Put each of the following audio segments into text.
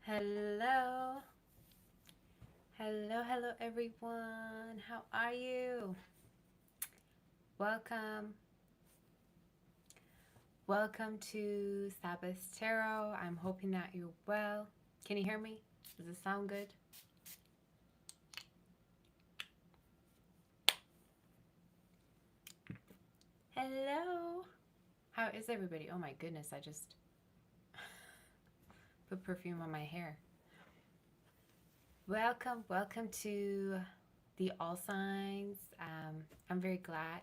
Hello. Hello, everyone. How are you? Welcome. Welcome to Sabbath Tarot. I'm hoping that you're well. Can you hear me? Does it sound good? Hello. How is everybody? Oh my goodness, I just put perfume on my hair. Welcome to the All Signs. I'm very glad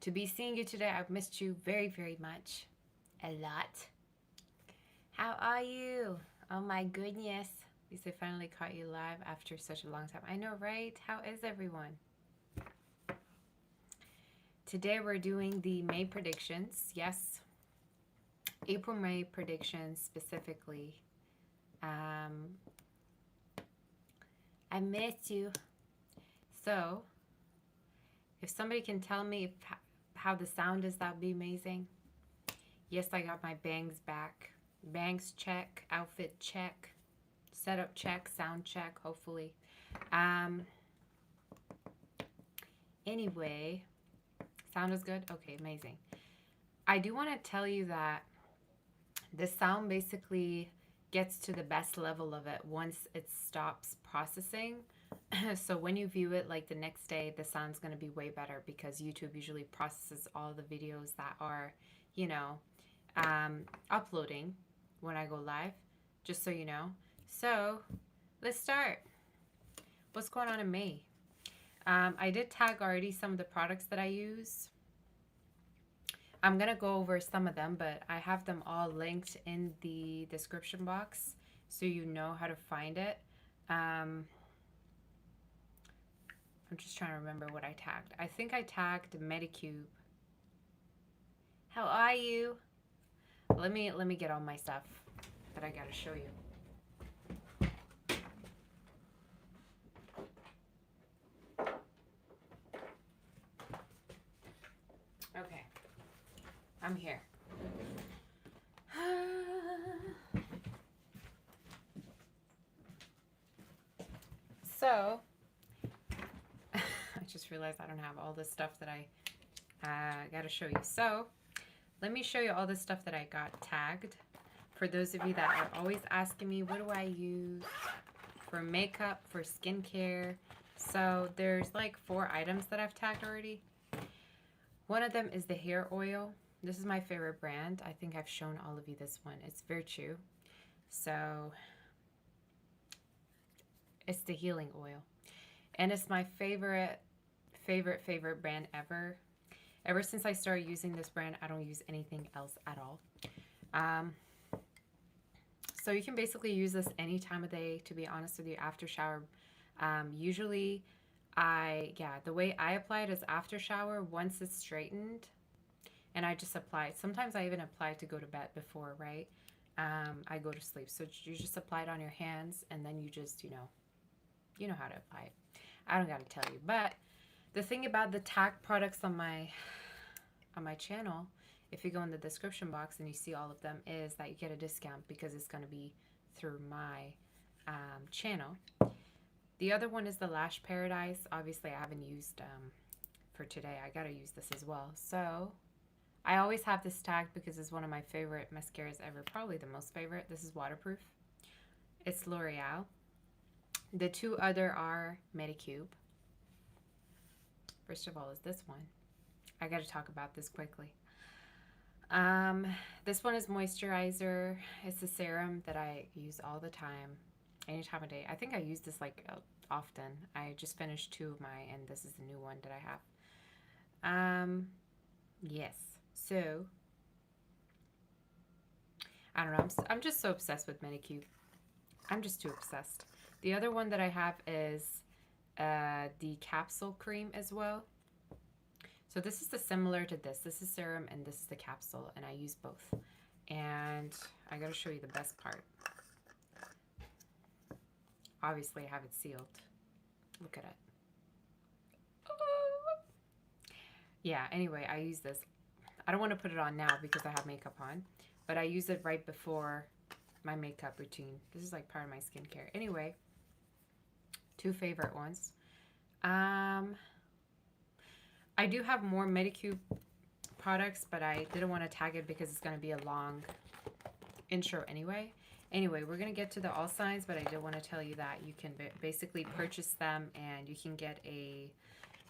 to be seeing you today. I've missed you very much. A lot. How are you? Oh my goodness. At least I finally caught you live after such a long time. I know, right? How is everyone? Today we're doing the May predictions. Yes. April, May predictions specifically. I missed you. So, if somebody can tell me how the sound is, that would be amazing. Yes, I got my bangs back. Bangs check, outfit check, setup check, sound check, hopefully. Anyway, sound is good? Okay, amazing. I do want to tell you that the sound basically gets to the best level of it once it stops processing. So when you view it like the next day, the sound's going to be way better because YouTube usually processes all the videos that are, you know, uploading when I go live, just so you know. So let's start. What's going on in May? I did tag already some of the products that I use. I'm going to go over some of them, but I have them all linked in the description box so you know how to find it. I'm just trying to remember what I tagged. I think I tagged Medicube. How are you? Let me get all my stuff that I got to show you. Okay. I'm here. So, I just realized I don't have all the stuff that I got to show you. So, let me show you all the stuff that I got tagged. For those of you that are always asking me, what do I use for makeup, for skincare? So, there's like 4 items that I've tagged already. One of them is the hair oil. This is my favorite brand. I think I've shown all of you this one. It's Virtue. So, it's the healing oil. And it's my favorite brand ever. Ever since I started using this brand, I don't use anything else at all. So you can basically use this any time of day, to be honest with you, after shower. Usually, the way I apply it is after shower, once it's straightened, and I just apply it. Sometimes I even apply it to go to bed before, right? I go to sleep. So you just apply it on your hands, and then you just, you know how to apply it. I don't got to tell you. But the thing about the tag products on my channel, if you go in the description box and you see all of them, is that you get a discount because it's going to be through my channel. The other one is the Lash Paradise. Obviously, I haven't used for today. I got to use this as well. So I always have this tagged because it's one of my favorite mascaras ever. Probably the most favorite. This is waterproof. It's L'Oreal. The 2 other are Medicube. First of all is this one. I got to talk about this quickly. This one is moisturizer. It's a serum that I use all the time, any time of day. I think I use this like often. I just finished 2 of mine, and this is the new one that I have. Yes. So, I don't know. I'm just so obsessed with Medicube. I'm just too obsessed. The other one that I have is the capsule cream as well. So this is similar to this. This is serum and this is the capsule, and I use both. And I gotta show you the best part. Obviously, I have it sealed. Look at it. Yeah, anyway, I use this. I don't want to put it on now because I have makeup on, but I use it right before my makeup routine. This is like part of my skincare. Anyway, 2 favorite ones. I do have more Medicube products, but I didn't want to tag it because it's going to be a long intro anyway. Anyway, we're going to get to the all signs, but I did want to tell you that you can basically purchase them and you can get a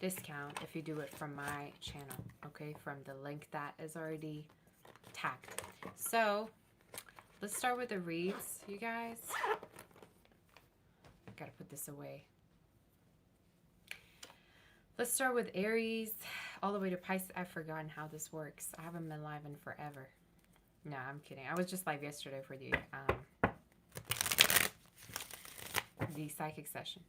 discount if you do it from my channel, okay, from the link that is already tagged. So let's start with the reads, you guys. Gotta put this away. Let's start with Aries all the way to Pisces. I've forgotten how this works. I haven't been live in forever. No, I'm kidding. I was just live yesterday for the psychic session.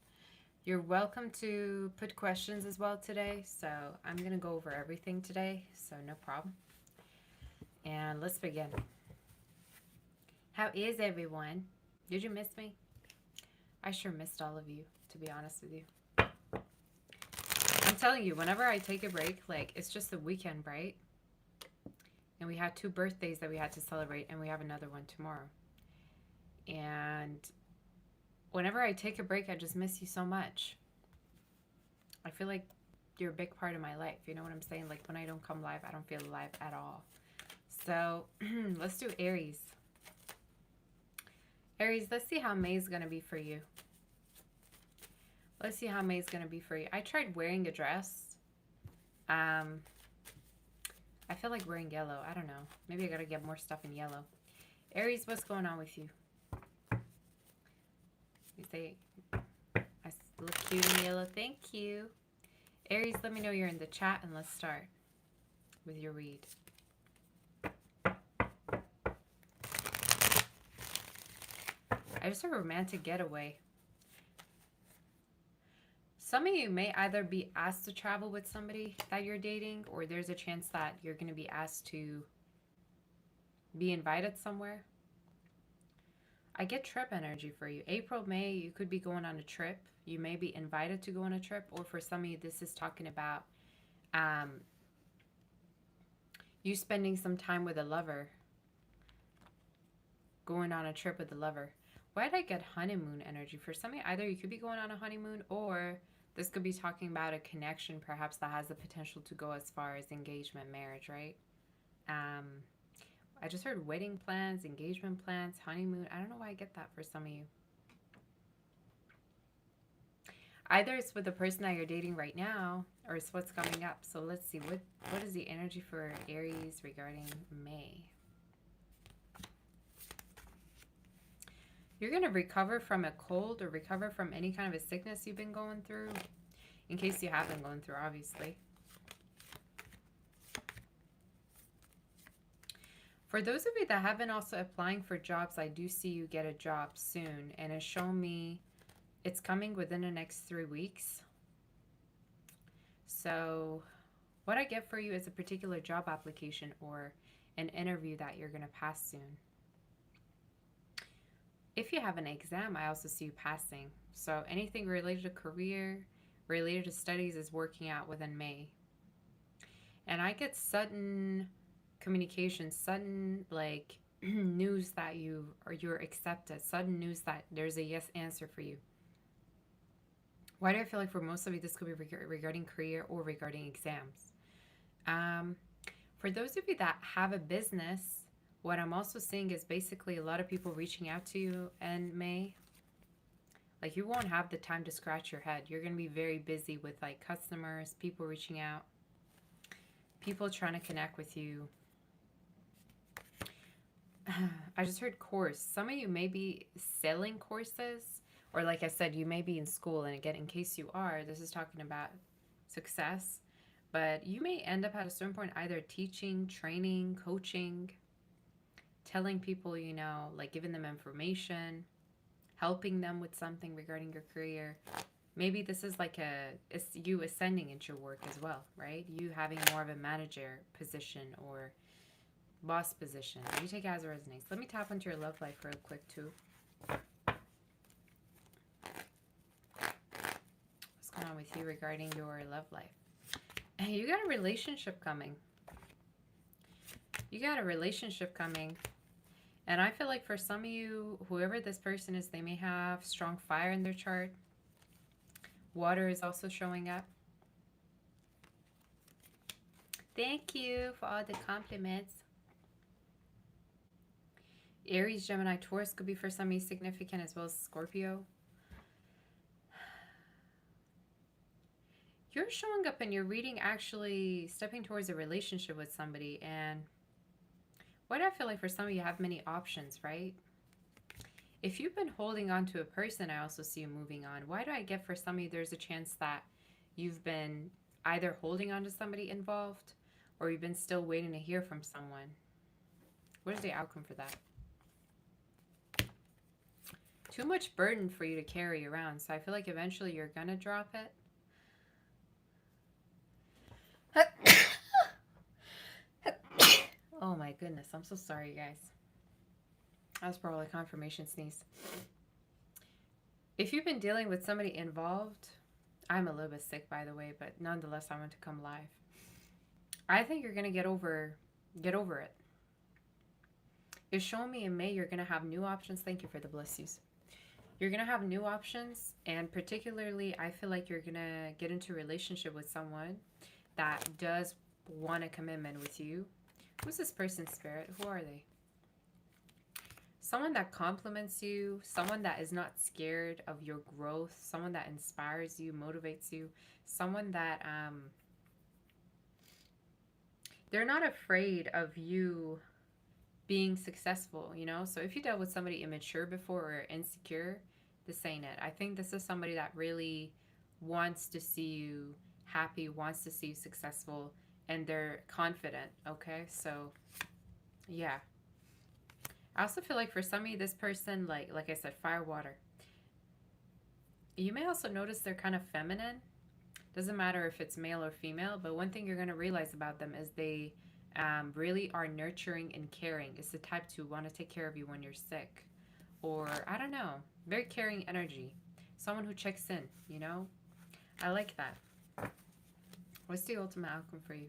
You're welcome to put questions as well today. So I'm going to go over everything today. So no problem. And let's begin. How is everyone? Did you miss me? I sure missed all of you, to be honest with you. I'm telling you, whenever I take a break, like, it's just the weekend, right? And we had 2 birthdays that we had to celebrate, and we have another one tomorrow. And whenever I take a break, I just miss you so much. I feel like you're a big part of my life. You know what I'm saying? Like, when I don't come live, I don't feel alive at all. So, let's do Aries. Aries, let's see how May is going to be for you. Let's see how May is going to be for you. I tried wearing a dress. I feel like wearing yellow. I don't know. Maybe I got to get more stuff in yellow. Aries, what's going on with you? You say, I look cute in yellow. Thank you. Aries, let me know you're in the chat and let's start with your read. I just heard romantic getaway. Some of you may either be asked to travel with somebody that you're dating, or there's a chance that you're going to be asked to be invited somewhere. I get trip energy for you. April, May, you could be going on a trip. You may be invited to go on a trip, or for some of you, this is talking about you spending some time with a lover, going on a trip with a lover. Why did I get honeymoon energy? For some of you, either you could be going on a honeymoon, or this could be talking about a connection perhaps that has the potential to go as far as engagement, marriage, right? I just heard wedding plans, engagement plans, honeymoon. I don't know why I get that for some of you. Either it's with the person that you're dating right now, or it's what's coming up. So let's see, what is the energy for Aries regarding May? You're going to recover from a cold or recover from any kind of a sickness you've been going through. In case you have been going through, obviously. For those of you that have been also applying for jobs, I do see you get a job soon. And it's showing me it's coming within the next 3 weeks. So what I get for you is a particular job application or an interview that you're going to pass soon. If you have an exam, I also see you passing. So anything related to career, related to studies is working out within May. And I get sudden communication, sudden like news that you're accepted, sudden news that there's a yes answer for you. Why do I feel like for most of you this could be regarding career or regarding exams? For those of you that have a business, what I'm also seeing is basically a lot of people reaching out to you in May. Like, you won't have the time to scratch your head. You're going to be very busy with like customers, people reaching out, people trying to connect with you. I just heard course. Some of you may be selling courses, or like I said, you may be in school. And again, in case you are, this is talking about success. But you may end up at a certain point either teaching, training, coaching, telling people, you know, like giving them information, helping them with something regarding your career. Maybe this is like it's you ascending into your work as well, right? You having more of a manager position or boss position. You take it as it resonates. Let me tap into your love life real quick too. What's going on with you regarding your love life? You got a relationship coming. You got a relationship coming. And I feel like for some of you, whoever this person is, they may have strong fire in their chart. Water is also showing up. Thank you for all the compliments. Aries, Gemini, Taurus could be for some of you significant, as well as Scorpio. You're showing up in your reading actually stepping towards a relationship with somebody. And why do I feel like for some of you have many options, right? If you've been holding on to a person, I also see you moving on. Why do I get for some of you there's a chance that you've been either holding on to somebody involved or you've been still waiting to hear from someone? What is the outcome for that? Too much burden for you to carry around. So I feel like eventually you're going to drop it. Oh my goodness. I'm so sorry, you guys. That was probably a confirmation sneeze. If you've been dealing with somebody involved, I'm a little bit sick, by the way, but nonetheless, I want to come live. I think you're going to get over it. It's showing me in May you're going to have new options. Thank you for the blessings. You're going to have new options, and particularly, I feel like you're going to get into a relationship with someone that does want a commitment with you. Who's this person's spirit? Who are they? Someone that compliments you, someone that is not scared of your growth, someone that inspires you, motivates you, someone that they're not afraid of you being successful, you know? So if you dealt with somebody immature before or insecure, this ain't it. I think this is somebody that really wants to see you happy, wants to see you successful, and they're confident, okay? So, yeah. I also feel like for some of you, this person, like I said, fire, water. You may also notice they're kind of feminine. Doesn't matter if it's male or female, but one thing you're going to realize about them is they really are nurturing and caring. It's the type to want to take care of you when you're sick. Or, I don't know, very caring energy. Someone who checks in, you know? I like that. What's the ultimate outcome for you?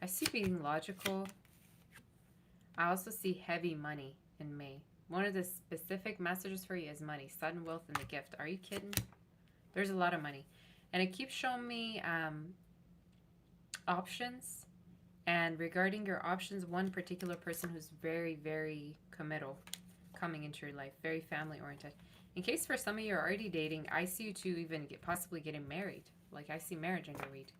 I see being logical. I also see heavy money in May. One of the specific messages for you is money, sudden wealth, and the gift. Are you kidding? There's a lot of money. And it keeps showing me options. And regarding your options, one particular person who's very, very committal coming into your life, very family-oriented. In case for some of you are already dating, I see you two even possibly getting married. Like, I see marriage in your read.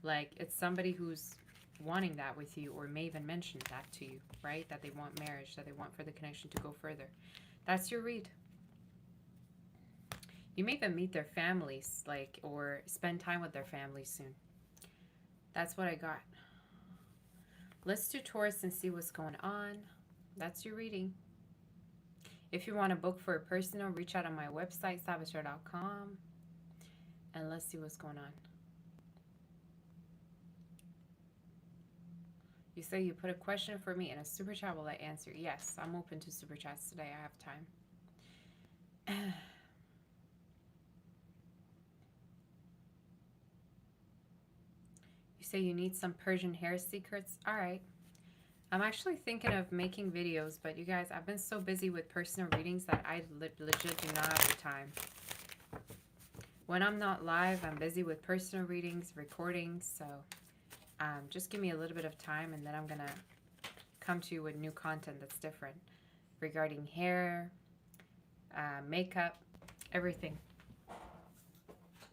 Like, it's somebody who's wanting that with you, or may even mention that to you, right? That they want marriage, that they want for the connection to go further. That's your read. You may even meet their families, like, or spend time with their families soon. That's what I got. Let's do Taurus and see what's going on. That's your reading. If you want to book for a personal, reach out on my website, saboteur.com, and let's see what's going on. You say you put a question for me in a super chat. Will I answer? Yes, I'm open to super chats today. I have time. You say you need some Persian hair secrets. All right. I'm actually thinking of making videos, but you guys, I've been so busy with personal readings that I legit do not have the time. When I'm not live, I'm busy with personal readings, recordings, so just give me a little bit of time, and then I'm going to come to you with new content that's different regarding hair, makeup, everything.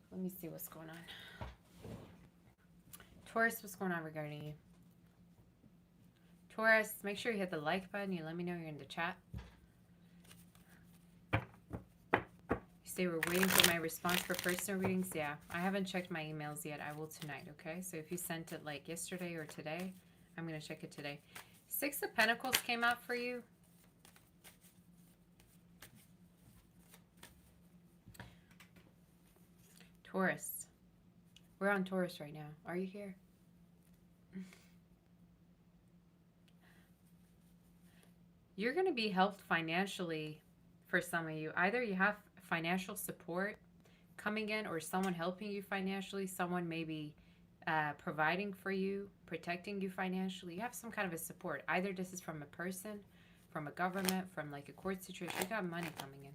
Let me see what's going on. Taurus, what's going on regarding you? Taurus, make sure you hit the like button. You let me know you're in the chat. You say we're waiting for my response for personal readings. Yeah, I haven't checked my emails yet. I will tonight, okay? So if you sent it like yesterday or today, I'm going to check it today. 6 of Pentacles came out for you. Taurus. We're on Taurus right now. Are you here? You're going to be helped financially for some of you. Either you have financial support coming in or someone helping you financially. Someone maybe providing for you, protecting you financially. You have some kind of a support. Either this is from a person, from a government, from like a court situation. You got money coming in.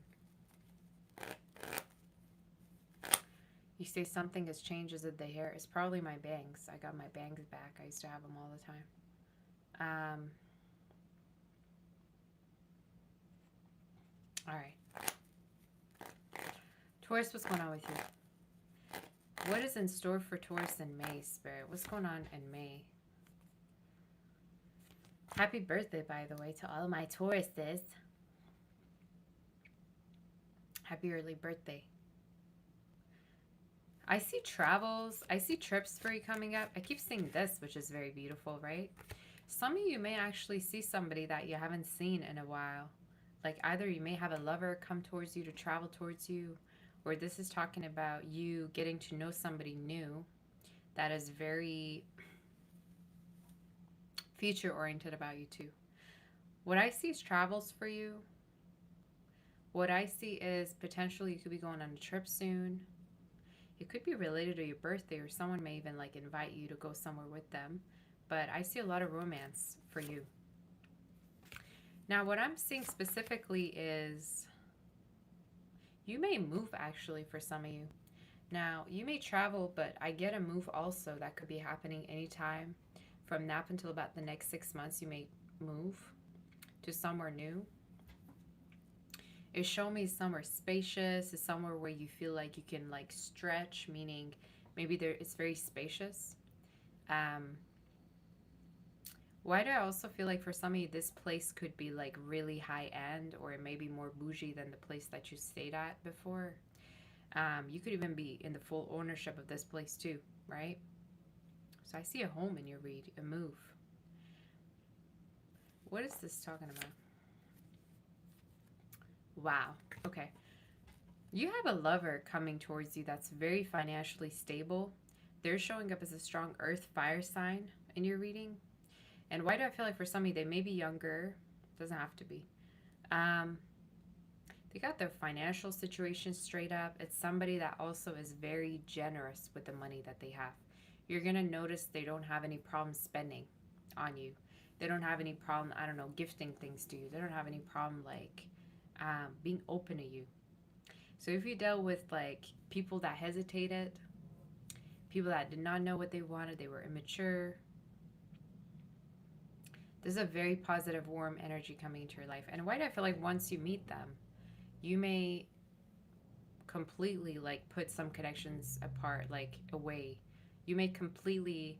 You say something has changed. Is it the hair? It's probably my bangs. I got my bangs back. I used to have them all the time. All right. Taurus, what's going on with you? What is in store for Taurus in May, Spirit? What's going on in May? Happy birthday, by the way, to all my Tauruses. Happy early birthday. I see travels. I see trips for you coming up. I keep seeing this, which is very beautiful, right? Some of you may actually see somebody that you haven't seen in a while. Like either you may have a lover come towards you to travel towards you, or this is talking about you getting to know somebody new that is very future-oriented about you too. What I see is travels for you. What I see is potentially you could be going on a trip soon. It could be related to your birthday, or someone may even like invite you to go somewhere with them. But I see a lot of romance for you. Now, what I'm seeing specifically is you may move actually for some of you. Now, you may travel, but I get a move also that could be happening anytime. From now until about the next 6 months, you may move to somewhere new. It's showing me somewhere spacious. It's somewhere where you feel like you can like stretch, meaning maybe it's very spacious. Why do I also feel like for some of you this place could be like really high end, or it may be more bougie than the place that you stayed at before? You could even be in the full ownership of this place too, right? So I see a home in your read, a move. What is this talking about? Wow. Okay. You have a lover coming towards you that's very financially stable. They're showing up as a strong earth fire sign in your reading. And why do I feel like for some of you, they may be younger. Doesn't have to be. They got their financial situation straight up. It's somebody that also is very generous with the money that they have. You're going to notice they don't have any problem spending on you. They don't have any problem, I don't know, gifting things to you. They don't have any problem like being open to you. So if you dealt with like people that hesitated, people that did not know what they wanted, they were immature, there's a very positive, warm energy coming into your life. And why do I feel like once you meet them, you may completely like put some connections apart, like away. You may completely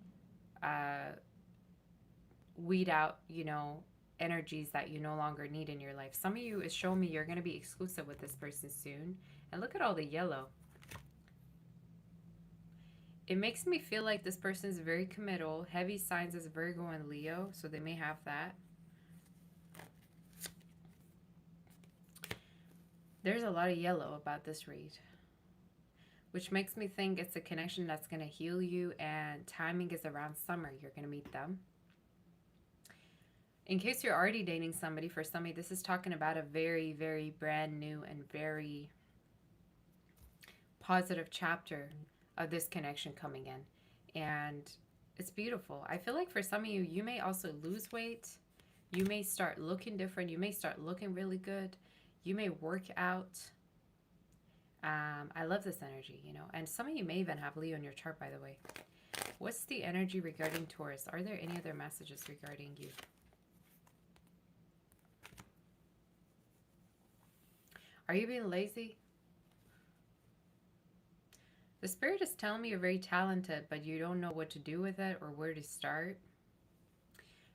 weed out, you know, energies that you no longer need in your life. Some of you is showing me you're going to be exclusive with this person soon. And look at all the yellow. It makes me feel like this person is very committal. Heavy signs as Virgo and Leo, so they may have that. There's a lot of yellow about this read, which makes me think it's a connection that's going to heal you, and timing is around summer. You're going to meet them. In case you're already dating somebody, for somebody, this is talking about a very, very brand new and very positive chapter of this connection coming in. And it's beautiful. I feel like for some of you, you may also lose weight. You may start looking different. You may start looking really good. You may work out. I love this energy, you know. And some of you may even have Leo in your chart, by the way. What's the energy regarding Taurus? Are there any other messages regarding you? Are you being lazy? The spirit is telling me you're very talented, but you don't know what to do with it or where to start.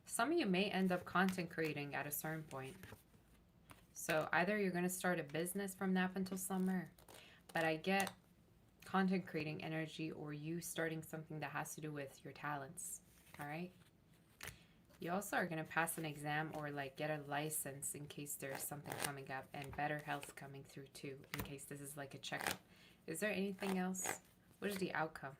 Some of you may end up content creating at a certain point. So either you're going to start a business from now until summer, but I get content creating energy, or you starting something that has to do with your talents. All right. You also are going to pass an exam or like get a license in case there's something coming up, and better health coming through too, in case this is like a checkup. Is there anything else? What is the outcome?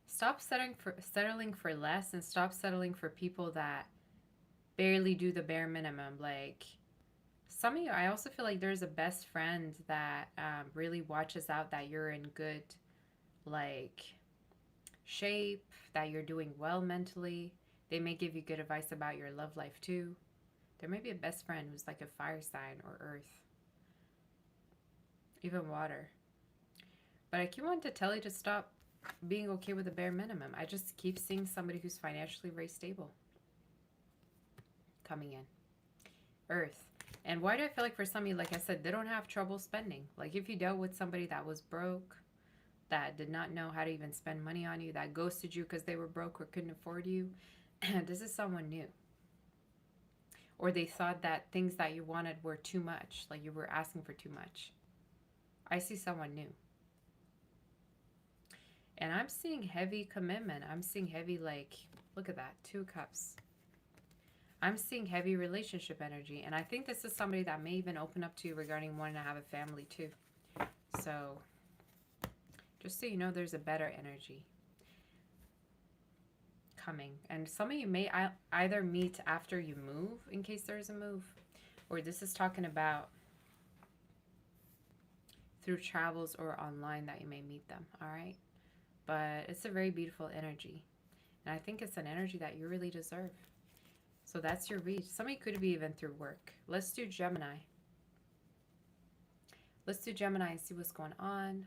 Stop settling for less, and stop settling for people that barely do the bare minimum. Like Some of you, I also feel like there's a best friend that really watches out that you're in good, like, shape, that you're doing well mentally. They may give you good advice about your love life too. There may be a best friend who's like a fire sign or earth, even water. But I keep wanting to tell you to stop being okay with the bare minimum. I just keep seeing somebody who's financially very stable coming in. Earth. And why do I feel like for some of you, like I said, they don't have trouble spending? Like if you dealt with somebody that was broke, that did not know how to even spend money on you, that ghosted you because they were broke or couldn't afford you, this is someone new. Or they thought that things that you wanted were too much, like you were asking for too much. I see someone new. And I'm seeing heavy commitment. I'm seeing heavy, like, look at that, 2 cups. I'm seeing heavy relationship energy. And I think this is somebody that may even open up to you regarding wanting to have a family too. So, just so you know, there's a better energy coming. And some of you may either meet after you move, in case there's a move. Or this is talking about through travels or online that you may meet them, all right? But it's a very beautiful energy. And I think it's an energy that you really deserve. So that's your read. Some of you could be even through work. Let's do Gemini. Let's do Gemini and see what's going on.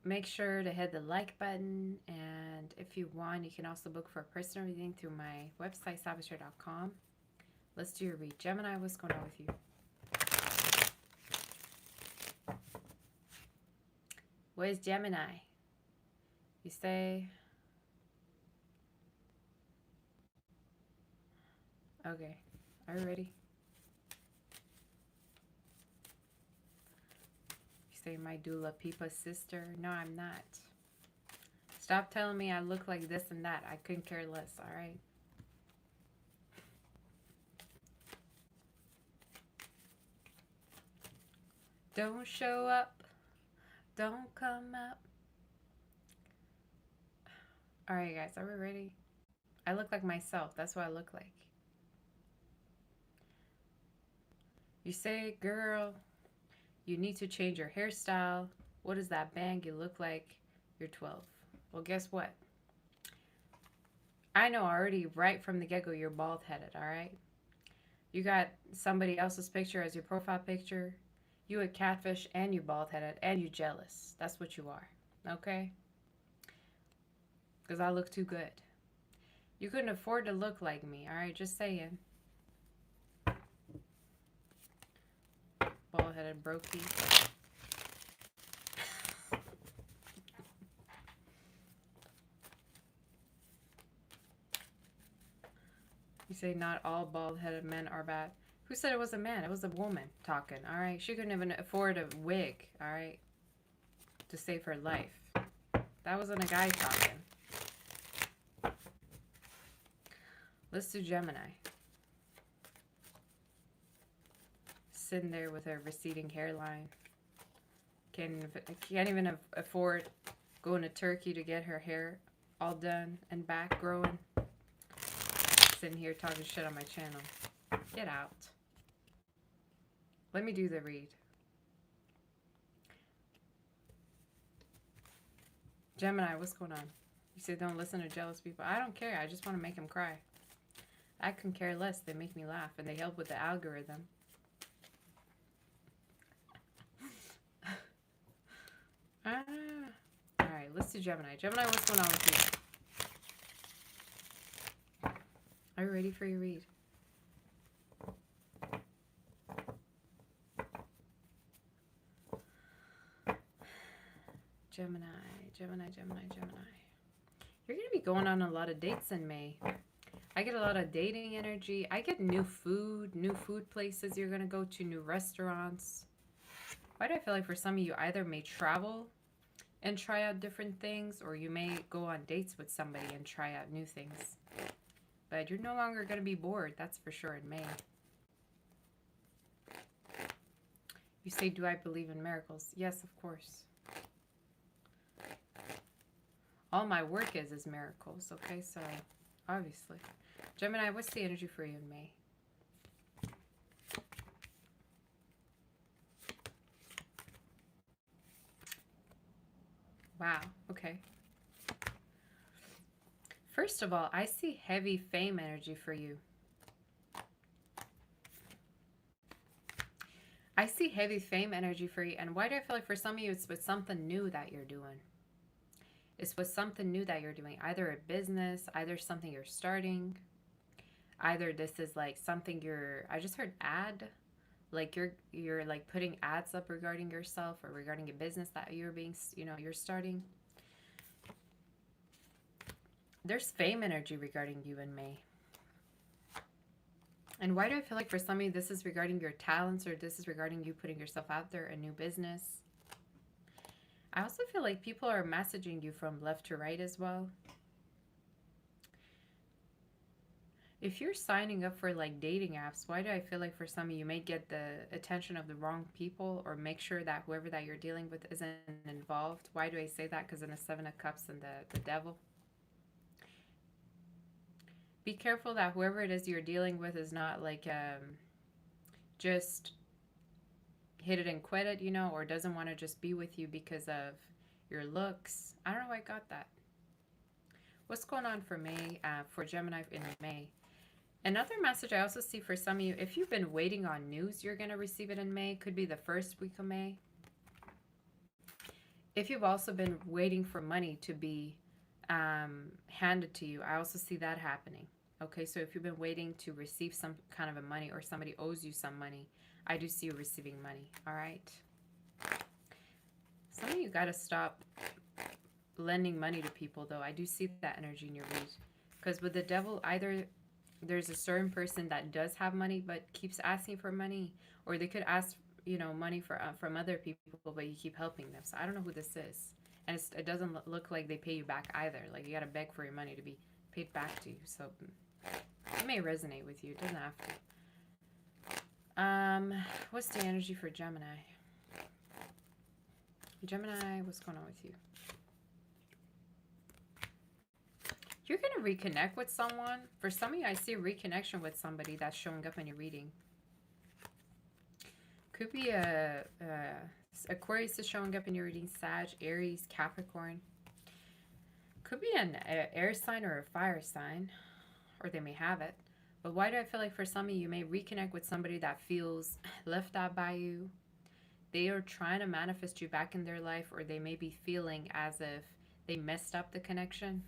Make sure to hit the like button. And if you want, you can also book for a personal reading through my website, saboteur.com. Let's do your read. Gemini, what's going on with you? What is Gemini? You say, okay, are you ready? You say, my Dula Pipa's sister. No, I'm not. Stop telling me I look like this and that. I couldn't care less, all right? Don't show up. Don't come up. All right, guys, are we ready? I look like myself. That's what I look like. You say, girl, you need to change your hairstyle. What is that bang? You look like you're 12. Well, guess what? I know already right from the get-go you're bald-headed, all right? You got somebody else's picture as your profile picture. You a catfish and you bald-headed and you jealous. That's what you are, okay? Because I look too good. You couldn't afford to look like me, all right? Just saying. Bald-headed brokey. You say not all bald-headed men are bad. Who said it was a man? It was a woman talking, all right? She couldn't even afford a wig, all right, to save her life. That wasn't a guy talking. Let's do Gemini. Sitting there with her receding hairline. Can't even afford going to Turkey to get her hair all done and back growing. Sitting here talking shit on my channel. Get out. Let me do the read. Gemini, what's going on? You say don't listen to jealous people. I don't care. I just want to make them cry. I can care less. They make me laugh and they help with the algorithm. Alright, let's do Gemini. Gemini, what's going on with you? Are you ready for your read? Gemini, Gemini, Gemini, Gemini. You're going to be going on a lot of dates in May. I get a lot of dating energy. I get new food places you're going to go to, new restaurants. Why do I feel like for some of you either may travel and try out different things, or you may go on dates with somebody and try out new things. But you're no longer going to be bored, that's for sure, in May. You say, do I believe in miracles? Yes, of course. All my work is miracles, okay? So obviously. Gemini, what's the energy for you in May? Wow, okay. First of all, I see heavy fame energy for you. I see heavy fame energy for you. And why do I feel like for some of you, it's with something new that you're doing? It's with something new that you're doing. Either a business, either something you're starting. Either this is like something I just heard ad. Like you're like putting ads up regarding yourself or regarding a business that you're starting. There's fame energy regarding you in May. And why do I feel like for some of you, this is regarding your talents or this is regarding you putting yourself out there, a new business? I also feel like people are messaging you from left to right as well. If you're signing up for like dating apps, why do I feel like for some of you may get the attention of the wrong people or make sure that whoever that you're dealing with isn't involved? Why do I say that? Because in the Seven of Cups and the Devil. Be careful that whoever it is you're dealing with is not like just hit it and quit it, or doesn't want to just be with you because of your looks. I don't know why I got that. What's going on for May, for Gemini in May? Another message I also see for some of you, if you've been waiting on news, you're going to receive it in May. Could be the first week of May. If you've also been waiting for money to be handed to you, I also see that happening. Okay, so if you've been waiting to receive some kind of a money or somebody owes you some money, I do see you receiving money. All right. Some of you got to stop lending money to people, though. I do see that energy in your read. Because with the Devil, either there's a certain person that does have money but keeps asking for money, or they could ask, money from other people, but you keep helping them. So I don't know who this is. And it doesn't look like they pay you back either. Like you got to beg for your money to be paid back to you. So it may resonate with you. It doesn't have to. What's the energy for Gemini? Gemini, what's going on with you? You're going to reconnect with someone. For some of you, I see a reconnection with somebody that's showing up in your reading. Could be Aquarius is showing up in your reading. Sag, Aries, Capricorn. Could be an air sign or a fire sign. Or they may have it. But why do I feel like for some of you, you may reconnect with somebody that feels left out by you? They are trying to manifest you back in their life, or they may be feeling as if they messed up the connection.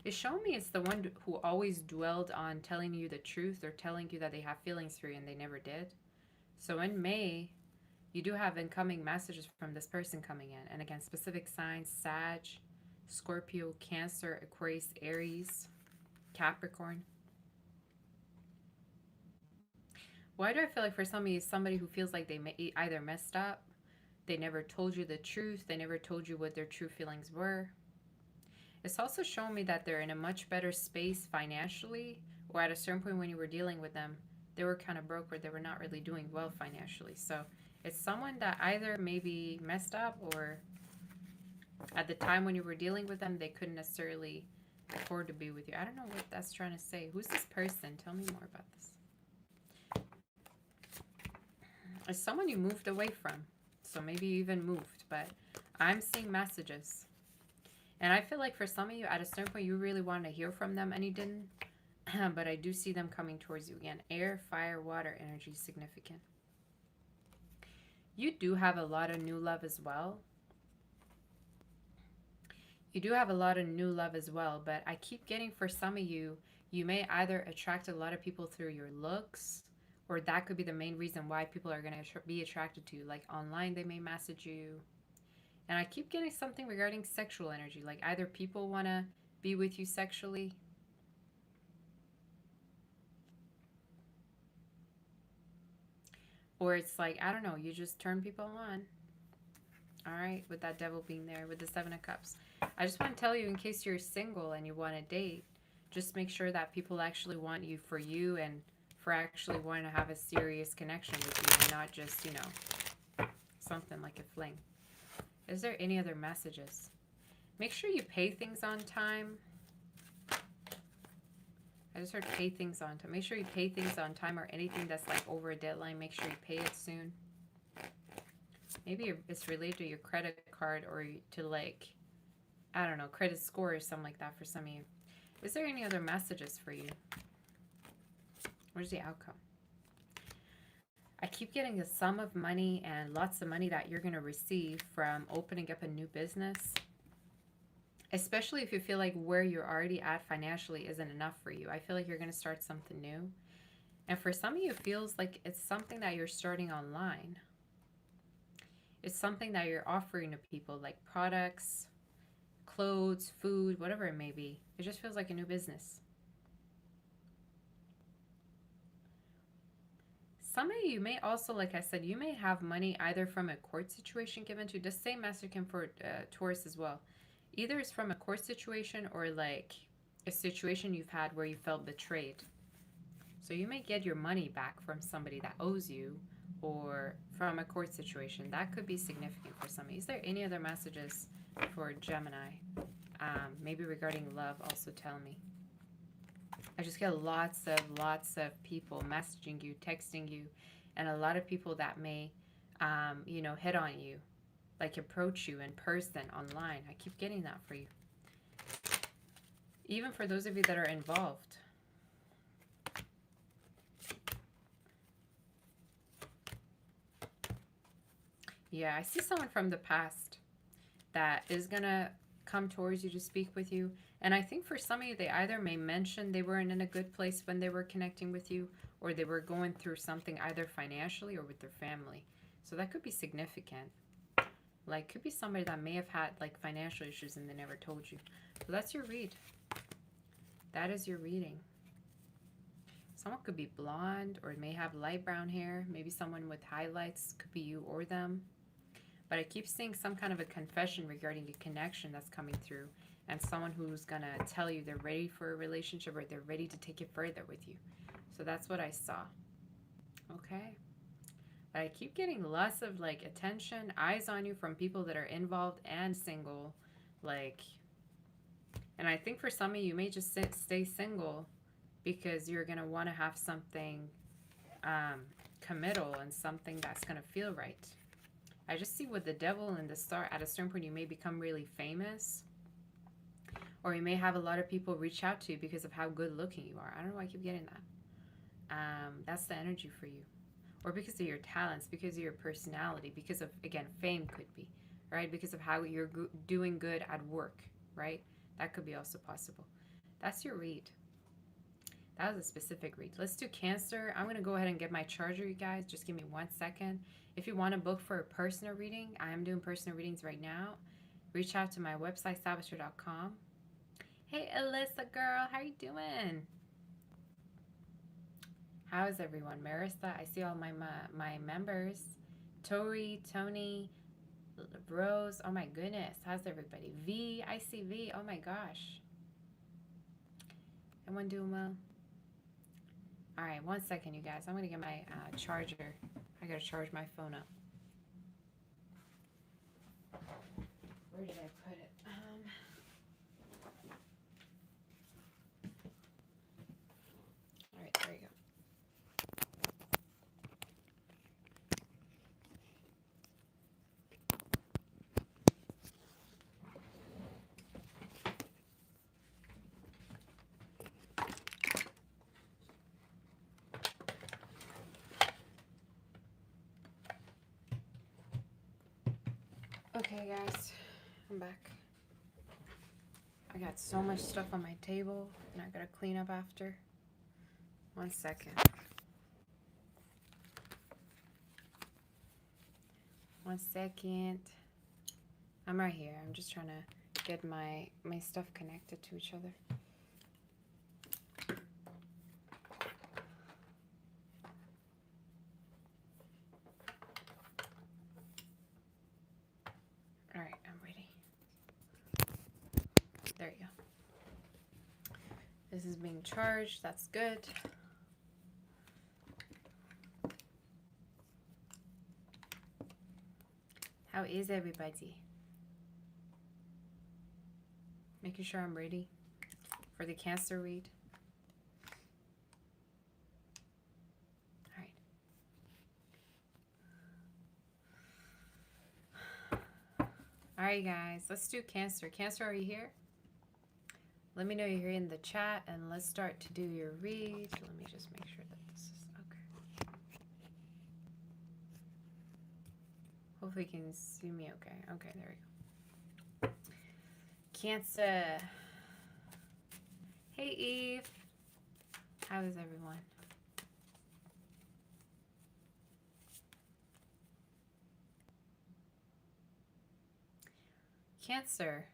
It's showing me it's the one who always dwelled on telling you the truth or telling you that they have feelings for you and they never did. So in May, you do have incoming messages from this person coming in. And again, specific signs: Sag, Scorpio, Cancer, Aquarius, Aries, Capricorn. Why do I feel like for some of you, somebody who feels like they either messed up, they never told you the truth, they never told you what their true feelings were? It's also showing me that they're in a much better space financially, or at a certain point when you were dealing with them, they were kind of broke or they were not really doing well financially. So it's someone that either maybe messed up, or at the time when you were dealing with them, they couldn't necessarily afford to be with you. I don't know what that's trying to say. Who's this person? Tell me more about this. It's someone you moved away from. So maybe you even moved, but I'm seeing messages. And I feel like for some of you, at a certain point, you really wanted to hear from them and you didn't. But I do see them coming towards you again. Air, fire, water energy is significant. You do have a lot of new love as well. You do have a lot of new love as well. But I keep getting for some of you, you may either attract a lot of people through your looks, or that could be the main reason why people are going to be attracted to you. Like online, they may message you. And I keep getting something regarding sexual energy. Like either people want to be with you sexually, or it's like, I don't know, you just turn people on. All right, with that Devil being there, with the Seven of Cups. I just want to tell you, in case you're single and you want to date, just make sure that people actually want you for you and for actually wanting to have a serious connection with you, and not just, something like a fling. Is there any other messages? Make sure you pay things on time. I just heard pay things on time. Make sure you pay things on time, or anything that's like over a deadline, make sure you pay it soon. Maybe it's related to your credit card, or to like, I don't know, credit score or something like that for some of you. Is there any other messages for you? Where's the outcome? I keep getting a sum of money and lots of money that you're going to receive from opening up a new business. Especially if you feel like where you're already at financially isn't enough for you. I feel like you're going to start something new. And for some of you, it feels like it's something that you're starting online. It's something that you're offering to people, like products, clothes, food, whatever it may be. It just feels like a new business. Some of you may also, like I said, you may have money either from a court situation given to you. The same message came for Taurus as well. Either it's from a court situation, or like a situation you've had where you felt betrayed. So you may get your money back from somebody that owes you, or from a court situation. That could be significant for some of you. Is there any other messages for Gemini? Maybe regarding love, also tell me. I just get lots of people messaging you, texting you, and a lot of people that may, you know, hit on you, like approach you in person, online. I keep getting that for you. Even for those of you that are involved. Yeah, I see someone from the past that is going to come towards you to speak with you. And I think for some of you, they either may mention they weren't in a good place when they were connecting with you, or they were going through something either financially or with their family. So that could be significant. Like, could be somebody that may have had like financial issues and they never told you. So that's your read. That is your reading. Someone could be blonde, or may have light brown hair. Maybe someone with highlights. Could be you or them. But I keep seeing some kind of a confession regarding a connection that's coming through, and someone who's going to tell you they're ready for a relationship, or they're ready to take it further with you. So that's what I saw. Okay. But I keep getting lots of like attention, eyes on you from people that are involved and single. Like, and I think for some of you, you may just stay single because you're going to want to have something committal, and something that's going to feel right. I just see with the devil and the star, at a certain point you may become really famous, or you may have a lot of people reach out to you because of how good looking you are. I don't know why I keep getting that. That's the energy for you. Or because of your talents, because of your personality, because of, again, fame could be, right? Because of how you're doing good at work, right? That could be also possible. That's your read. That was a specific read. Let's do Cancer. I'm going to go ahead and get my charger, you guys. Just give me 1 second. If you want to book for a personal reading, I am doing personal readings right now. Reach out to my website, salvatore.com. Hey, Alyssa, girl. How you doing? How is everyone? Marissa, I see all my members. Tori, Tony, Rose. Oh, my goodness. How's everybody? V, I see V. Oh, my gosh. Everyone doing well? All right, 1 second, you guys. I'm going to get my charger. I got to charge my phone up. Where did I put it? All right, there you go. Okay, guys, I'm back. I got so much stuff on my table, and I gotta clean up after. 1 second. 1 second. I'm right here. I'm just trying to get my stuff connected to each other. All right, I'm ready. There you go. This is being charged. That's good. How is everybody? Making sure I'm ready for the Cancer read. right, guys. Let's do Cancer. Cancer, are you here? Let me know you're here in the chat, and let's start to do your read. Let me just make sure that this is okay. Hopefully you can see me okay. Okay, there we go. Cancer. Hey, Eve. How is everyone? Cancer.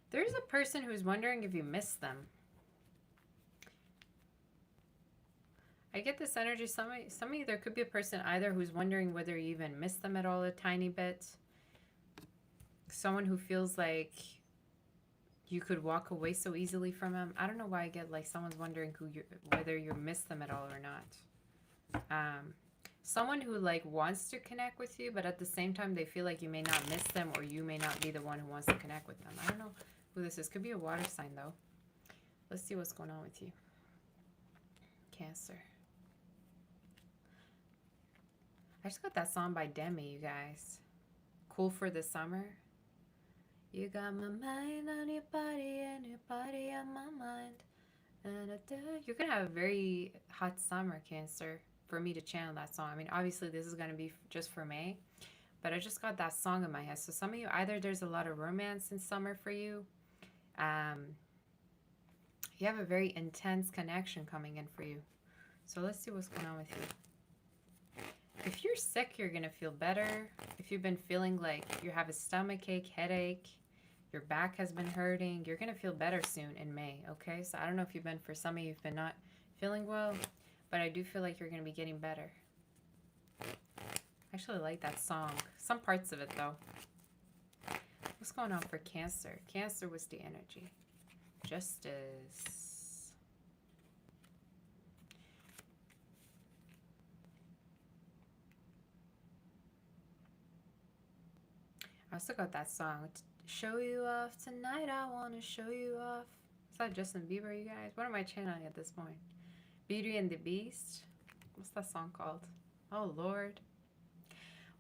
There's a person who's wondering if you miss them. I get this energy. Some of you, there could be a person either who's wondering whether you even miss them at all a tiny bit. Someone who feels like you could walk away so easily from them. I don't know why I get like someone's wondering whether you miss them at all or not. Someone who like wants to connect with you, but at the same time they feel like you may not miss them, or you may not be the one who wants to connect with them. I don't know who this is. Could be a water sign though. Let's see what's going on with you. Cancer. I just got that song by Demi, you guys. Cool for the summer. You got my mind on your body and your body on my mind. And you're going to have a very hot summer, Cancer, for me to channel that song. I mean, obviously this is going to be just for May, but I just got that song in my head. So some of you, either there's a lot of romance in summer for you. You have a very intense connection coming in for you. So let's see what's going on with you. If you're sick, you're going to feel better. If you've been feeling like you have a stomachache, headache, your back has been hurting, you're going to feel better soon in May, okay? So I don't know if you've been, for some of you, you've been not feeling well, but I do feel like you're going to be getting better. I actually like that song. Some parts of it, though. What's going on for Cancer? Cancer was the energy. Justice. I also got that song. Show you off tonight, I want to show you off. Is that Justin Bieber, you guys? What am I channeling at this point? Beauty and the Beast? What's that song called? Oh, Lord.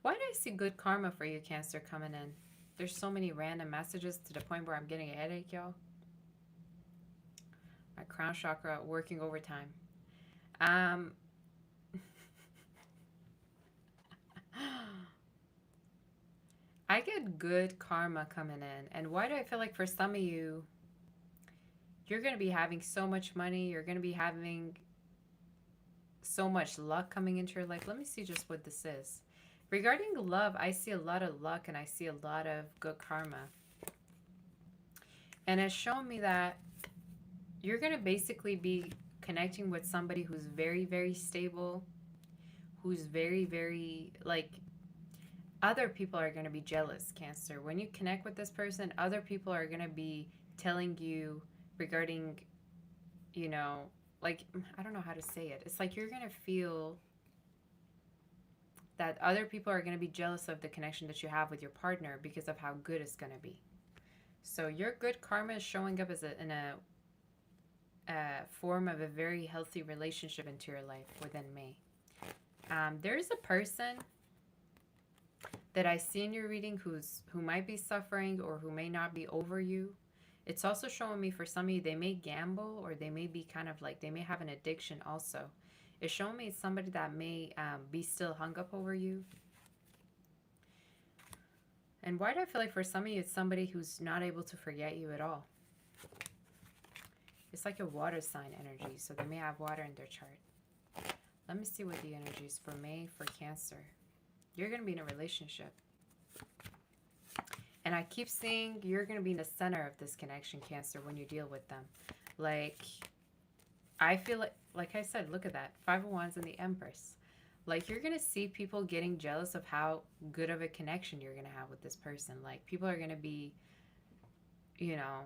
Why do I see good karma for you, Cancer, coming in? There's so many random messages to the point where I'm getting a headache, y'all. My crown chakra working overtime. I get good karma coming in. And why do I feel like for some of you, you're going to be having so much money. You're going to be having so much luck coming into your life. Let me see just what this is. Regarding love, I see a lot of luck and I see a lot of good karma. And it's showing me that you're going to basically be connecting with somebody who's very, very stable, who's very, very, like, other people are going to be jealous, Cancer. When you connect with this person, other people are going to be telling you regarding, you know, like, I don't know how to say it. It's like you're going to feel that other people are going to be jealous of the connection that you have with your partner because of how good it's going to be. So your good karma is showing up as in a form of a very healthy relationship into your life within May. There is a person that I see in your reading who might be suffering or who may not be over you. It's also showing me for some of you, they may gamble or they may be kind of like, they may have an addiction also. It's showing me it's somebody that may be still hung up over you. And why do I feel like for some of you, it's somebody who's not able to forget you at all? It's like a water sign energy, so they may have water in their chart. Let me see what the energy is for May for Cancer. You're going to be in a relationship. And I keep seeing you're going to be in the center of this connection, Cancer, when you deal with them. Like, I feel like I said, look at that. 5 of Wands and the Empress. Like, you're going to see people getting jealous of how good of a connection you're going to have with this person. Like, people are going to be, you know,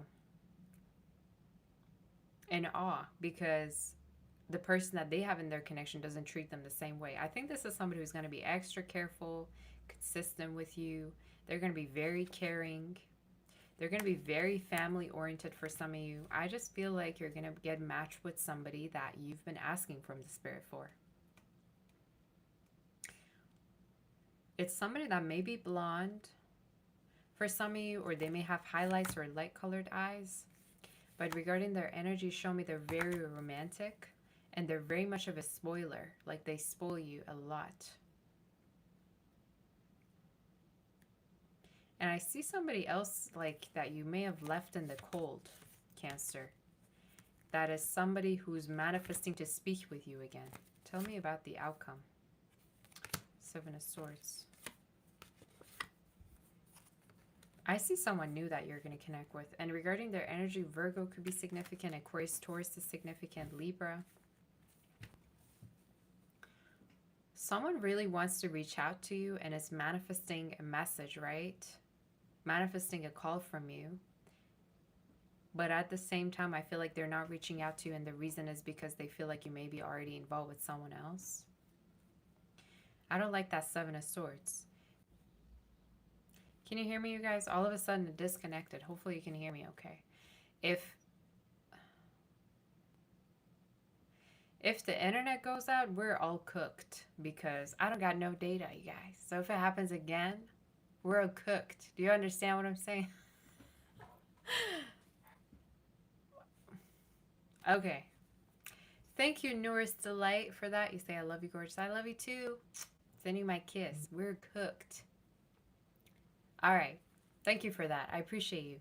in awe because the person that they have in their connection doesn't treat them the same way. I think this is somebody who's going to be extra careful, consistent with you. They're going to be very caring. They're going to be very family oriented for some of you. I just feel like you're going to get matched with somebody that you've been asking from the spirit for. It's somebody that may be blonde for some of you, or they may have highlights or light colored eyes. But regarding their energy, show me they're very romantic and they're very much of a spoiler. Like they spoil you a lot. And I see somebody else like that you may have left in the cold, Cancer. That is somebody who's manifesting to speak with you again. Tell me about the outcome. Seven of Swords. I see someone new that you're going to connect with. And regarding their energy, Virgo could be significant. Aquarius, Taurus is significant. Libra. Someone really wants to reach out to you and is manifesting a message, right? Manifesting a call from you. But at the same time, I feel like they're not reaching out to you. And the reason is because they feel like you may be already involved with someone else. I don't like that Seven of Swords. Can you hear me, you guys? All of a sudden, it disconnected. Hopefully, you can hear me okay. If the internet goes out, we're all cooked because I don't got no data, you guys. So if it happens again, we're all cooked. Do you understand what I'm saying? Okay. Thank you, Norris Delight, for that. You say, I love you, gorgeous. I love you, too. Sending my kiss. We're cooked. All right. Thank you for that. I appreciate you.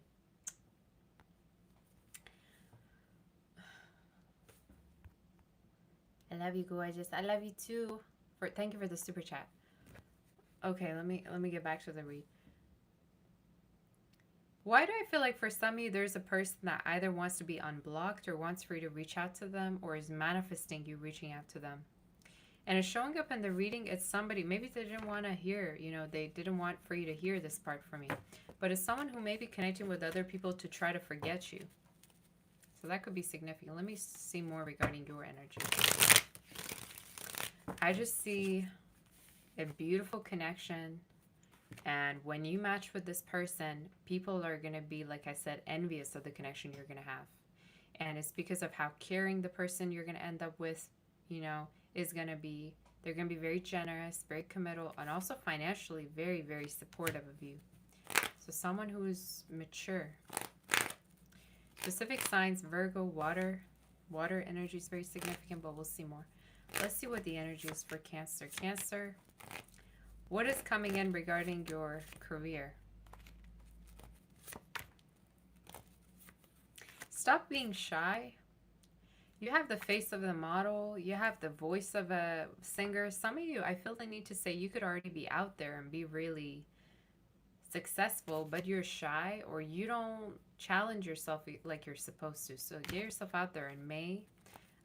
I love you, gorgeous. I love you, too. Thank you for the super chat. Okay, let me get back to the read. Why do I feel like for some of you, there's a person that either wants to be unblocked or wants for you to reach out to them or is manifesting you reaching out to them? And it's showing up in the reading. It's somebody, maybe they didn't want to hear, they didn't want for you to hear this part from me. But it's someone who may be connecting with other people to try to forget you. So that could be significant. Let me see more regarding your energy. I just see a beautiful connection. And when you match with this person, people are going to be, like I said, envious of the connection you're going to have. And it's because of how caring the person you're going to end up with, is going to be. They're going to be very generous, very committal, and also financially very, very supportive of you. So someone who's mature. Specific signs, Virgo, water. Water energy is very significant, but we'll see more. Let's see what the energy is for Cancer. Cancer. What is coming in regarding your career? Stop being shy. You have the face of a model. You have the voice of a singer. Some of you, I feel the need to say you could already be out there and be really successful, but you're shy or you don't challenge yourself like you're supposed to. So get yourself out there in May.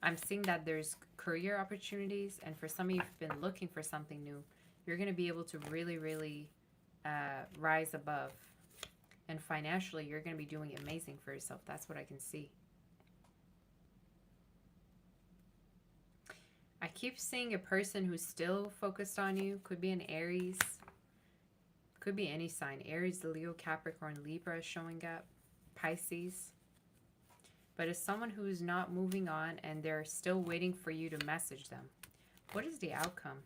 I'm seeing that there's career opportunities, and for some of you who've been looking for something new, you're going to be able to really, really rise above. And financially, you're going to be doing amazing for yourself. That's what I can see. I keep seeing a person who's still focused on you. Could be an Aries. Could be any sign. Aries, Leo, Capricorn, Libra is showing up. Pisces. But it's someone who's not moving on and they're still waiting for you to message them. What is the outcome?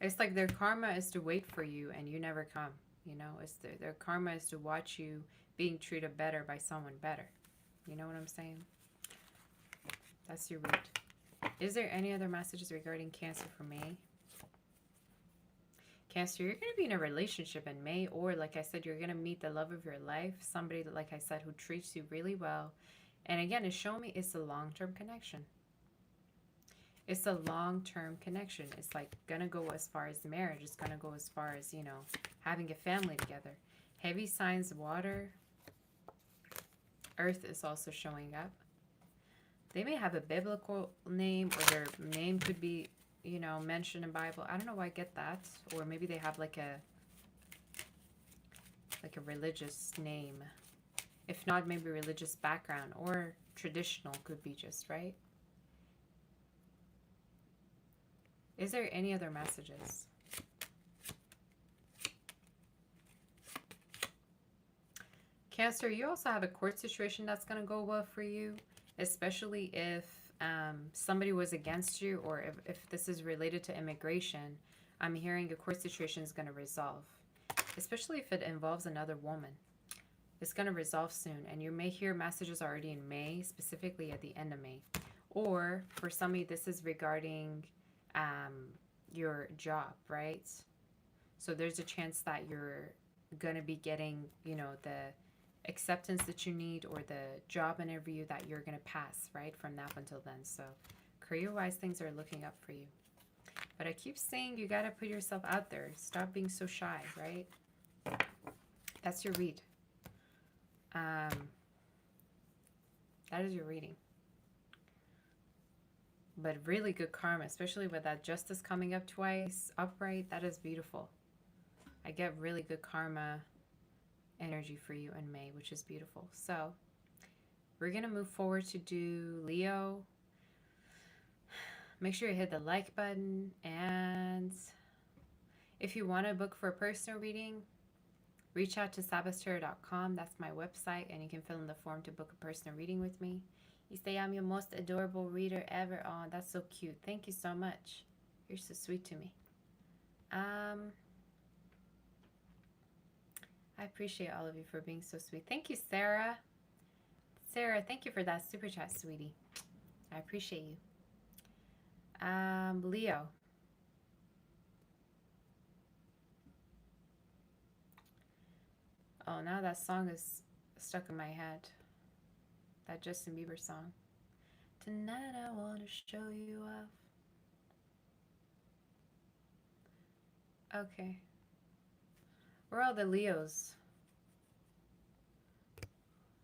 It's like their karma is to wait for you and you never come. It's their karma is to watch you being treated better by someone better. You know what I'm saying? That's your read. Is there any other messages regarding Cancer for May? Cancer, you're going to be in a relationship in May, or like I said, you're going to meet the love of your life. Somebody, like I said, who treats you really well. And again, it's showing me it's a long-term connection. It's a long-term connection. It's like going to go as far as marriage. It's going to go as far as, having a family together. Heavy signs, water. Earth is also showing up. They may have a biblical name, or their name could be, mentioned in Bible. I don't know why I get that. Or maybe they have like a religious name. If not, maybe religious background, or traditional could be just, right? Is there any other messages? Cancer, you also have a court situation that's going to go well for you, especially if somebody was against you, or if this is related to immigration, I'm hearing a court situation is going to resolve, especially if it involves another woman. It's going to resolve soon, and you may hear messages already in May, specifically at the end of May. Or for some of you, this is regarding your job, right? So there's a chance that you're going to be getting, you know, the acceptance that you need, or the job interview that you're going to pass, right, from now until then. So career-wise, things are looking up for you. But I keep saying you got to put yourself out there. Stop being so shy, right? That's your read. That is your reading. But really good karma, especially with that justice coming up twice, upright. That is beautiful. I get really good karma energy for you in May, which is beautiful. So we're going to move forward to do Leo. Make sure you hit the like button. And if you want to book for a personal reading, reach out to saboteur.com. That's my website, and you can fill in the form to book a personal reading with me. You say I'm your most adorable reader ever. Oh, that's so cute. Thank you so much. You're so sweet to me. I appreciate all of you for being so sweet. Thank you, Sarah. Sarah, thank you for that super chat, sweetie. I appreciate you. Leo. Oh, now that song is stuck in my head. That Justin Bieber song. Tonight I want to show you off. Okay. Where are all the Leos?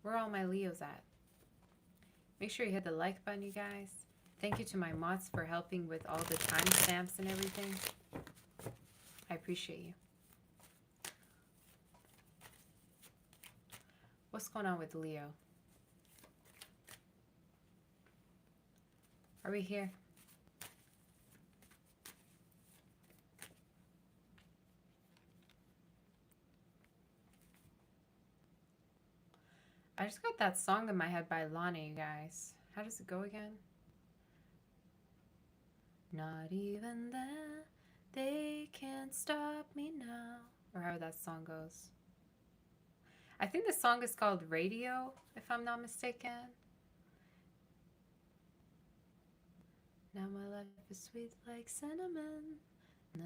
Where are all my Leos at? Make sure you hit the like button, you guys. Thank you to my mods for helping with all the timestamps and everything. I appreciate you. What's going on with Leo? Are we here? I just got that song in my head by Lonnie, you guys. How does it go again? Not even then, they can't stop me now. Or how that song goes. I think the song is called Radio, if I'm not mistaken. Now my life is sweet like cinnamon. I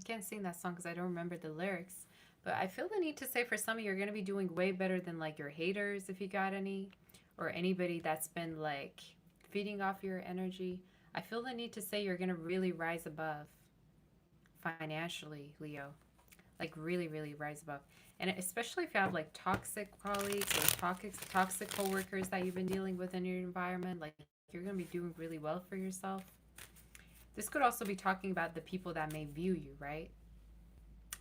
can't sing that song because I don't remember the lyrics. But I feel the need to say for some of you, you're going to be doing way better than like your haters, if you got any. Or anybody that's been like feeding off your energy. I feel the need to say you're going to really rise above financially, Leo. Like really, really rise above. And especially if you have like toxic colleagues or toxic coworkers that you've been dealing with in your environment, like you're going to be doing really well for yourself. This could also be talking about the people that may view you, right?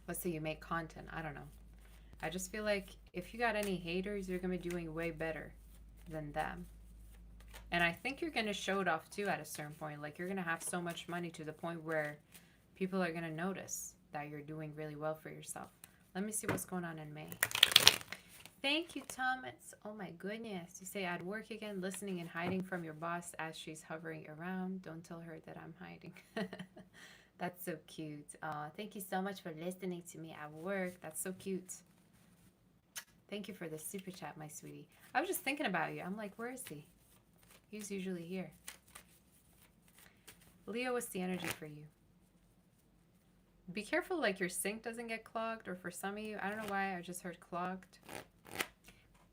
Let's say you make content. I don't know. I just feel like if you got any haters, you're going to be doing way better than them. And I think you're going to show it off too at a certain point. Like you're going to have so much money to the point where people are going to notice that you're doing really well for yourself. Let me see what's going on in May. Thank you, Thomas. Oh my goodness. You say at work again, listening and hiding from your boss as she's hovering around. Don't tell her that I'm hiding. That's so cute. Thank you so much for listening to me at work. That's so cute. Thank you for the super chat, my sweetie. I was just thinking about you. I'm like, where is he? He's usually here. Leo, what's the energy for you? Be careful like your sink doesn't get clogged, or for some of you, I don't know why I just heard clogged.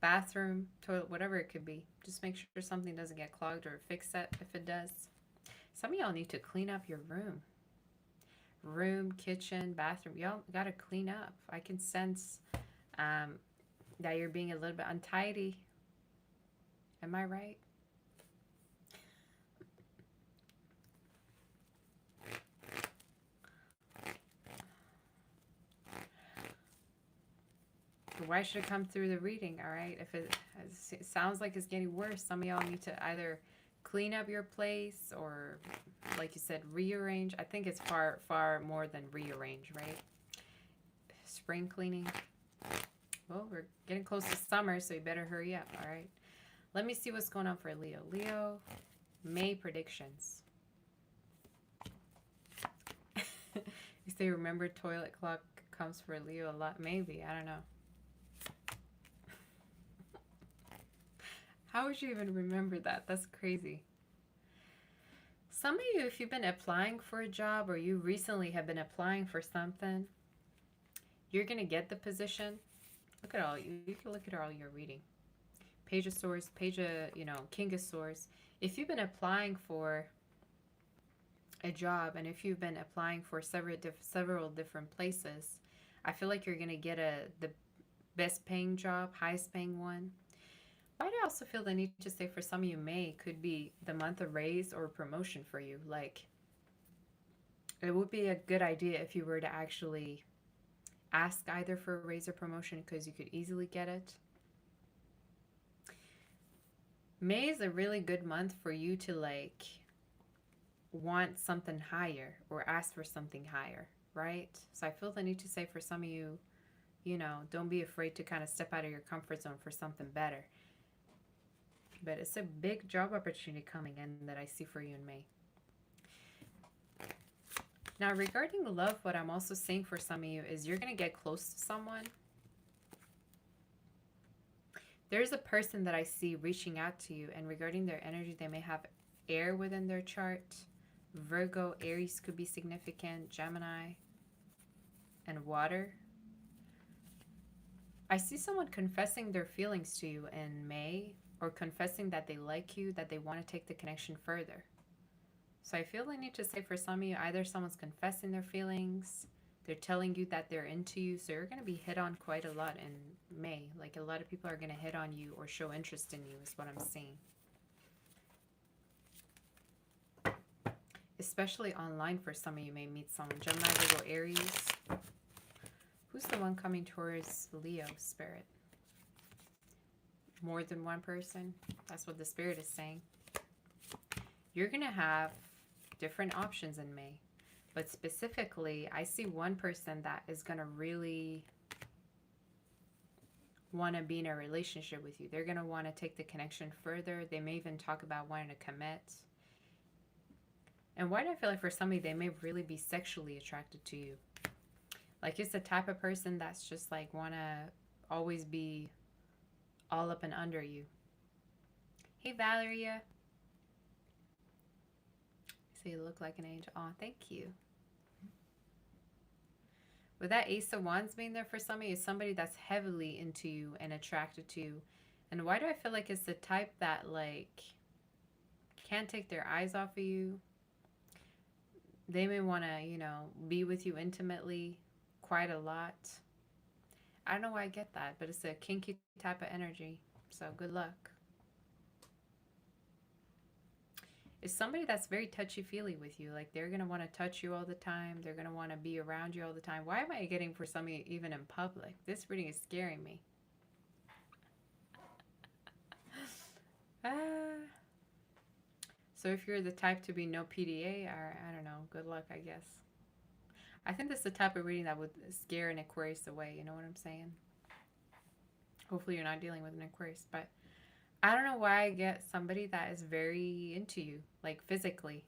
Bathroom, toilet, whatever it could be. Just make sure something doesn't get clogged, or fix it if it does. Some of y'all need to clean up your room. Room, kitchen, bathroom. Y'all got to clean up. I can sense that you're being a little bit untidy. Am I right? Why should it come through the reading, all right? If it sounds like it's getting worse, some of y'all need to either clean up your place or, like you said, rearrange. I think it's far, far more than rearrange, right? Spring cleaning. Well, we're getting close to summer, so you better hurry up, all right? Let me see what's going on for Leo. Leo, May predictions. You say remember toilet clock comes for Leo a lot. Maybe. I don't know. How would you even remember that? That's crazy. Some of you, if you've been applying for a job or you recently have been applying for something, you're going to get the position. Look at all, you can look at all your reading. Page of Swords, Page of, King of Swords. If you've been applying for a job and if you've been applying for several different places, I feel like you're going to get the best paying job, highest paying one. But I also feel the need to say for some of you, May could be the month of raise or promotion for you. Like, it would be a good idea if you were to actually ask either for a raise or promotion because you could easily get it. May is a really good month for you to like want something higher or ask for something higher, right? So I feel the need to say for some of you, don't be afraid to kind of step out of your comfort zone for something better. But it's a big job opportunity coming in that I see for you in May. Now, regarding love, what I'm also seeing for some of you is you're going to get close to someone. There's a person that I see reaching out to you, and regarding their energy, they may have air within their chart. Virgo, Aries could be significant, Gemini, and water. I see someone confessing their feelings to you in May, or confessing that they like you, that they want to take the connection further. So I feel I need to say for some of you, either someone's confessing their feelings, they're telling you that they're into you, so you're going to be hit on quite a lot in May. Like, a lot of people are going to hit on you or show interest in you is what I'm seeing. Especially online for some of you may meet someone. Gemini, Virgo, Aries. Who's the one coming towards Leo, Spirit? More than one person? That's what the Spirit is saying. You're going to have different options in May. But specifically, I see one person that is going to really want to be in a relationship with you. They're going to want to take the connection further. They may even talk about wanting to commit. And why do I feel like for some of you, they may really be sexually attracted to you? Like, it's the type of person that's just like want to always be all up and under you. Hey, Valeria. So you look like an angel. Oh, thank you. With that Ace of Wands being there for some of you, somebody that's heavily into you and attracted to you. And why do I feel like it's the type that like can't take their eyes off of you? They may want to, be with you intimately quite a lot. I don't know why I get that, but it's a kinky type of energy. So good luck. It's somebody that's very touchy-feely with you. Like, they're going to want to touch you all the time. They're going to want to be around you all the time. Why am I getting for some of you even in public? This reading is scaring me. So if you're the type to be no PDA, or I don't know, good luck, I guess. I think this is the type of reading that would scare an Aquarius away. You know what I'm saying? Hopefully you're not dealing with an Aquarius, but I don't know why I get somebody that is very into you, like physically.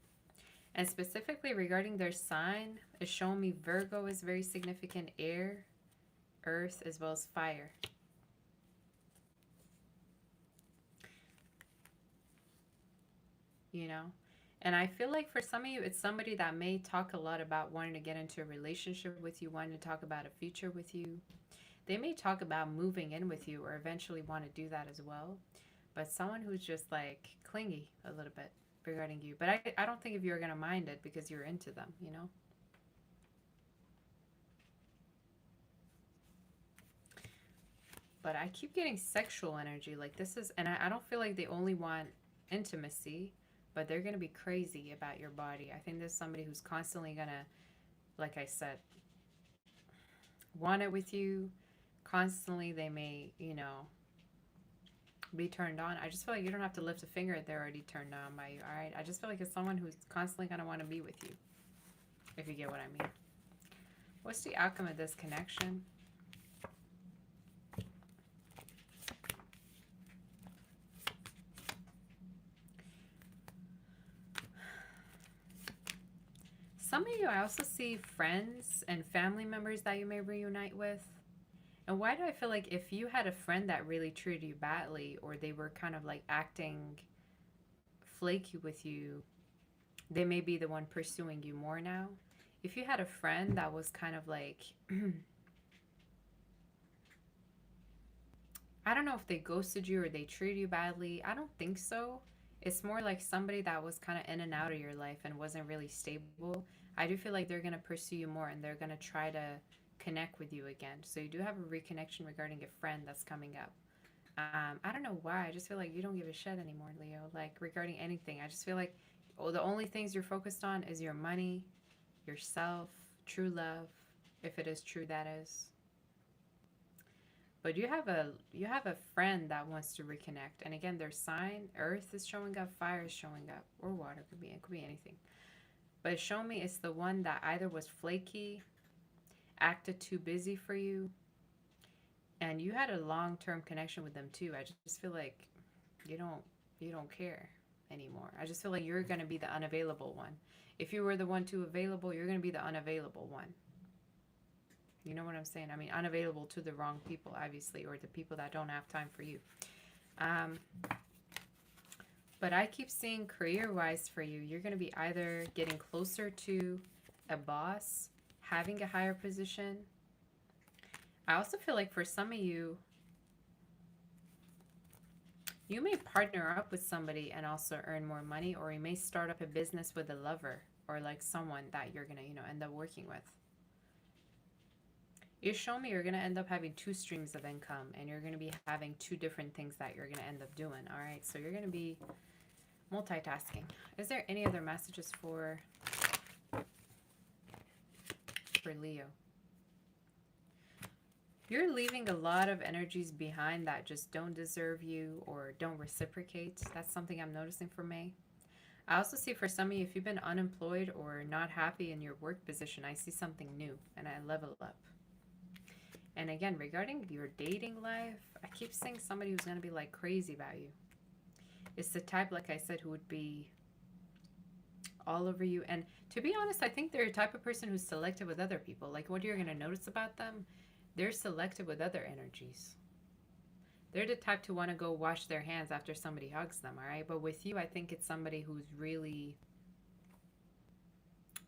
And specifically regarding their sign, it's showing me Virgo is very significant, air, earth, as well as fire. And I feel like for some of you, it's somebody that may talk a lot about wanting to get into a relationship with you, wanting to talk about a future with you. They may talk about moving in with you or eventually want to do that as well. But someone who's just like clingy a little bit regarding you. But I don't think if you're going to mind it because you're into them, But I keep getting sexual energy. Like, this is, and I don't feel like they only want intimacy, but they're going to be crazy about your body. I think there's somebody who's constantly going to, like I said, want it with you. Constantly, they may, be turned on. I just feel like you don't have to lift a finger. They're already turned on by you, all right? I just feel like it's someone who's constantly going to want to be with you, if you get what I mean. What's the outcome of this connection? some of you, I also see friends and family members that you may reunite with. And why do I feel like if you had a friend that really treated you badly, or they were kind of like acting flaky with you, they may be the one pursuing you more now. If you had a friend that was kind of like, I don't know if they ghosted you or they treated you badly. I don't think so. It's more like somebody that was kind of in and out of your life and wasn't really stable. I do feel like they're going to pursue you more and they're going to try to connect with you again. So you do have a reconnection regarding a friend that's coming up. I don't know why. I just feel like you don't give a shit anymore, Leo. Like regarding anything. I just feel like the only things you're focused on is your money, yourself, true love, if it is true, that is. But you have a friend that wants to reconnect. And again, their sign, earth is showing up, fire is showing up, or water, it could be anything. But show me it's the one that either was flaky, acted too busy for you, and you had a long-term connection with them too. I just feel like you don't care anymore. I just feel like you're going to be the unavailable one. If you were the one too available, you're going to be the unavailable one. You know what I'm saying? I mean, unavailable to the wrong people, obviously, or the people that don't have time for you. But I keep seeing career-wise for you, you're going to be either getting closer to a boss, having a higher position. I also feel like for some of you, you may partner up with somebody and also earn more money, or you may start up a business with a lover or like someone that you're going to, end up working with. You show me you're going to end up having 2 streams of income, and you're going to be having 2 different things that you're going to end up doing. All right, so you're going to be multitasking. Is there any other messages for Leo? You're leaving a lot of energies behind that just don't deserve you or don't reciprocate. That's something I'm noticing for May. I also see for some of you, if you've been unemployed or not happy in your work position, I see something new and I level up. And again, regarding your dating life, I keep seeing somebody who's going to be like crazy about you. It's the type, like I said, who would be all over you. And to be honest, I think they're a type of person who's selective with other people. Like what you're going to notice about them, they're selective with other energies. They're the type to want to go wash their hands after somebody hugs them, all right? But with you, I think it's somebody who's really,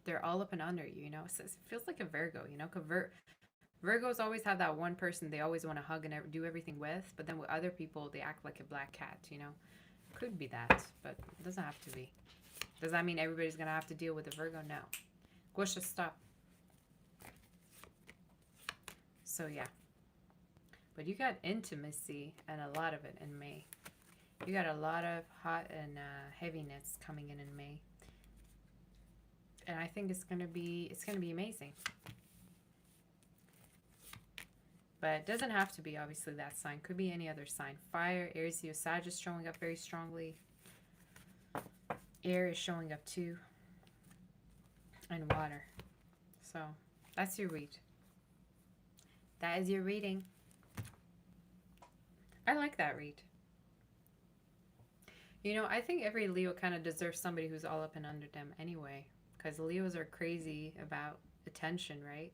they're all up and under you, It feels like a Virgo, because Virgos always have that one person they always want to hug and do everything with, but then with other people, they act like a black cat, Could be that, but it doesn't have to be. Does that mean everybody's going to have to deal with a Virgo? No. Gusha, stop. So, yeah. But you got intimacy and a lot of it in May. You got a lot of hot and heaviness coming in May. And I think it's going to be amazing. But it doesn't have to be, obviously, that sign. Could be any other sign. Fire, Aries, Leo, Sagittarius showing up very strongly. Air is showing up too. And water. So, that's your read. That is your reading. I like that read. I think every Leo kind of deserves somebody who's all up and under them anyway. Because Leos are crazy about attention, right?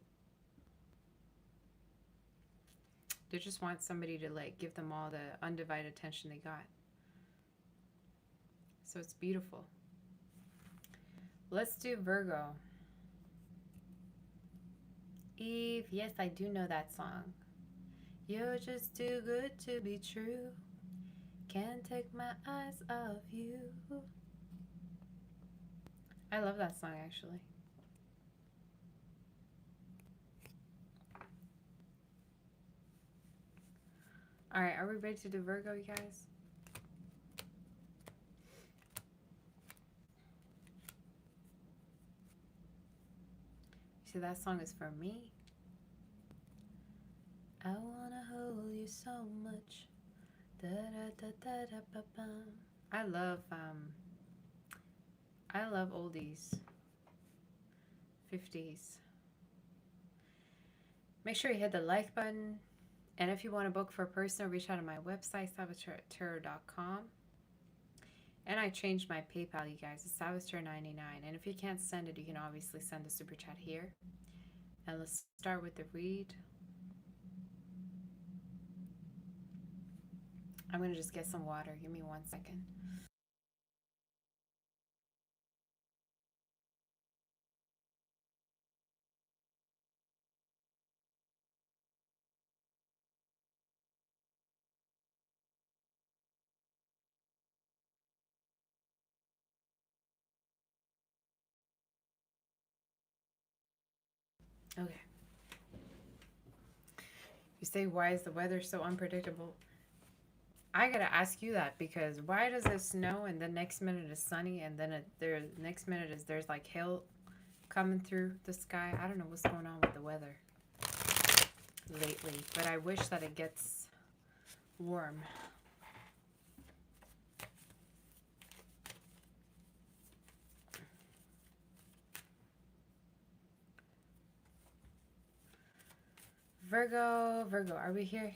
They just want somebody to like give them all the undivided attention they got. So it's beautiful. Let's do Virgo. Eve, yes, I do know that song. You're just too good to be true. Can't take my eyes off you. I love that song, actually. All right, are we ready to do Virgo, you guys? See, that song is for me. I wanna hold you so much. Da da da da da ba bum. I love oldies. 50s. Make sure you hit the like button. And if you want to book for a personal, reach out to my website, sabotarot.com. And I changed my PayPal, you guys. It's Savister99. And if you can't send it, you can obviously send a super chat here. And let's start with the read. I'm going to just get some water. Give me 1 second. Okay. You say, why is the weather so unpredictable? I gotta ask you that, because why does it snow and the next minute is sunny and then the next minute is there's like hail coming through the sky? I don't know what's going on with the weather lately, but I wish that it gets warm. Virgo, are we here?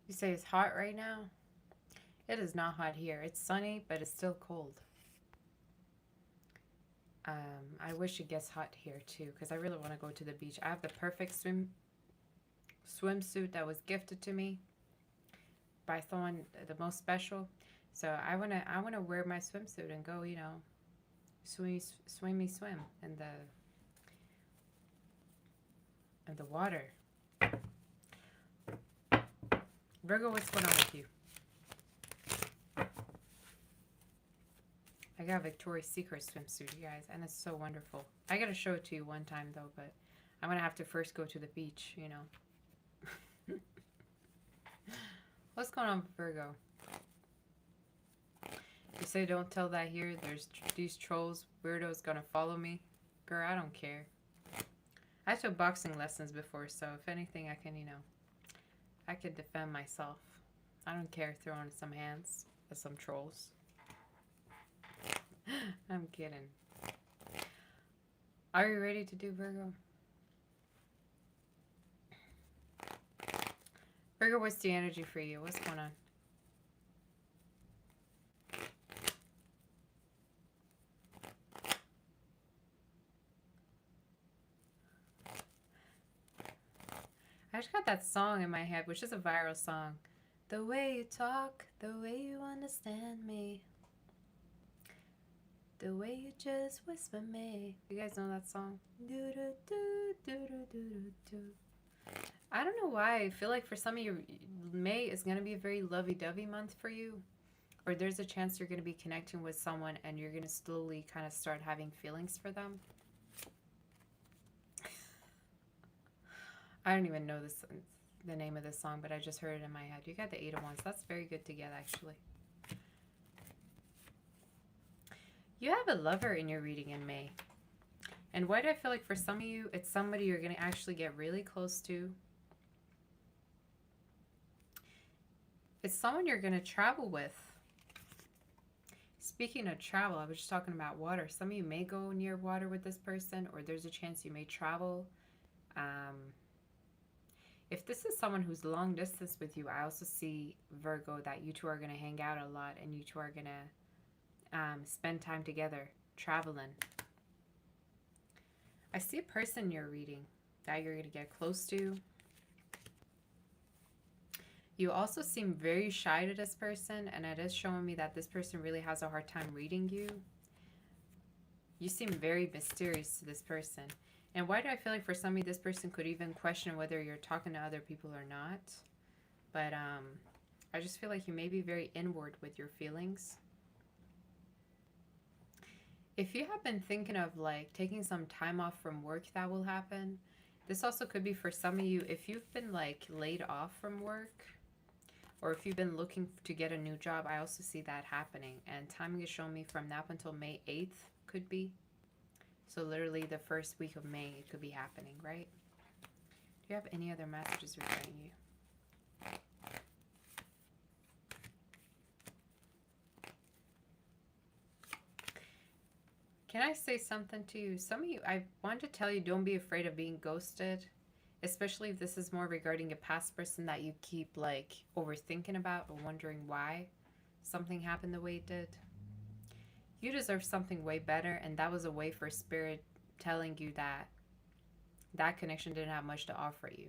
You say it's hot right now? It is not hot here. It's sunny, but it's still cold. I wish it gets hot here too, because I really want to go to the beach. I have the perfect swimsuit that was gifted to me by someone, the most special. So I wanna wear my swimsuit and go, you know, swim in the water. Virgo, what's going on with you? I got a Victoria's Secret swimsuit, you guys, and it's so wonderful. I gotta show it to you one time though, but I'm gonna have to first go to the beach, you know. What's going on with Virgo? You say don't tell that here. There's these trolls, weirdos gonna follow me. Girl, I don't care. I took boxing lessons before, so if anything, I can, you know, I can defend myself. I don't care throwing some hands at some trolls. I'm kidding. Are you ready to do Virgo? Virgo, what's the energy for you? What's going on? I just got that song in my head, which is a viral song. The way you talk, the way you understand me, the way you just whisper me. You guys know that song? I don't know why. I feel like for some of you, May is going to be a very lovey-dovey month for you. Or there's a chance you're going to be connecting with someone and you're going to slowly kind of start having feelings for them. I don't even know the name of this song, but I just heard it in my head. You got the 8 of Wands. That's very good to get, actually. You have a lover in your reading in May. And why do I feel like for some of you, it's somebody you're going to actually get really close to. It's someone you're going to travel with. Speaking of travel, I was just talking about water. Some of you may go near water with this person, or there's a chance you may travel. If this is someone who's long distance with you, I also see, Virgo, that you two are going to hang out a lot and you two are going to spend time together, traveling. I see a person you're reading that you're going to get close to. You also seem very shy to this person, and it is showing me that this person really has a hard time reading you. You seem very mysterious to this person. And why do I feel like for some of you, this person could even question whether you're talking to other people or not? But I just feel like you may be very inward with your feelings. If you have been thinking of like taking some time off from work, that will happen. This also could be for some of you, if you've been like laid off from work, Or if you've been looking to get a new job, I also see that happening. And timing is showing me from now up until May 8th could be. So literally the first week of May, it could be happening, right? Do you have any other messages regarding you? Can I say something to you? Some of you, I want to tell you, don't be afraid of being ghosted. Especially if this is more regarding a past person that you keep like overthinking about or wondering why something happened the way it did. You deserve something way better, and that was a way for Spirit telling you that that connection didn't have much to offer you.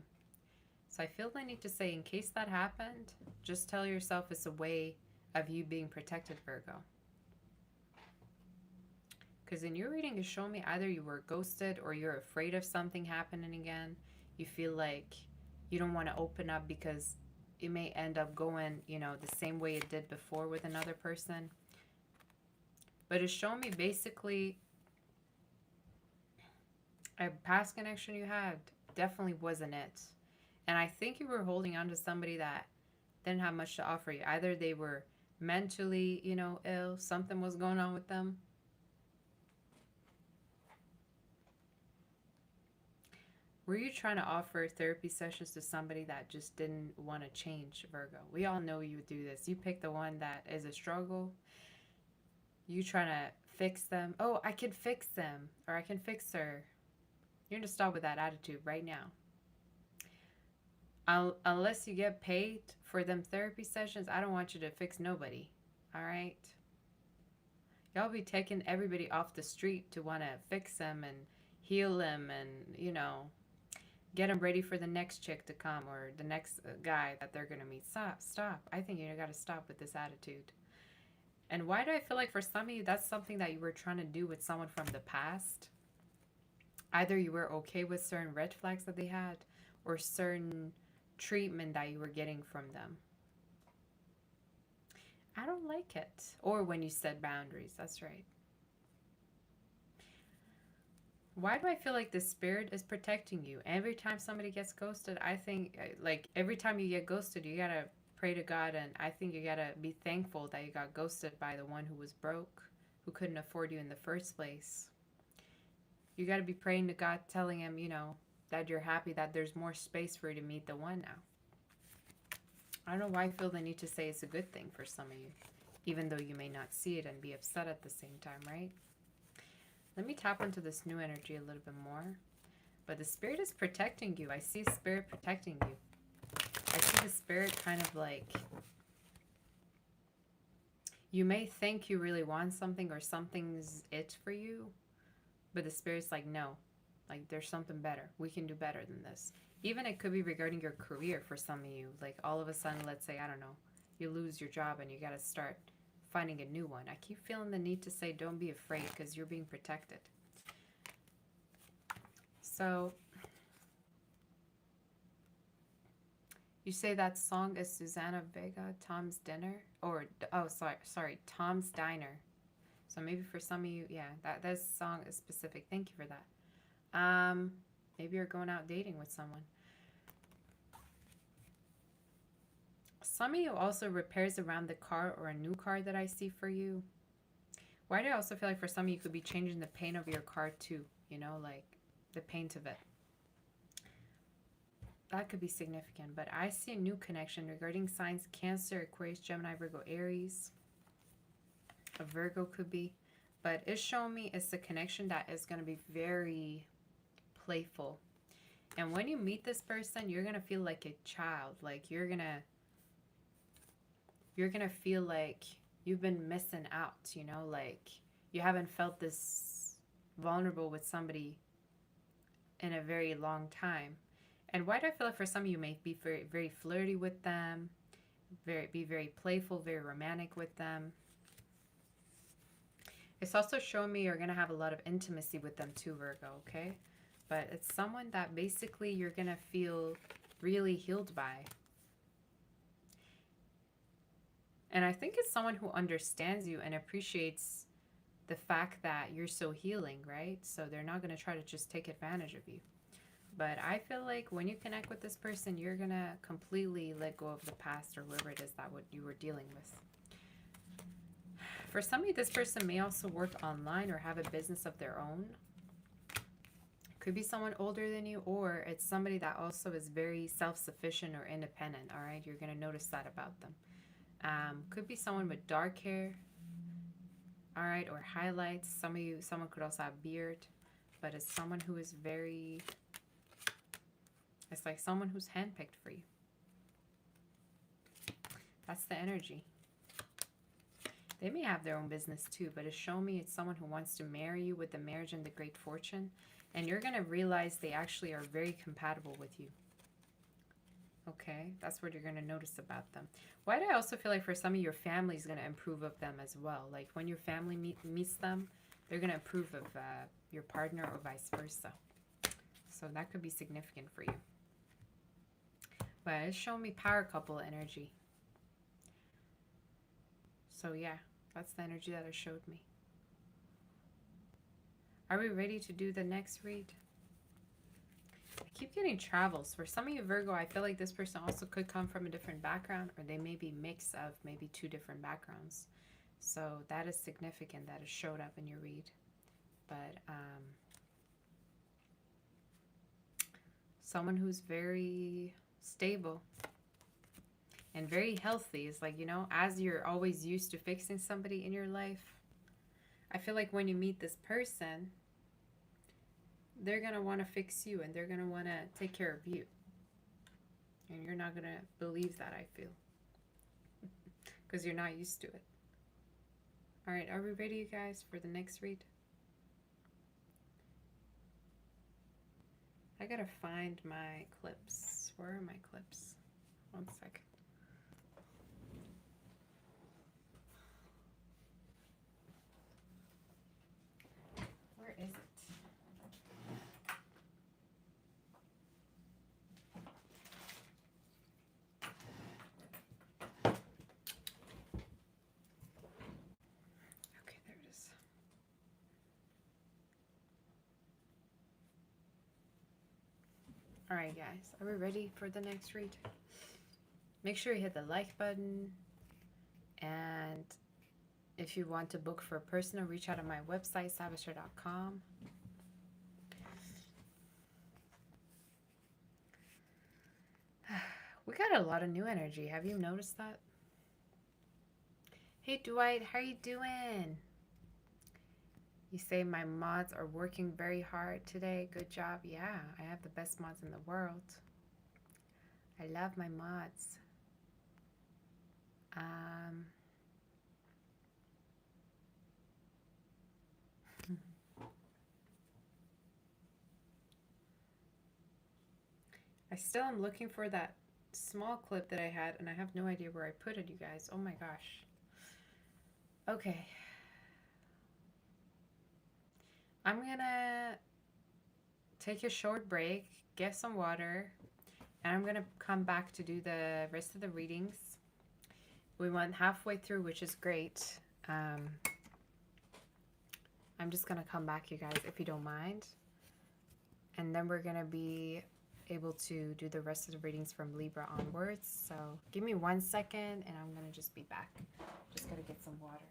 So I feel the need to say, in case that happened, just tell yourself it's a way of you being protected, Virgo. Because in your reading, it's showing me either you were ghosted or you're afraid of something happening again. You feel like you don't want to open up because it may end up going, you know, the same way it did before with another person. But it's showing me basically a past connection you had definitely wasn't it. And I think you were holding on to somebody that didn't have much to offer you. Either they were mentally, you know, ill, something was going on with them. Were you trying to offer therapy sessions to somebody that just didn't want to change, Virgo? We all know you would do this. You pick the one that is a struggle. You trying to fix them. Oh, I can fix them. Or I can fix her. You're going to stop with that attitude right now. Unless you get paid for them therapy sessions, I don't want you to fix nobody. All right? Y'all be taking everybody off the street to want to fix them and heal them and, you know, get them ready for the next chick to come or the next guy that they're going to meet. Stop. I think you got to stop with this attitude. And why do I feel like for some of you, that's something that you were trying to do with someone from the past? Either you were okay with certain red flags that they had or certain treatment that you were getting from them. I don't like it. Or when you set boundaries. That's right. Why do I feel like the Spirit is protecting you? Every time somebody gets ghosted, I think, like, every time you get ghosted, you gotta pray to God, and I think you gotta be thankful that you got ghosted by the one who was broke, who couldn't afford you in the first place. You gotta be praying to God, telling him, you know, that you're happy that there's more space for you to meet the one now. I don't know why I feel the need to say it's a good thing for some of you, even though you may not see it and be upset at the same time, right? Let me tap into this new energy a little bit more. But the Spirit is protecting you. I see Spirit protecting you. I see the Spirit kind of like, you may think you really want something or something's it for you, but the Spirit's like, no, like there's something better. We can do better than this. Even it could be regarding your career for some of you. Like all of a sudden, let's say, I don't know, you lose your job and you got to start finding a new one. I keep feeling the need to say don't be afraid because you're being protected. So you say that song is Susanna Vega, Tom's Dinner, or oh sorry, Tom's Diner. So maybe for some of you, yeah, that song is specific. Thank you for that. Maybe you're going out dating with someone. Some of you also repairs around the car or a new car that I see for you. Why do I also feel like for some of you could be changing the paint of your car too? You know, like the paint of it. That could be significant. But I see a new connection regarding signs Cancer, Aquarius, Gemini, Virgo, Aries. A Virgo could be. But it's showing me it's a connection that is going to be very playful. And when you meet this person, you're going to feel like a child. Like you're going to feel like you've been missing out, you know, like you haven't felt this vulnerable with somebody in a very long time. And why do I feel like for some of you may be very, very flirty with them, be very playful, very romantic with them. It's also showing me you're going to have a lot of intimacy with them too, Virgo, okay? But it's someone that basically you're going to feel really healed by. And I think it's someone who understands you and appreciates the fact that you're so healing, right? So they're not going to try to just take advantage of you. But I feel like when you connect with this person, you're going to completely let go of the past or whatever it is that what you were dealing with. For some of you, this person may also work online or have a business of their own. Could be someone older than you, or it's somebody that also is very self-sufficient or independent, all right? You're going to notice that about them. Could be someone with dark hair, all right, or highlights. Someone could also have beard, but it's someone who is very, it's like someone who's handpicked for you. That's the energy. They may have their own business too, but it's showing me it's someone who wants to marry you with the marriage and the great fortune. And you're going to realize they actually are very compatible with you. Okay, that's what you're going to notice about them. Why do I also feel like for some of your family is going to improve of them as well? Like when your family meets them, they're going to approve of your partner or vice versa. So that could be significant for you. But it's showing me power couple energy. So yeah, that's the energy that it showed me. Are we ready to do the next read? I keep getting travels. For some of you Virgo, I feel like this person also could come from a different background, or they may be a mix of maybe two different backgrounds. So that is significant that it showed up in your read. But someone who's very stable and very healthy is like, you know, as you're always used to fixing somebody in your life, I feel like when you meet this person, they're going to want to fix you and they're going to want to take care of you. And you're not going to believe that, I feel. Because you're not used to it. All right, are we ready, you guys, for the next read? I got to find my clips. Where are my clips? One second. Where is it? Okay, there it is. All right, guys, are we ready for the next read? Make sure you hit the like button, and if you want to book for a personal, reach out on my website, saboteur.com. We got a lot of new energy. Have you noticed that? Hey, Dwight, how are you doing? You say my mods are working very hard today. Good job. Yeah, I have the best mods in the world. I love my mods. I still am looking for that small clip that I had, and I have no idea where I put it, you guys. Oh my gosh. Okay. I'm gonna take a short break, get some water, and I'm gonna come back to do the rest of the readings. We went halfway through, which is great. I'm just gonna come back, you guys, if you don't mind. And then we're gonna be able to do the rest of the readings from Libra onwards. So give me 1 second and I'm gonna just be back. Just gotta get some water.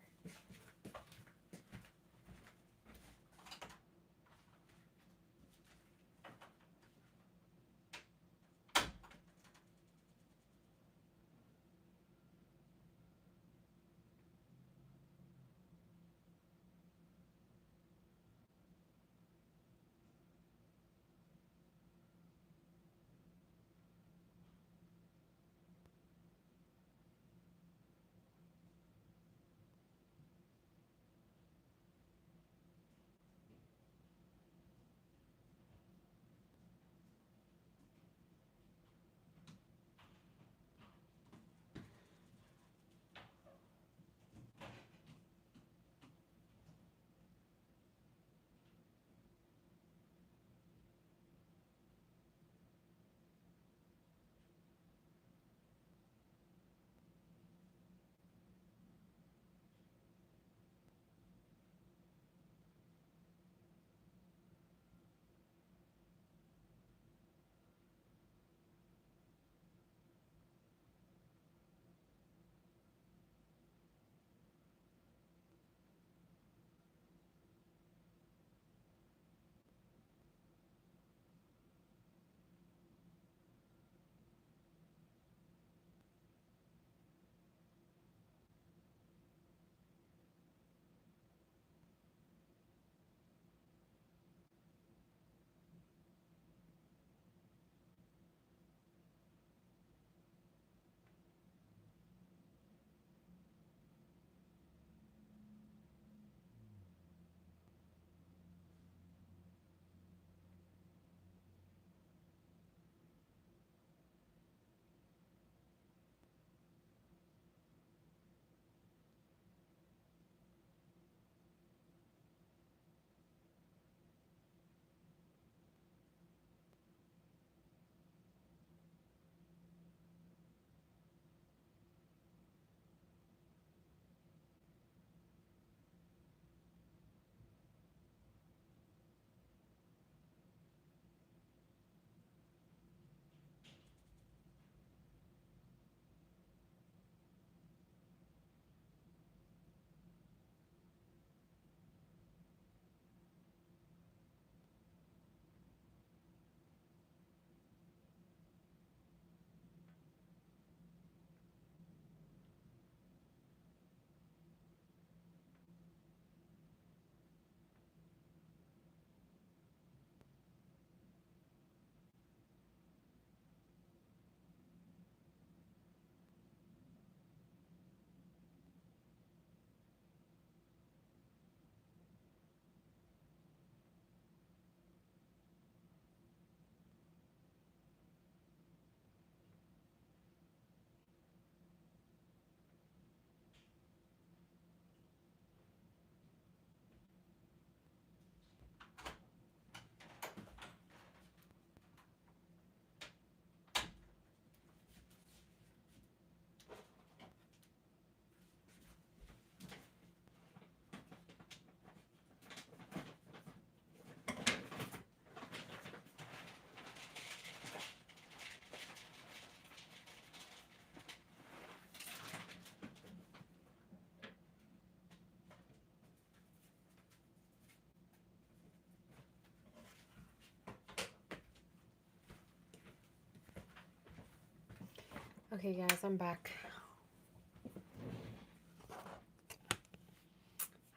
Okay, guys, I'm back.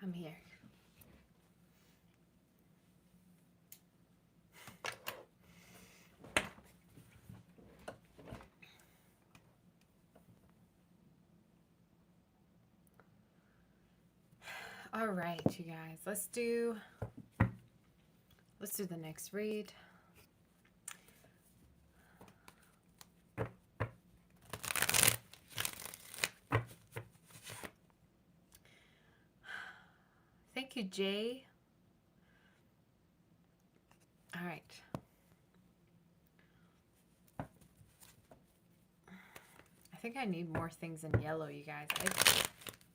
I'm here. All right, you guys, let's do the next read. Thank you, Jay. All right. I think I need more things in yellow, you guys.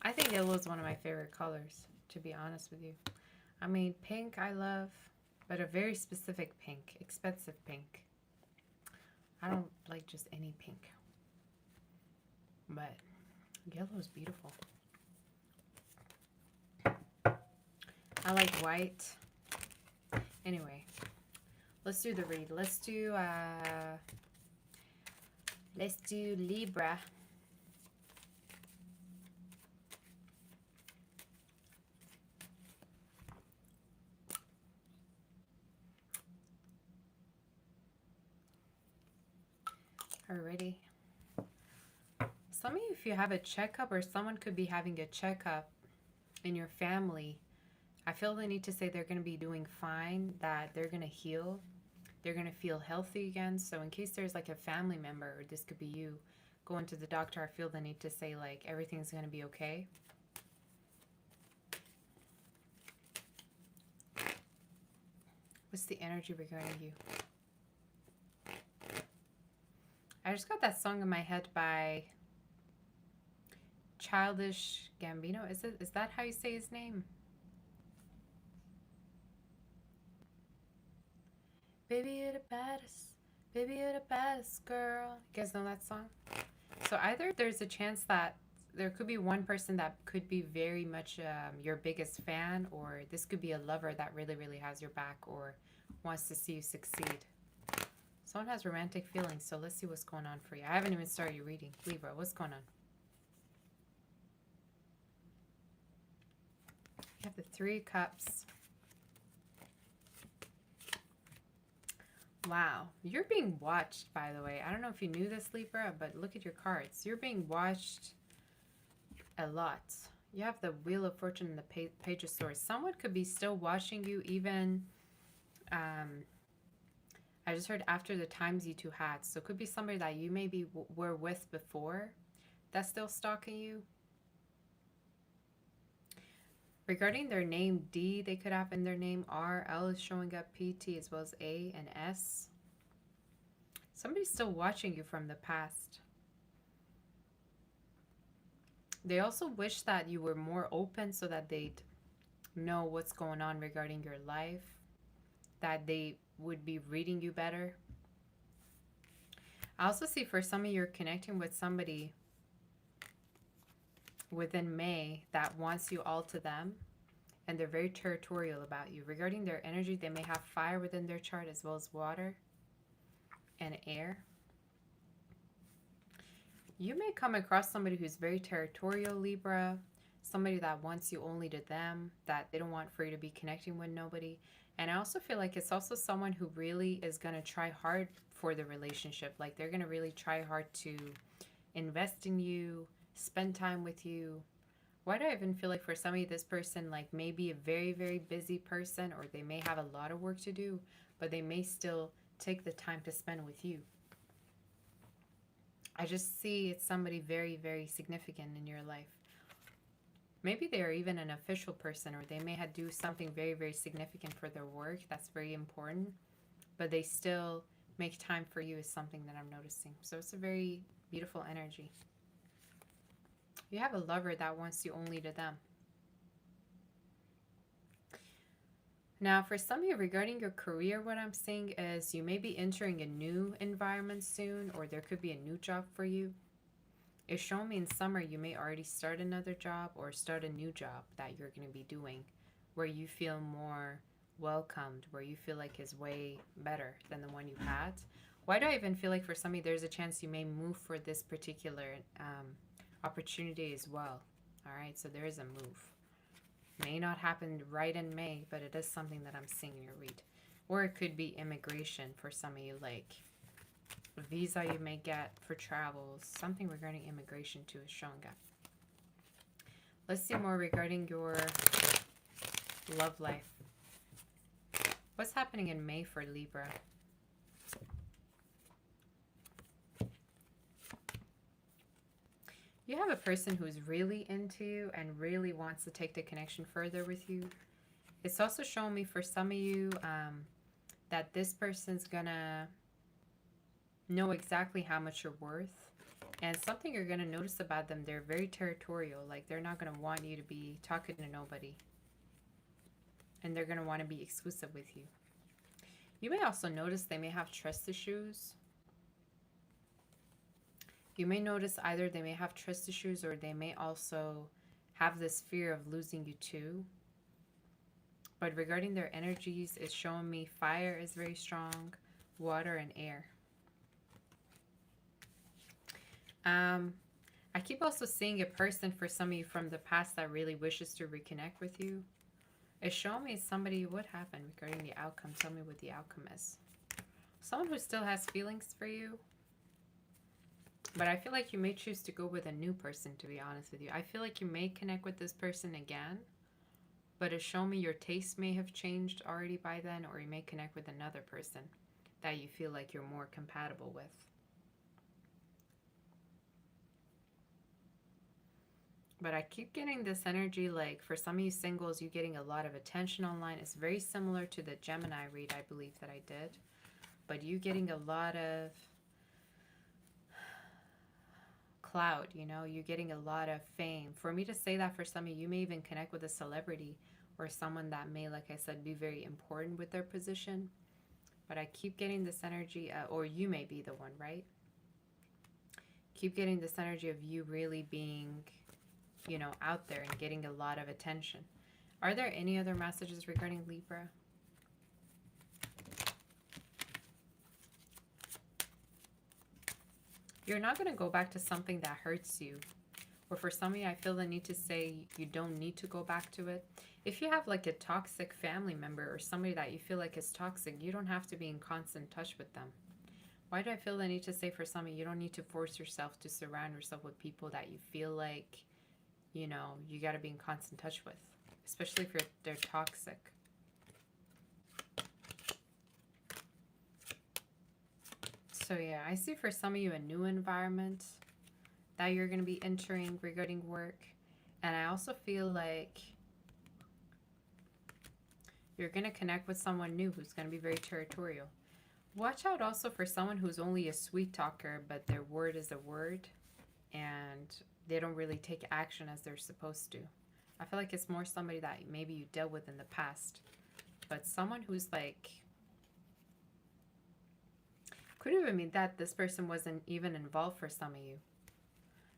I think yellow is one of my favorite colors, to be honest with you. I mean, pink I love, but a very specific pink, expensive pink. I don't like just any pink. But yellow is beautiful. I like white. Anyway, let's do the read. Let's do Libra. Alrighty. Some of you, if you have a checkup, or someone could be having a checkup in your family, I feel the need to say they're going to be doing fine, that they're going to heal, they're going to feel healthy again. So in case there's like a family member, or this could be you, going to the doctor, I feel the need to say like everything's going to be okay. What's the energy regarding you? I just got that song in my head by Childish Gambino. Is that how you say his name? Baby, you're the baddest girl. You guys know that song? So either there's a chance that there could be one person that could be very much your biggest fan, or this could be a lover that really, really has your back or wants to see you succeed. Someone has romantic feelings, so let's see what's going on for you. I haven't even started your reading. Libra, what's going on? You have the 3 Cups. Wow, you're being watched, by the way. I don't know if you knew this, Libra, but look at your cards. You're being watched a lot. You have the Wheel of Fortune and the Page of Swords. Someone could be still watching you even... I just heard after the times you two had. So it could be somebody that you maybe were with before that's still stalking you. Regarding their name, D, they could have in their name. R, L is showing up. P, T, as well as A and S. Somebody's still watching you from the past. They also wish that you were more open so that they'd know what's going on regarding your life. That they would be reading you better. I also see for some of you, you're connecting with somebody within May that wants you all to them, and they're very territorial about you. Regarding their energy, they may have fire within their chart as well as water and air. You may come across somebody who's very territorial, Libra, somebody that wants you only to them, that they don't want for you to be connecting with nobody. And I also feel like it's also someone who really is going to try hard for the relationship. Like they're going to really try hard to invest in you, spend time with you. Why do I even feel like for some of you, this person like may be a very, very busy person, or they may have a lot of work to do, but they may still take the time to spend with you. I just see it's somebody very, very significant in your life. Maybe they're even an official person, or they may have do something very, very significant for their work that's very important, but they still make time for you is something that I'm noticing. So it's a very beautiful energy. You have a lover that wants you only to them. Now, for some of you, regarding your career, what I'm seeing is you may be entering a new environment soon, or there could be a new job for you. It's showing me in summer you may already start another job or start a new job that you're going to be doing, where you feel more welcomed, where you feel like is way better than the one you had. Why do I even feel like for some of you there's a chance you may move for this particular opportunity as well? All right, so there is a move. May not happen right in May, but it is something that I'm seeing in your read. Or it could be immigration for some of you, like a visa you may get for travels. Something regarding immigration too is showing up. Let's see more regarding your love life. What's happening in May for Libra? You have a person who's really into you and really wants to take the connection further with you. It's also showing me for some of you that this person's gonna know exactly how much you're worth. And something you're gonna notice about them, they're very territorial. Like they're not gonna want you to be talking to nobody. And they're gonna want to be exclusive with you. You may also notice they may have trust issues. You may notice either they may have trust issues or they may also have this fear of losing you too. But regarding their energies, it's showing me fire is very strong, water and air. I keep also seeing a person for some of you from the past that really wishes to reconnect with you. It's showing me somebody, what happened regarding the outcome? Tell me what the outcome is. Someone who still has feelings for you. But I feel like you may choose to go with a new person, to be honest with you. I feel like you may connect with this person again. But it's showing me your taste may have changed already by then. Or you may connect with another person that you feel like you're more compatible with. But I keep getting this energy like for some of you singles, you're getting a lot of attention online. It's very similar to the Gemini read, I believe, that I did. But you getting a lot of clout, you know, you're getting a lot of fame. For me to say that for some of you, you may even connect with a celebrity or someone that may, like I said, be very important with their position. But I keep getting this energy, or you may be the one, right? Keep getting this energy of you really being, you know, out there and getting a lot of attention. Are there any other messages regarding Libra? You're not going to go back to something that hurts you. Or for some of you, I feel the need to say you don't need to go back to it. If you have like a toxic family member or somebody that you feel like is toxic, you don't have to be in constant touch with them. Why do I feel the need to say for some of you, you don't need to force yourself to surround yourself with people that you feel like, you know, you got to be in constant touch with, especially if they're toxic. So yeah, I see for some of you a new environment that you're going to be entering regarding work. And I also feel like you're going to connect with someone new who's going to be very territorial. Watch out also for someone who's only a sweet talker, but their word is a word. And they don't really take action as they're supposed to. I feel like it's more somebody that maybe you dealt with in the past. But someone who's like... Could even mean that this person wasn't even involved for some of you.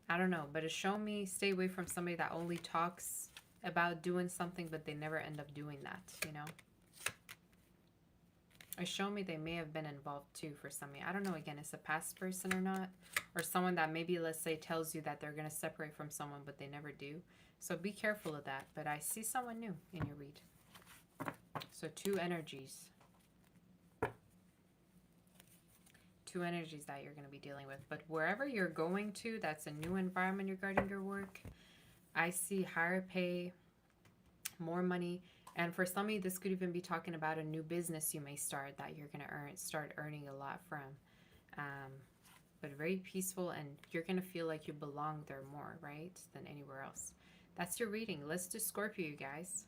I don't know, but it's shown me stay away from somebody that only talks about doing something, but they never end up doing that, you know? It's shown me they may have been involved too for some of you. I don't know, again, it's a past person or not. Or someone that maybe, let's say, tells you that they're going to separate from someone, but they never do. So be careful of that. But I see someone new in your read. So two energies. Two energies that you're going to be dealing with. But wherever you're going to, that's a new environment regarding your work. I see higher pay, more money. And for some of you, this could even be talking about a new business you may start that you're going to start earning a lot from. But very peaceful, and you're going to feel like you belong there more, right, than anywhere else. That's your reading. Let's do Scorpio, you guys.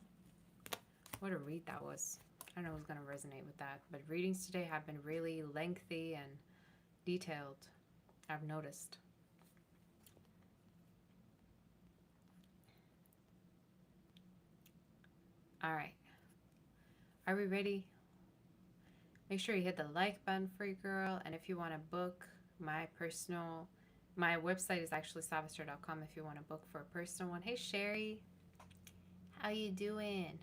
What a read that was. I don't know who's going to resonate with that. But readings today have been really lengthy and detailed, I've noticed. All right. Are we ready? Make sure you hit the like button for your girl. And if you want to book my website is actually savastar.com if you want to book for a personal one. Hey, Sherry. How you doing?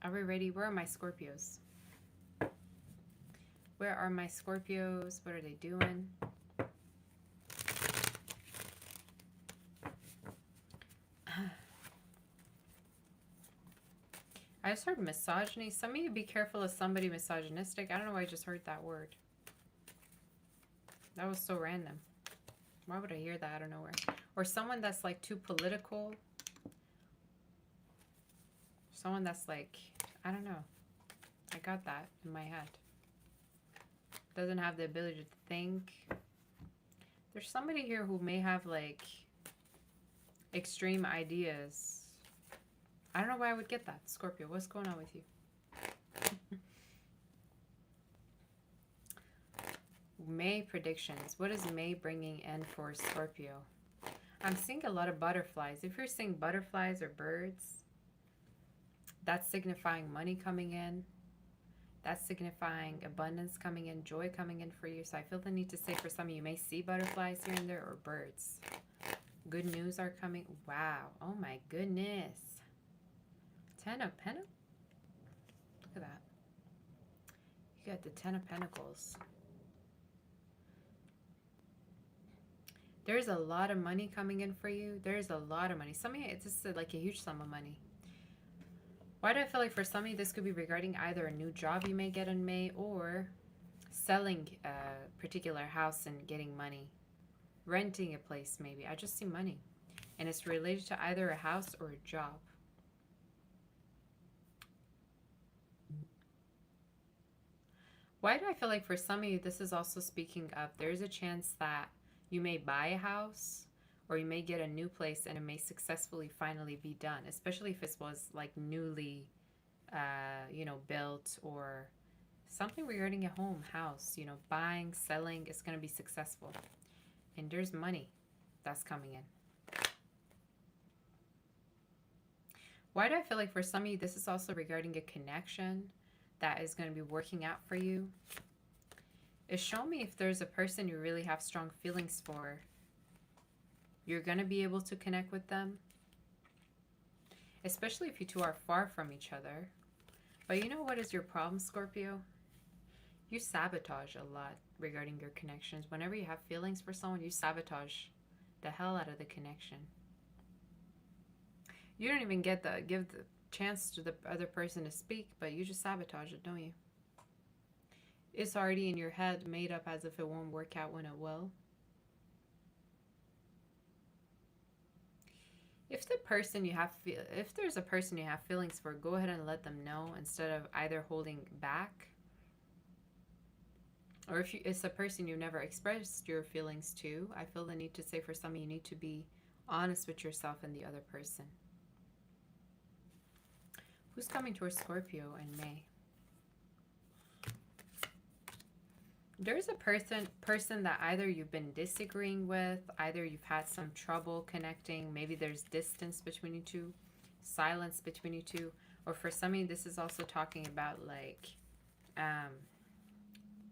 Are we ready? Where are my Scorpios? Where are my Scorpios? What are they doing? I just heard misogyny. Some of you be careful of somebody misogynistic. I don't know why I just heard that word. That was so random. Why would I hear that out of nowhere? Or someone that's like too political. Someone that's like, I don't know. I got that in my head. Doesn't have the ability to think. There's somebody here who may have like extreme ideas. I don't know why I would get that. Scorpio, what's going on with you? May predictions. What is May bringing in for Scorpio? I'm seeing a lot of butterflies. If you're seeing butterflies or birds, that's signifying money coming in. That's signifying abundance coming in, joy coming in for you. So I feel the need to say for some of you may see butterflies here and there or birds. Good news are coming. Wow. Oh my goodness. 10 of Pentacles. Look at that. You got the 10 of Pentacles. There's a lot of money coming in for you. There's a lot of money. Some of you, it's just like a huge sum of money. Why do I feel like for some of you, this could be regarding either a new job you may get in May or selling a particular house and getting money. Renting a place, maybe. I just see money. And it's related to either a house or a job. Why do I feel like for some of you, this is also speaking of there's a chance that you may buy a house or you may get a new place and it may successfully finally be done, especially if it was like newly, built or something regarding a home, house, buying, selling, it's going to be successful. And there's money that's coming in. Why do I feel like for some of you, this is also regarding a connection that is going to be working out for you? Is show me if there's a person you really have strong feelings for. You're going to be able to connect with them. Especially if you two are far from each other. But you know what is your problem, Scorpio? You sabotage a lot regarding your connections. Whenever you have feelings for someone, you sabotage the hell out of the connection. You don't even give the chance to the other person to speak, but you just sabotage it, don't you? It's already in your head, made up as if it won't work out when it will. If there's a person you have feelings for, go ahead and let them know instead of either holding back. Or if it's a person you never expressed your feelings to, I feel the need to say for some of you need to be honest with yourself and the other person. Who's coming towards Scorpio in May? There's a person that either you've been disagreeing with, either you've had some trouble connecting, maybe there's distance between you two, silence between you two, or for some of you, this is also talking about like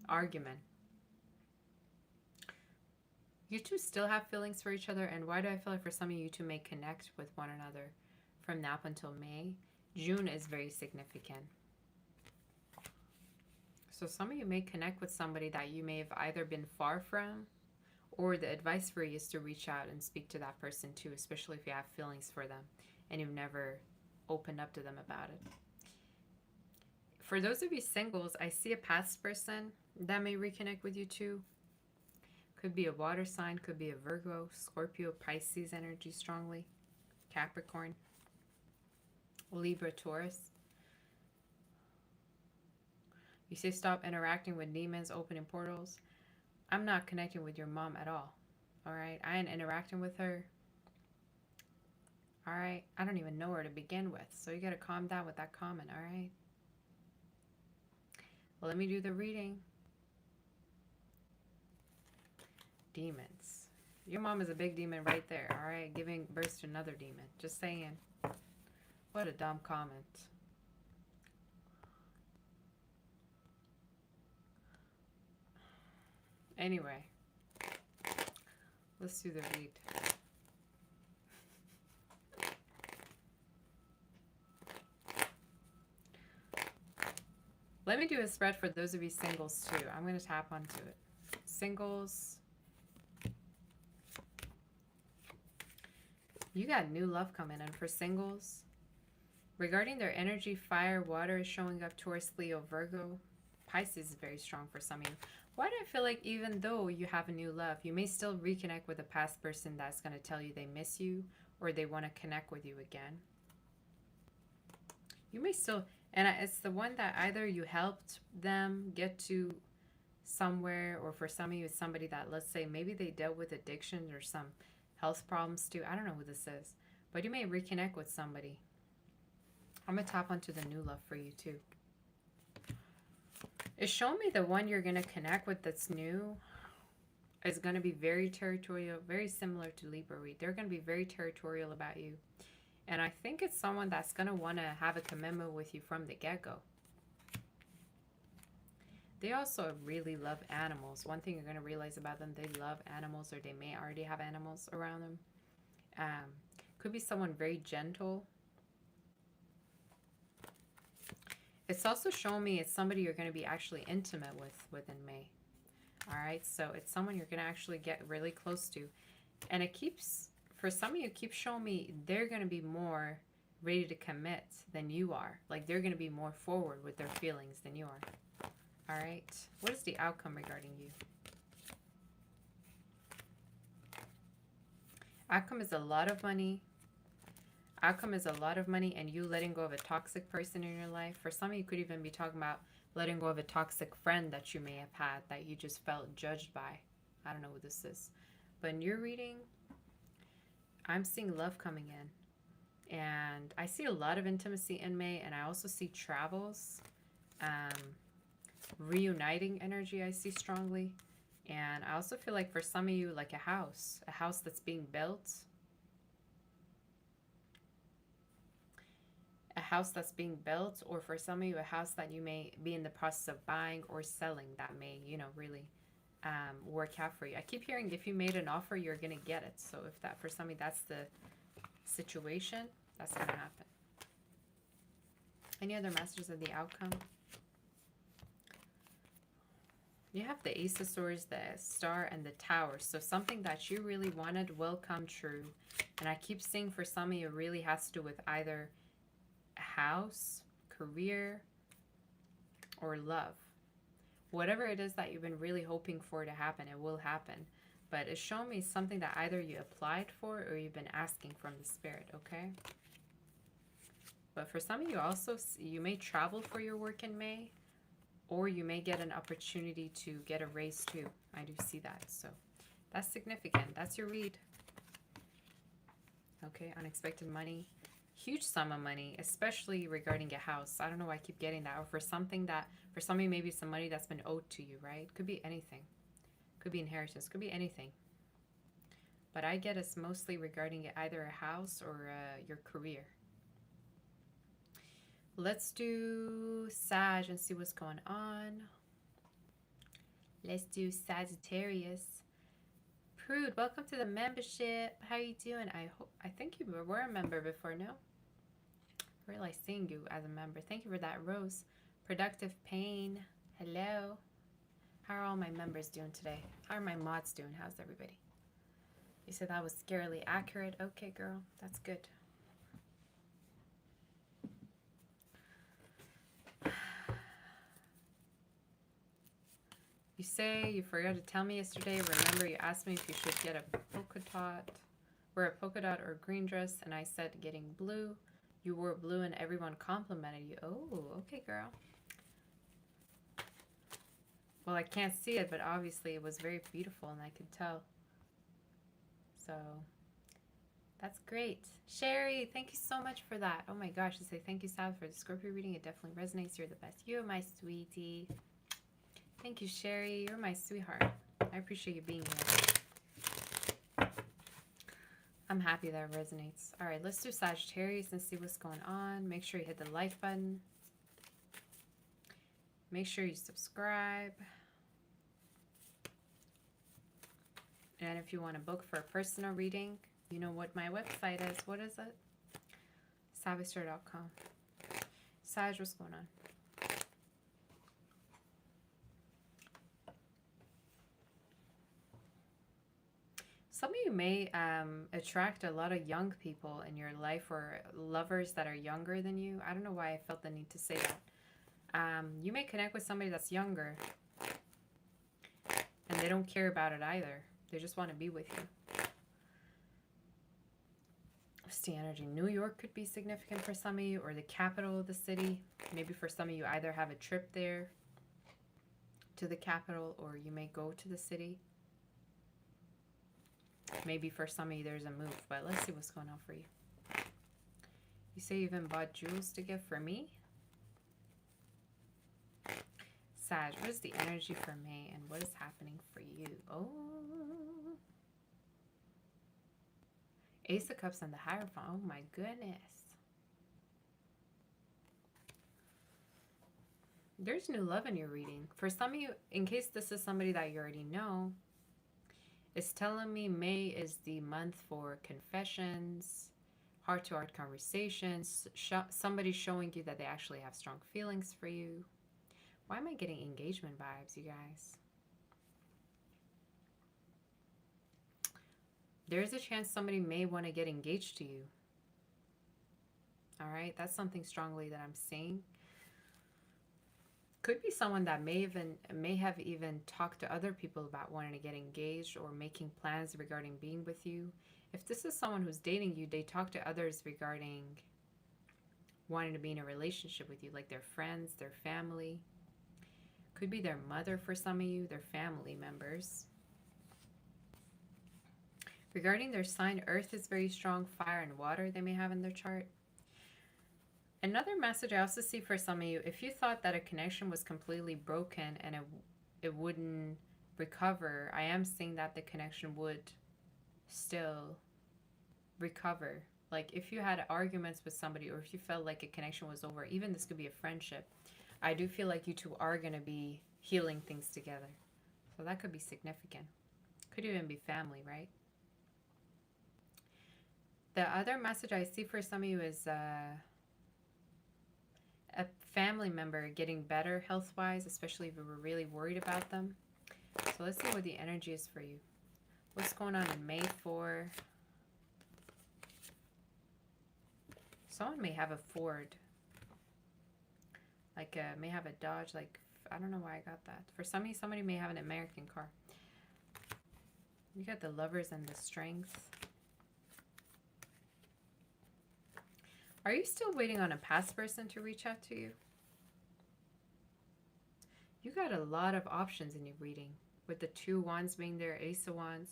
argument. You two still have feelings for each other, and why do I feel like for some of you two may connect with one another from now up until May? June is very significant. So some of you may connect with somebody that you may have either been far from, or the advice for you is to reach out and speak to that person too, especially if you have feelings for them and you've never opened up to them about it. For those of you singles, I see a past person that may reconnect with you too. Could be a water sign, could be a Virgo, Scorpio, Pisces energy strongly, Capricorn, Libra, Taurus. You say stop interacting with demons, opening portals. I'm not connecting with your mom at all. Alright? I ain't interacting with her. Alright? I don't even know her to begin with. So you gotta calm down with that comment, alright? Well, let me do the reading. Demons. Your mom is a big demon right there, alright? Giving birth to another demon. Just saying. What a dumb comment. Anyway, let's do the read. Let me do a spread for those of you singles too. I'm going to tap onto it. Singles. You got new love coming in for singles. Regarding their energy, fire, water is showing up. Taurus, Leo, Virgo. Pisces is very strong for some of you. Why do I feel like even though you have a new love, you may still reconnect with a past person that's going to tell you they miss you or they want to connect with you again? You may still, and it's the one that either you helped them get to somewhere, or for some of you, it's somebody that, let's say, maybe they dealt with addiction or some health problems too. I don't know who this is, but you may reconnect with somebody. I'm going to tap onto the new love for you too. It's showing me the one you're going to connect with that's new is going to be very territorial, very similar to Libra. They're going to be very territorial about you. And I think it's someone that's going to want to have a commitment with you from the get-go. They also really love animals. One thing you're going to realize about them, they love animals, or they may already have animals around them. Could be someone very gentle. It's also showing me it's somebody you're going to be actually intimate with within May. All right, so it's someone you're going to actually get really close to. And it keeps, for some of you, it keeps showing me they're going to be more ready to commit than you are. Like they're going to be more forward with their feelings than you are. All right, what is the outcome regarding you? Outcome is a lot of money. Outcome is a lot of money and you letting go of a toxic person in your life. For some of you, could even be talking about letting go of a toxic friend that you may have had that you just felt judged by. I don't know who this is. But in your reading, I'm seeing love coming in. And I see a lot of intimacy in May. And I also see travels. Reuniting energy I see strongly. And I also feel like for some of you, like a house that's being built. A house that's being built, or for some of you, a house that you may be in the process of buying or selling that may, you know, really work out for you. I keep hearing if you made an offer, you're going to get it. So if that, for some of you, that's the situation, that's going to happen. Any other messages of the outcome? You have the Ace of Swords, the Star, and the Tower. So something that you really wanted will come true. And I keep seeing for some of you, it really has to do with either house, career, or love. Whatever it is that you've been really hoping for to happen, it will happen. But it's showing me something that either you applied for or you've been asking from the spirit, okay? But for some of you also, you may travel for your work in May, or you may get an opportunity to get a raise too. I do see that. So that's significant. That's your read. Okay, unexpected money. Huge sum of money, especially regarding a house. I don't know why I keep getting that. Or for something that, for some of you, maybe some money that's been owed to you, right? Could be anything. Could be inheritance. Could be anything. But I get it's mostly regarding either a house or your career. Let's do Sag and see what's going on. Let's do Sagittarius. Prude, welcome to the membership. How are you doing? I think you were a member before, no? I realize seeing you as a member. Thank you for that, Rose. Productive Pain. Hello. How are all my members doing today? How are my mods doing? How's everybody? You said that was scarily accurate. Okay, girl. That's good. You say you forgot to tell me yesterday. Remember, you asked me if you should get a polka dot, wear a polka dot or a green dress, and I said getting blue. You wore blue and everyone complimented you. Oh, okay, girl. Well, I can't see it, but obviously it was very beautiful and I could tell. So, that's great. Sherry, thank you so much for that. Oh my gosh, to say thank you, Sal, for the Scorpio reading. It definitely resonates. You're the best. You're my sweetie. Thank you, Sherry. You're my sweetheart. I appreciate you being here. I'm happy that it resonates. All right, let's do Sagittarius and see what's going on. Make sure you hit the like button. Make sure you subscribe. And if you want to book for a personal reading, you know what my website is. What is it? Savvyster.com. Sag, what's going on? Some of you may attract a lot of young people in your life, or lovers that are younger than you. I don't know why I felt the need to say that. You may connect with somebody that's younger, and they don't care about it either. They just want to be with you. What's the energy? New York could be significant for some of you, or the capital of the city. Maybe for some of you, either have a trip there to the capital, or you may go to the city. Maybe for some of you, there's a move, but let's see what's going on for you. You say you even bought jewels to give for me? Sag, what is the energy for May, and what is happening for you? Oh. Ace of Cups and the Hierophant. Oh my goodness. There's new love in your reading. For some of you, in case this is somebody that you already know, it's telling me May is the month for confessions, heart-to-heart conversations, somebody showing you that they actually have strong feelings for you. Why am I getting engagement vibes, you guys? There's a chance somebody may want to get engaged to you. All right, that's something strongly that I'm seeing. Could be someone that may have even talked to other people about wanting to get engaged or making plans regarding being with you. If this is someone who's dating you, they talk to others regarding wanting to be in a relationship with you, like their friends, their family. Could be their mother for some of you, their family members. Regarding their sign, Earth is very strong, fire and water they may have in their chart. Another message I also see for some of you, if you thought that a connection was completely broken and it wouldn't recover, I am seeing that the connection would still recover. Like if you had arguments with somebody, or if you felt like a connection was over, even this could be a friendship, I do feel like you two are going to be healing things together. So that could be significant. Could even be family, right? The other message I see for some of you is a family member getting better health-wise, especially if you were really worried about them. So let's see what the energy is for you. What's going on in May for? Someone may have a Ford. Like may have a Dodge, like, I don't know why I got that. For some of you, somebody may have an American car. You got the Lovers and the Strength. Are you still waiting on a past person to reach out to you? You got a lot of options in your reading, with the 2 wands being there, Ace of Wands.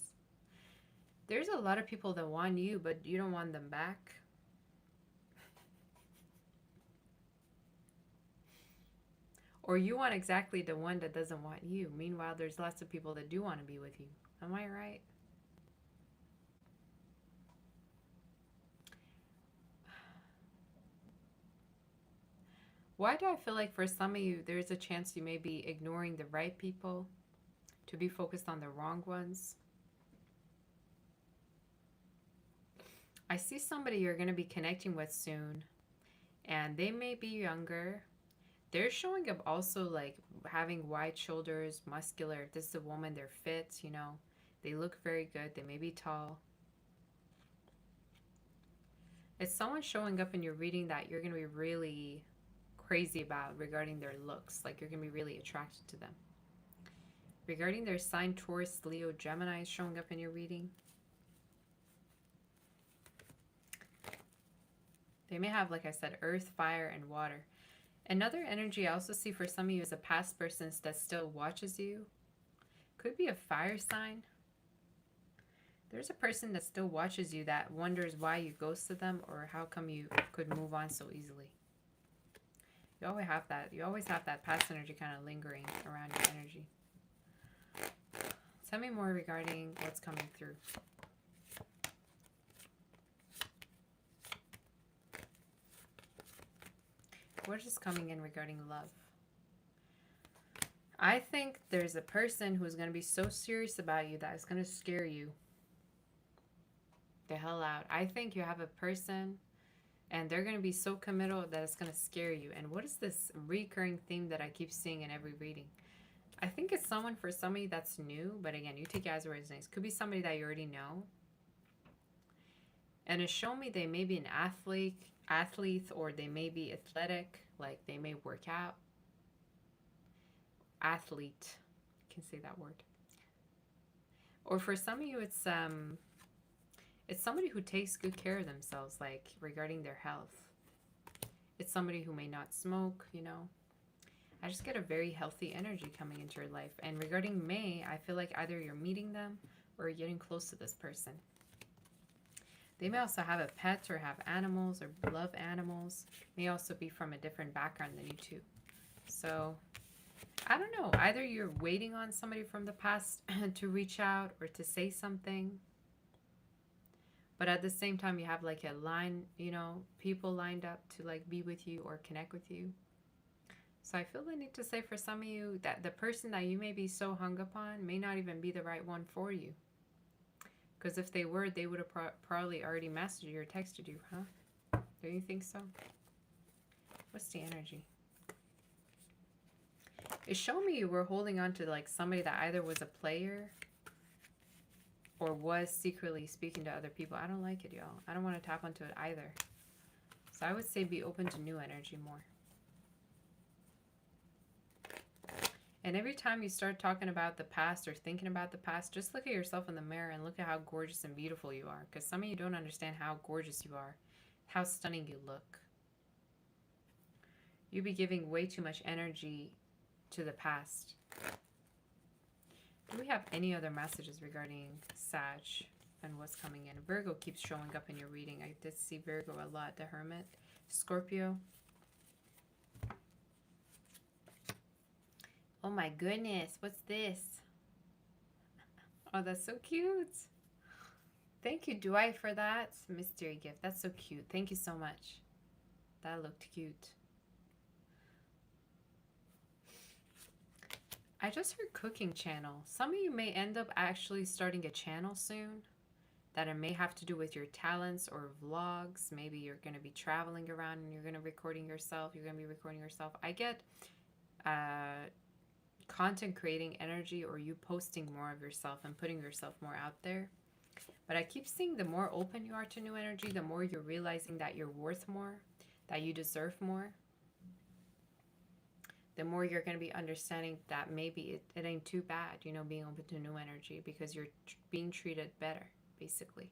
There's a lot of people that want you, but you don't want them back. Or you want exactly the one that doesn't want you. Meanwhile, there's lots of people that do want to be with you. Am I right? Why do I feel like for some of you, there's a chance you may be ignoring the right people to be focused on the wrong ones? I see somebody you're going to be connecting with soon, and they may be younger. They're showing up also like having wide shoulders, muscular. If this is a woman, they're fit, you know. They look very good. They may be tall. It's someone showing up in your reading that you're going to be really crazy about regarding their looks. Like you're going to be really attracted to them. Regarding their sign, Taurus, Leo, Gemini is showing up in your reading. They may have, like I said, earth, fire, and water. Another energy I also see for some of you is a past person that still watches you. Could be a fire sign. There's a person that still watches you that wonders why you ghosted them, or how come you could move on so easily. You always have that. You always have that past energy kind of lingering around your energy. Tell me more regarding what's coming through. What is coming in regarding love? I think there's a person who's going to be so serious about you that it's going to scare you the hell out. I think you have a person and they're going to be so committal that it's going to scare you. And what is this recurring theme that I keep seeing in every reading? I think it's someone for somebody that's new, but again, you take it as it resonates. Could be somebody that you already know. And it's showing me they may be an athlete, or they may be athletic, like they may work out. Athlete, I can say that word. Or for some of you, it's somebody who takes good care of themselves, like regarding their health. It's somebody who may not smoke, you know. I just get a very healthy energy coming into your life. And regarding May, I feel like either you're meeting them or you're getting close to this person. They may also have a pet or have animals or love animals. May also be from a different background than you two. So, I don't know. Either you're waiting on somebody from the past to reach out or to say something. But at the same time, you have like a line, you know, people lined up to like be with you or connect with you. So I feel the need to say for some of you that the person that you may be so hung up on may not even be the right one for you. Because if they were, they would have probably already messaged you or texted you, huh? Don't you think so? What's the energy? It's showing me you were holding on to like somebody that either was a player or was secretly speaking to other people. I don't like it, y'all. I don't want to tap onto it either. So I would say be open to new energy more. And every time you start talking about the past or thinking about the past, just look at yourself in the mirror and look at how gorgeous and beautiful you are. Because some of you don't understand how gorgeous you are, how stunning you look. You be giving way too much energy to the past. Do we have any other messages regarding Sag and what's coming in? Virgo keeps showing up in your reading. I did see Virgo a lot. The Hermit. Scorpio. Oh my goodness, what's this? Oh, that's so cute. Thank you, Dwight, for that mystery gift. That's so cute. Thank you so much. That looked cute. I just heard cooking channel. Some of you may end up actually starting a channel soon. That it may have to do with your talents or vlogs. Maybe you're going to be traveling around and you're going to be recording yourself. I get content creating energy, or you posting more of yourself and putting yourself more out there. But I keep seeing the more open you are to new energy, the more you're realizing that you're worth more, that you deserve more. The more you're going to be understanding that maybe it ain't too bad, you know, being open to new energy, because you're being treated better, basically.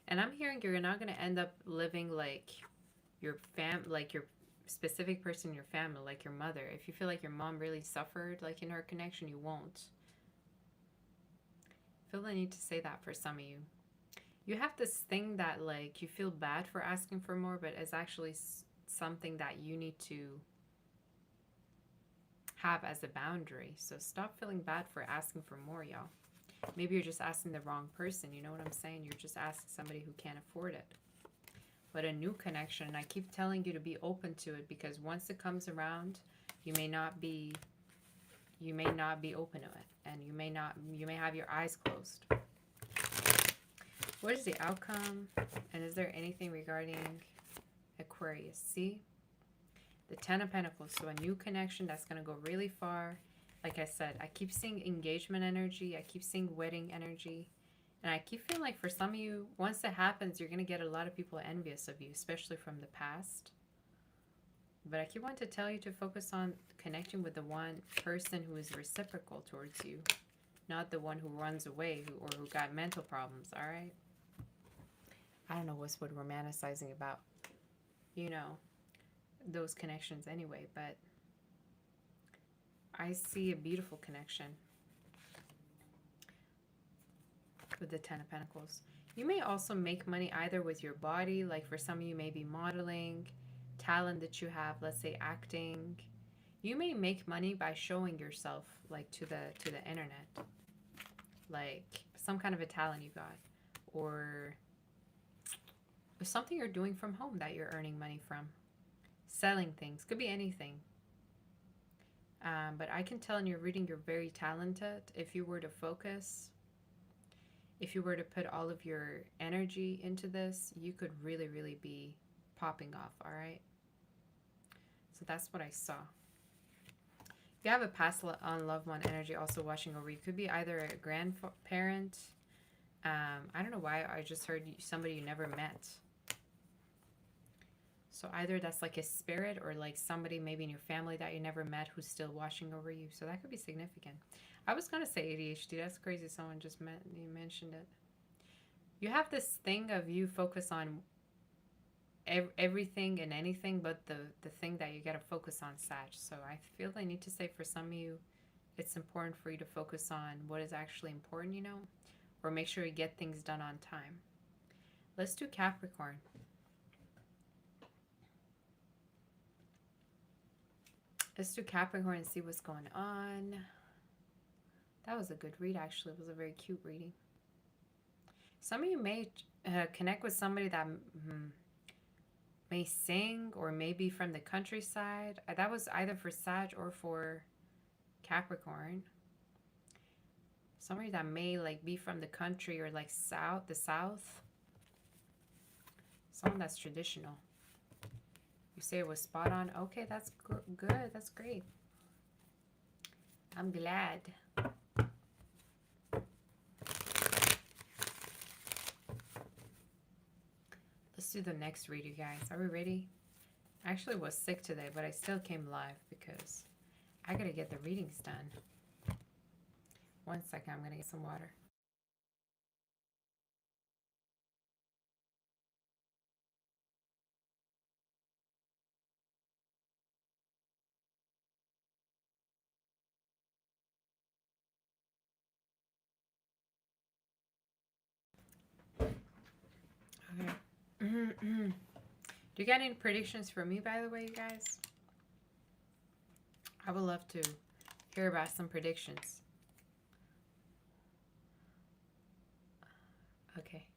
And I'm hearing you're not going to end up living like your specific person in your family, like your mother. If you feel like your mom really suffered, like in her connection, you won't. I feel the need to say that for some of you. You have this thing that like you feel bad for asking for more, but it's actually something that you need to have as a boundary. So stop feeling bad for asking for more, y'all. Maybe you're just asking the wrong person. You know what I'm saying? You're just asking somebody who can't afford it. But a new connection, and I keep telling you to be open to it, because once it comes around, you may not be open to it, and you may have your eyes closed. What is the outcome? And is there anything regarding Aquarius? See? The Ten of Pentacles. So a new connection that's going to go really far. Like I said, I keep seeing engagement energy. I keep seeing wedding energy. And I keep feeling like for some of you, once that happens, you're going to get a lot of people envious of you, especially from the past. But I keep wanting to tell you to focus on connecting with the one person who is reciprocal towards you, not the one who runs away or who got mental problems, all right? I don't know what's what romanticizing about, you know, those connections anyway, but I see a beautiful connection with the Ten of Pentacles. You may also make money either with your body, like for some of you maybe modeling, talent that you have, let's say acting. You may make money by showing yourself like to the internet, like some kind of a talent you got, or something you're doing from home that you're earning money from. Selling things, could be anything. But I can tell in your reading you're very talented. If you were to focus, if you were to put all of your energy into this, you could really, really be popping off, all right? So that's what I saw. You have a past on loved one energy also watching over you. Could be either a grandparent. I don't know why I just heard somebody you never met. So either that's like a spirit or like somebody maybe in your family that you never met who's still watching over you. So that could be significant. I was going to say ADHD. That's crazy. Someone just you mentioned it. You have this thing of you focus on everything and anything but the thing that you got to focus on, Sag. So I feel I need to say for some of you, it's important for you to focus on what is actually important, you know, or make sure you get things done on time. Let's do Capricorn. Let's do Capricorn and see what's going on. That was a good read, actually. It was a very cute reading. Some of you may connect with somebody that may sing or maybe from the countryside. That was either for Sag or for Capricorn. Somebody that may like be from the country or like the south. Someone that's traditional. You say it was spot on. Okay, that's good. That's great. I'm glad. Let's do the next read, you guys. Are we ready? I actually was sick today, but I still came live because I gotta get the readings done. 1 second, I'm gonna get some water. Okay. Do you got any predictions for me, by the way, you guys? I would love to hear about some predictions. Okay.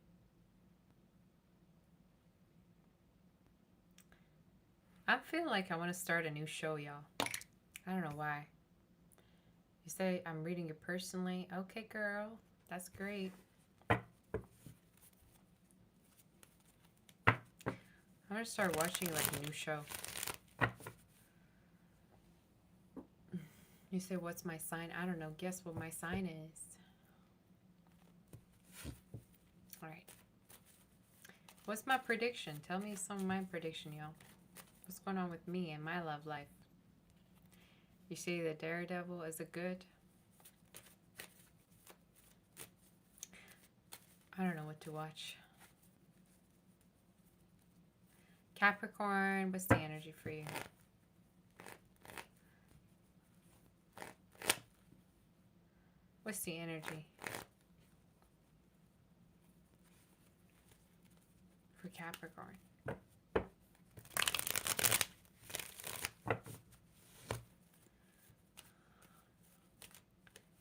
I'm feeling like I want to start a new show, y'all. I don't know why. You say I'm reading it personally. Okay, girl. That's great. I'm going to start watching like a new show. You say, what's my sign? I don't know. Guess what my sign is. All right. What's my prediction? Tell me some of my prediction, y'all. What's going on with me and my love life? You see the Daredevil is a good? I don't know what to watch. Capricorn, what's the energy for you? What's the energy for Capricorn?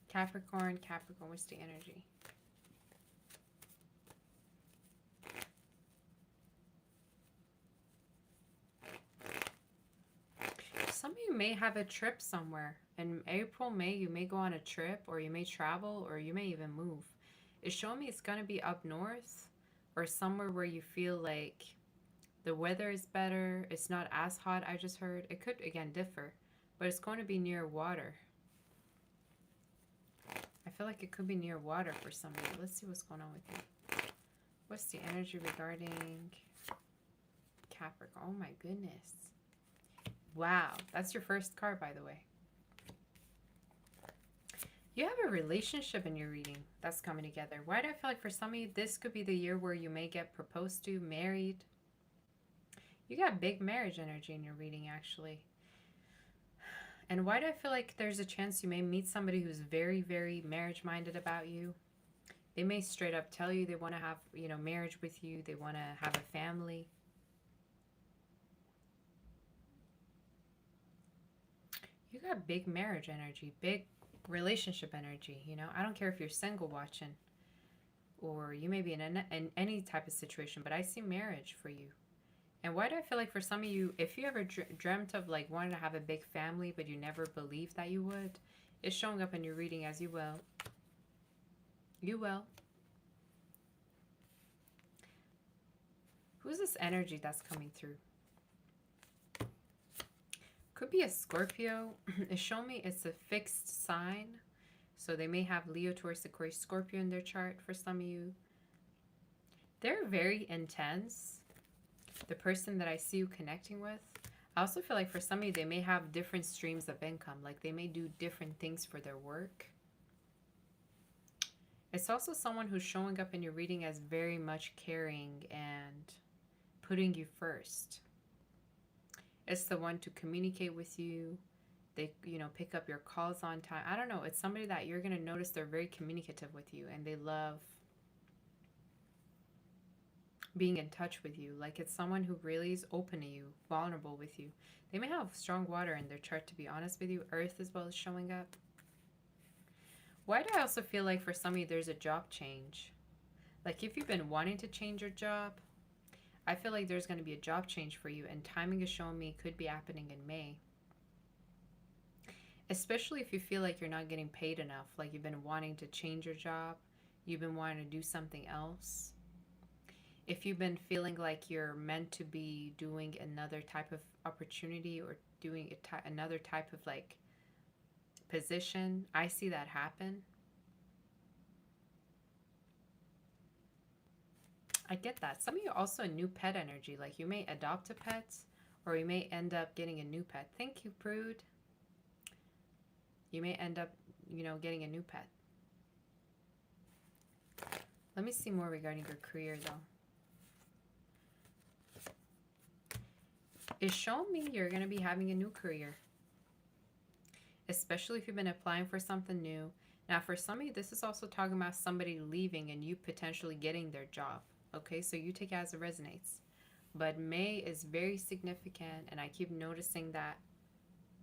Capricorn, what's the energy? Some of you may have a trip somewhere. In April, May, you may go on a trip, or you may travel, or you may even move. It's showing me it's going to be up north or somewhere where you feel like the weather is better. It's not as hot, I just heard. It could, again, differ, but it's going to be near water. I feel like it could be near water for somebody. Let's see what's going on with you. What's the energy regarding Capricorn? Oh, my goodness. Wow, that's your first card, by the way. You have a relationship in your reading that's coming together. Why do I feel like for some of you, this could be the year where you may get proposed to, married? You got big marriage energy in your reading, actually. And why do I feel like there's a chance you may meet somebody who's very, very marriage-minded about you? They may straight up tell you they want to have, you know, marriage with you. They want to have a family. You got big marriage energy, big relationship energy, you know. I don't care if you're single watching or you may be in any type of situation, but I see marriage for you. And why do I feel like for some of you, if you ever dreamt of like wanting to have a big family, but you never believed that you would, it's showing up in your reading as you will. You will. Who's this energy that's coming through? Could be a Scorpio. It's showing me it's a fixed sign. So they may have Leo, Taurus, Aquarius, Scorpio in their chart for some of you. They're very intense. The person that I see you connecting with. I also feel like for some of you, they may have different streams of income. Like they may do different things for their work. It's also someone who's showing up in your reading as very much caring and putting you first. It's the one to communicate with you. They, you know, pick up your calls on time. I don't know. It's somebody that you're going to notice they're very communicative with you and they love being in touch with you. Like it's someone who really is open to you, vulnerable with you. They may have strong water in their chart, to be honest with you. Earth as well is showing up. Why do I also feel like for some of you there's a job change? Like if you've been wanting to change your job, I feel like there's going to be a job change for you, and timing is showing me could be happening in May. Especially if you feel like you're not getting paid enough, like you've been wanting to change your job, you've been wanting to do something else. If you've been feeling like you're meant to be doing another type of opportunity or doing another type of like position, I see that happen. I get that. Some of you also a new pet energy. Like you may adopt a pet or you may end up getting a new pet. Thank you, Prude. You may end up, you know, getting a new pet. Let me see more regarding your career though. It's showing me you're going to be having a new career. Especially if you've been applying for something new. Now, for some of you, this is also talking about somebody leaving and you potentially getting their job. Okay, so you take it as it resonates. But May is very significant, and I keep noticing that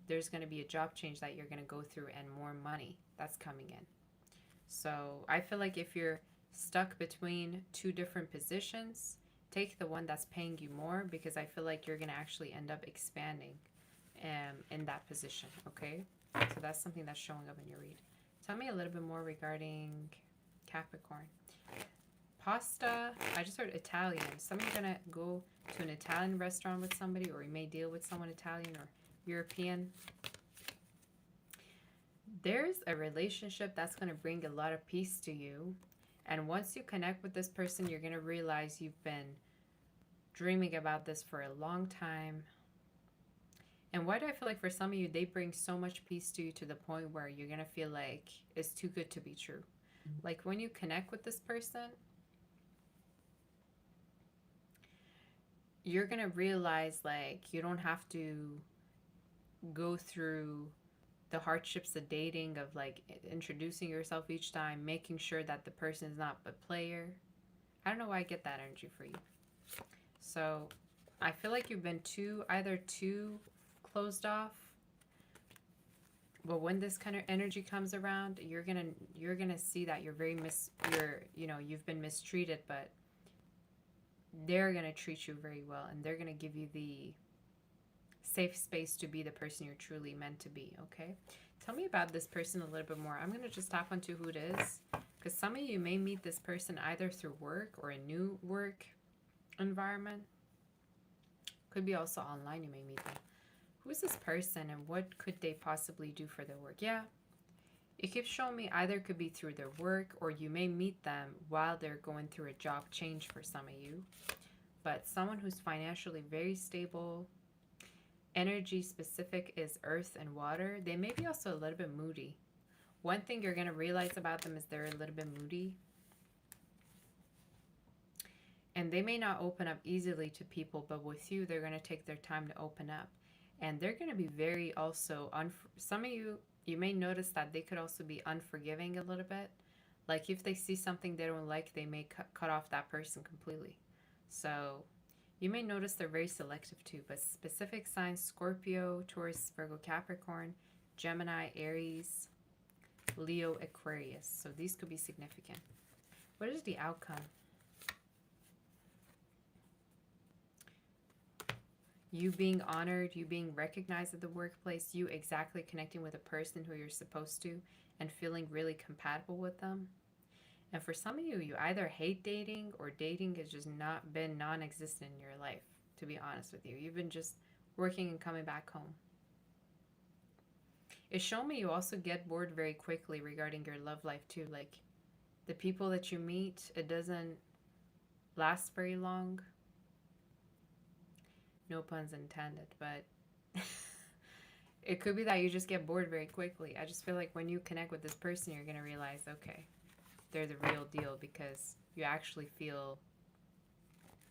there's going to be a job change that you're going to go through and more money that's coming in. So I feel like if you're stuck between two different positions, take the one that's paying you more, because I feel like you're going to actually end up expanding in that position, okay? So that's something that's showing up in your read. Tell me a little bit more regarding Capricorn. Pasta, I just heard Italian. Somebody's going to go to an Italian restaurant with somebody, or you may deal with someone Italian or European. There's a relationship that's going to bring a lot of peace to you. And once you connect with this person, you're going to realize you've been dreaming about this for a long time. And why do I feel like for some of you, they bring so much peace to you to the point where you're going to feel like it's too good to be true. Like when you connect with this person, you're going to realize like you don't have to go through the hardships of dating, of like introducing yourself each time, making sure that the person is not a player. I don't know why I get that energy for you. So I feel like you've been either too closed off, but when this kind of energy comes around, you're gonna see that you've been mistreated, but they're gonna treat you very well, and they're gonna give you the safe space to be the person you're truly meant to be. Okay, tell me about this person a little bit more. I'm gonna just tap onto who it is, because some of you may meet this person either through work or a new work environment. Could be also online, you may meet them. Who's this person and what could they possibly do for their work? Yeah, it keeps showing me either could be through their work, or you may meet them while they're going through a job change for some of you. But someone who's financially very stable. Energy specific is earth and water. They may be also a little bit moody. One thing you're going to realize about them is they're a little bit moody. And they may not open up easily to people, but with you, they're going to take their time to open up. And they're going to be very also, some of you may notice that they could also be unforgiving a little bit. Like if they see something they don't like, they may cut off that person completely. So you may notice they're very selective too, but specific signs: Scorpio, Taurus, Virgo, Capricorn, Gemini, Aries, Leo, Aquarius. So these could be significant. What is the outcome? You being honored, you being recognized at the workplace, you exactly connecting with a person who you're supposed to and feeling really compatible with them. And for some of you, you either hate dating or dating has just not been non-existent in your life, to be honest with you. You've been just working and coming back home. It's showing me you also get bored very quickly regarding your love life too. Like the people that you meet, it doesn't last very long. No puns intended, but it could be that you just get bored very quickly. I just feel like when you connect with this person, you're going to realize, okay, they're the real deal, because you actually feel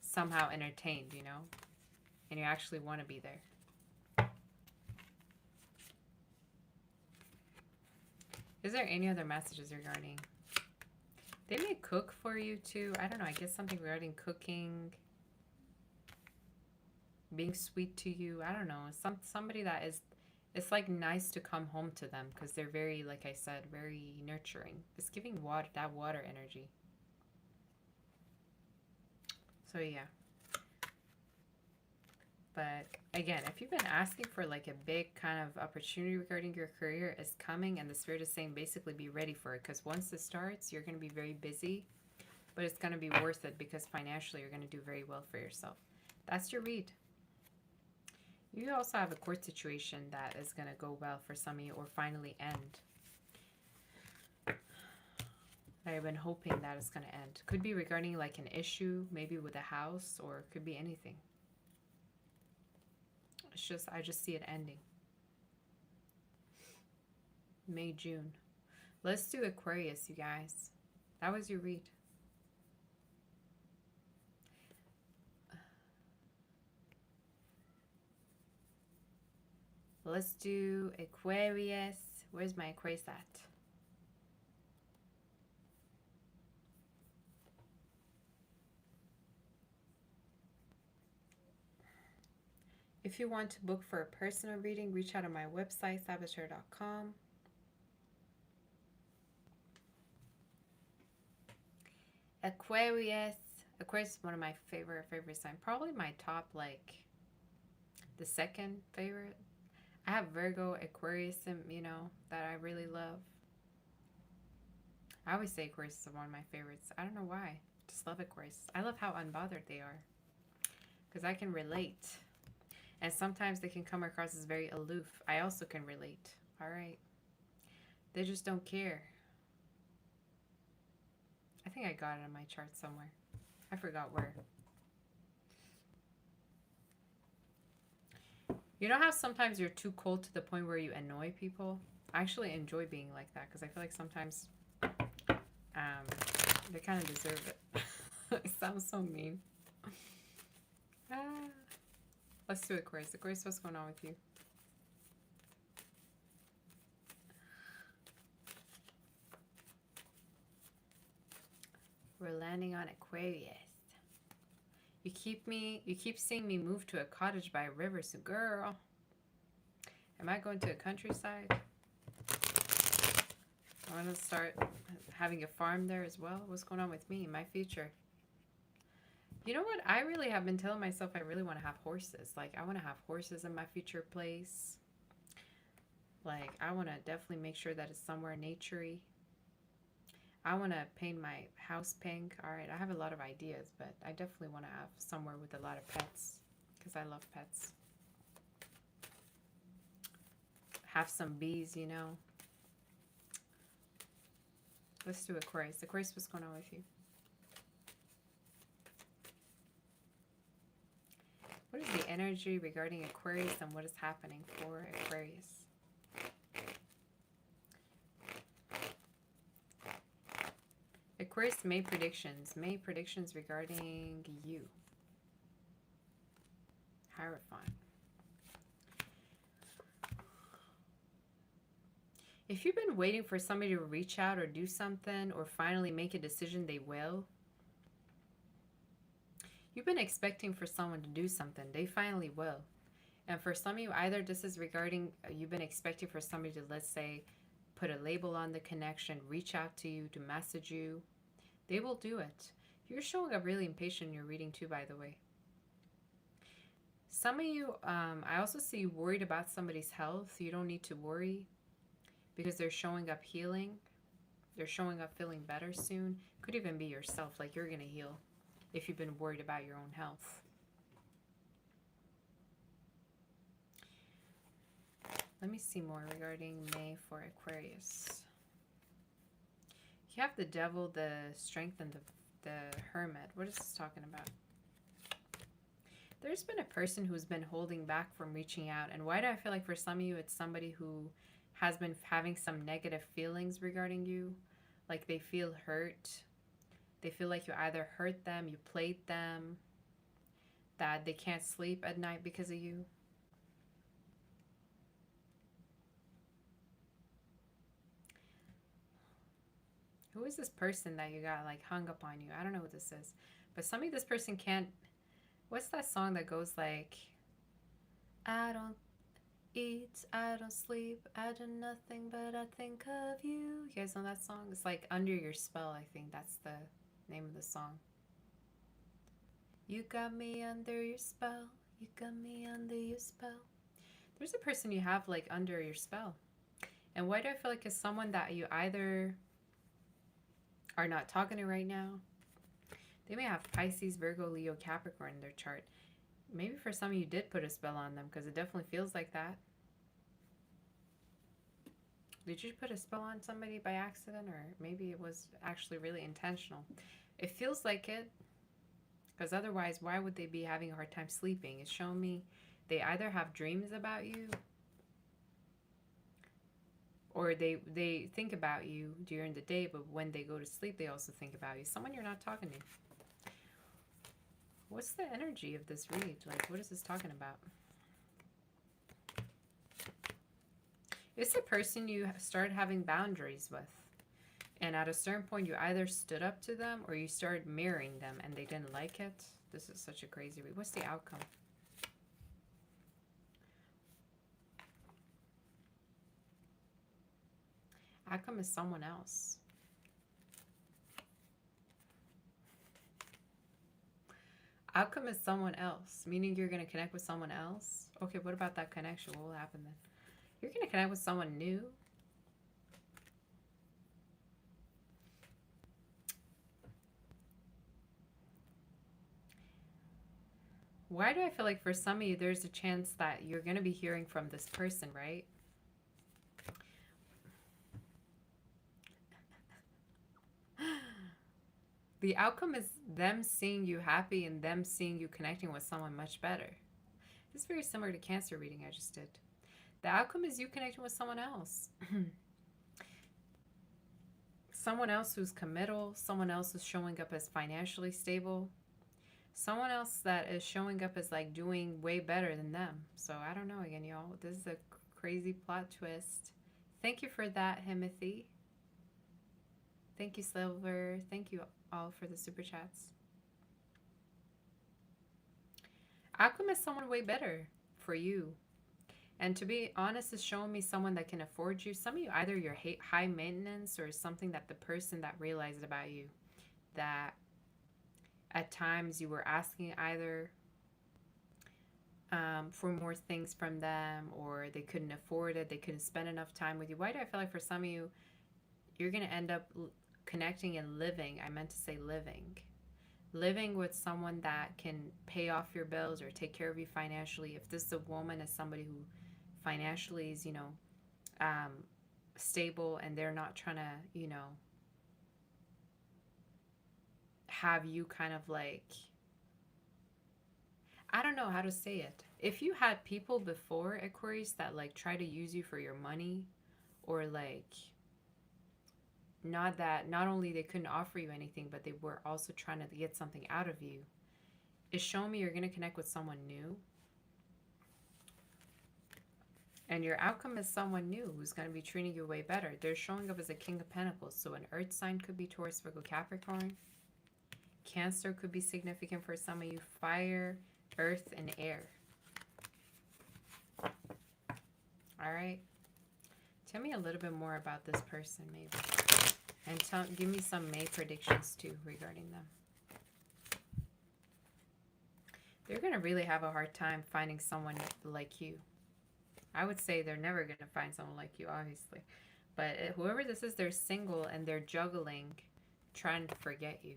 somehow entertained, you know? And you actually want to be there. Is there any other messages regarding? They may cook for you too. I don't know. I guess something regarding cooking, being sweet to you. I don't know. Somebody that is, it's like nice to come home to them because they're very, like I said, very nurturing. It's giving water, that water energy. So yeah. But again, if you've been asking for like a big kind of opportunity regarding your career, is coming, and the Spirit is saying basically be ready for it, because once it starts, you're going to be very busy, but it's going to be worth it because financially you're going to do very well for yourself. That's your read. You also have a court situation that is going to go well for some of you, or finally end. I've been hoping that it's going to end. Could be regarding like an issue, maybe with a house, or it could be anything. It's just, I just see it ending. May, June. Let's do Aquarius, you guys. That was your read. Let's do Aquarius. Where's my Aquarius at? If you want to book for a personal reading, reach out on my website, saboteur.com. Aquarius. Aquarius is one of my favorite signs. Probably my top, like, the second favorite. I have Virgo, Aquarius, and, you know, that I really love. I always say Aquarius is one of my favorites. I don't know why. Just love Aquarius. I love how unbothered they are, because I can relate. And sometimes they can come across as very aloof. I also can relate. All right. They just don't care. I think I got it on my chart somewhere. I forgot where. You know how sometimes you're too cold to the point where you annoy people? I actually enjoy being like that because I feel like sometimes they kind of deserve it. It sounds so mean. Let's do Aquarius. Aquarius, what's going on with you? We're landing on Aquarius. You keep seeing me move to a cottage by a river, so girl, am I going to a countryside? I want to start having a farm there as well. What's going on with me in my future? You know what? I really have been telling myself I really want to have horses. Like, I want to have horses in my future place. Like, I want to definitely make sure that it's somewhere naturey. I want to paint my house pink. All right, I have a lot of ideas, but I definitely want to have somewhere with a lot of pets because I love pets. Have some bees, you know. Let's do Aquarius. Aquarius, what's going on with you? What is the energy regarding Aquarius and what is happening for Aquarius? Aquarius May predictions. May predictions regarding you. Hierophant. If you've been waiting for somebody to reach out or do something or finally make a decision, they will. You've been expecting for someone to do something. They finally will. And for some of you, either this is regarding, you've been expecting for somebody to, let's say, put a label on the connection, reach out to you, to message you. They will do it. You're showing up really impatient in your reading too, by the way. Some of you, I also see you worried about somebody's health. You don't need to worry because they're showing up healing. They're showing up feeling better soon. Could even be yourself, like you're going to heal if you've been worried about your own health. Let me see more regarding May for Aquarius. You have the Devil, the Strength, and the Hermit. What is this talking about? There's been a person who's been holding back from reaching out. And why do I feel like for some of you, it's somebody who has been having some negative feelings regarding you? Like they feel hurt. They feel like you either hurt them, you played them, that they can't sleep at night because of you. Who is this person that you got like hung up on you? I don't know what this is. But some of this person can't... What's that song that goes like, I don't eat, I don't sleep, I do nothing but I think of you. You guys know that song? It's like Under Your Spell, I think that's the name of the song. You got me under your spell. You got me under your spell. There's a person you have like under your spell. And why do I feel like it's someone that you either are not talking to right now? They may have Pisces, Virgo, Leo, Capricorn in their chart. Maybe for some of you did put a spell on them because it definitely feels like that. Did you put a spell on somebody by accident, or maybe it was actually really intentional? It feels like it, because otherwise, why would they be having a hard time sleeping? It's showing me they either have dreams about you, or they think about you during the day, but when they go to sleep, they also think about you. Someone you're not talking to. What's the energy of this read? Like, what is this talking about? It's a person you started having boundaries with. And at a certain point, you either stood up to them or you started mirroring them and they didn't like it. This is such a crazy read. What's the outcome? Outcome is someone else. Outcome is someone else, meaning you're going to connect with someone else. Okay, what about that connection? What will happen then? You're going to connect with someone new. Why do I feel like for some of you, there's a chance that you're going to be hearing from this person, right? The outcome is them seeing you happy and them seeing you connecting with someone much better. This is very similar to Cancer reading I just did. The outcome is you connecting with someone else. Someone else who's committal. Someone else who's showing up as financially stable. Someone else that is showing up as like doing way better than them. So I don't know again, y'all. This is a crazy plot twist. Thank you for that, Timothy. Thank you, Silver. Thank you all for the super chats. Outcome is someone way better for you. And to be honest, it's showing me someone that can afford you. Some of you, either you're high maintenance or something that the person that realized about you, that at times you were asking either for more things from them, or they couldn't afford it, they couldn't spend enough time with you. Why do I feel like for some of you, you're going to end up connecting and living, I meant to say living with someone that can pay off your bills or take care of you financially. If this is a woman, is somebody who financially is, stable, and they're not trying to, have you kind of like, I don't know how to say it. If you had people before, Aquarius, that like try to use you for your money, or like, not only they couldn't offer you anything, but they were also trying to get something out of you, it's showing me you're going to connect with someone new. And your outcome is someone new who's going to be treating you way better. They're showing up as a King of Pentacles. So an earth sign could be Taurus, Virgo, Capricorn. Cancer could be significant for some of you. Fire, earth, and air. All right. Tell me a little bit more about this person, maybe. And give me some May predictions, too, regarding them. They're going to really have a hard time finding someone like you. I would say they're never going to find someone like you, obviously. But whoever this is, they're single and they're juggling, trying to forget you.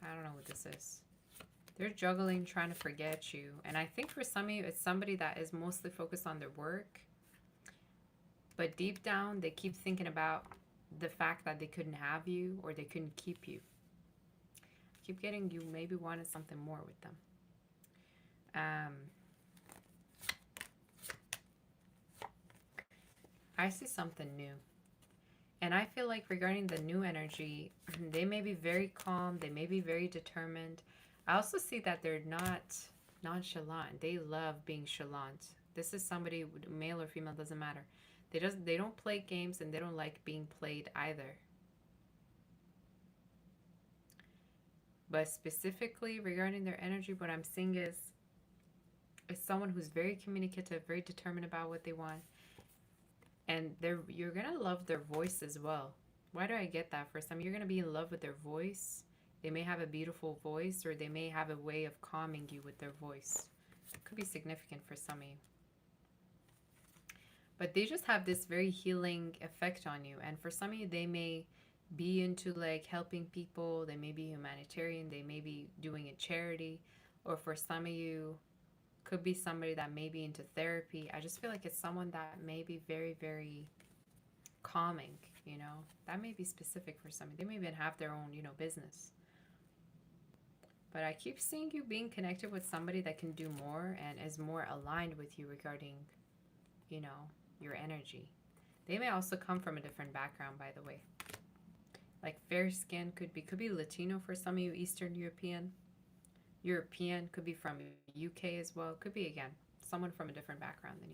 I don't know what this is. They're juggling, trying to forget you. And I think for some of you, it's somebody that is mostly focused on their work. But deep down, they keep thinking about the fact that they couldn't have you or they couldn't keep you. Keep getting you maybe wanted something more with them. I see something new. And I feel like regarding the new energy, they may be very calm. They may be very determined. I also see that they're not nonchalant. They love being chalant. This is somebody, male or female, doesn't matter. They don't play games and they don't like being played either. But specifically regarding their energy, what I'm seeing is someone who's very communicative, very determined about what they want. And you're going to love their voice as well. Why do I get that? For some, you're going to be in love with their voice. They may have a beautiful voice, or they may have a way of calming you with their voice. It could be significant for some of you. But they just have this very healing effect on you. And for some of you, they may be into like helping people. They may be humanitarian. They may be doing a charity. Or for some of you, could be somebody that may be into therapy. I just feel like it's someone that may be very, very calming, you know. That may be specific for some. They may even have their own, you know, business. But I keep seeing you being connected with somebody that can do more and is more aligned with you regarding, you know, your energy. They may also come from a different background, by the way. Like fair skin could be Latino for some of you, Eastern European. European could be from UK as well. Could be, again, someone from a different background than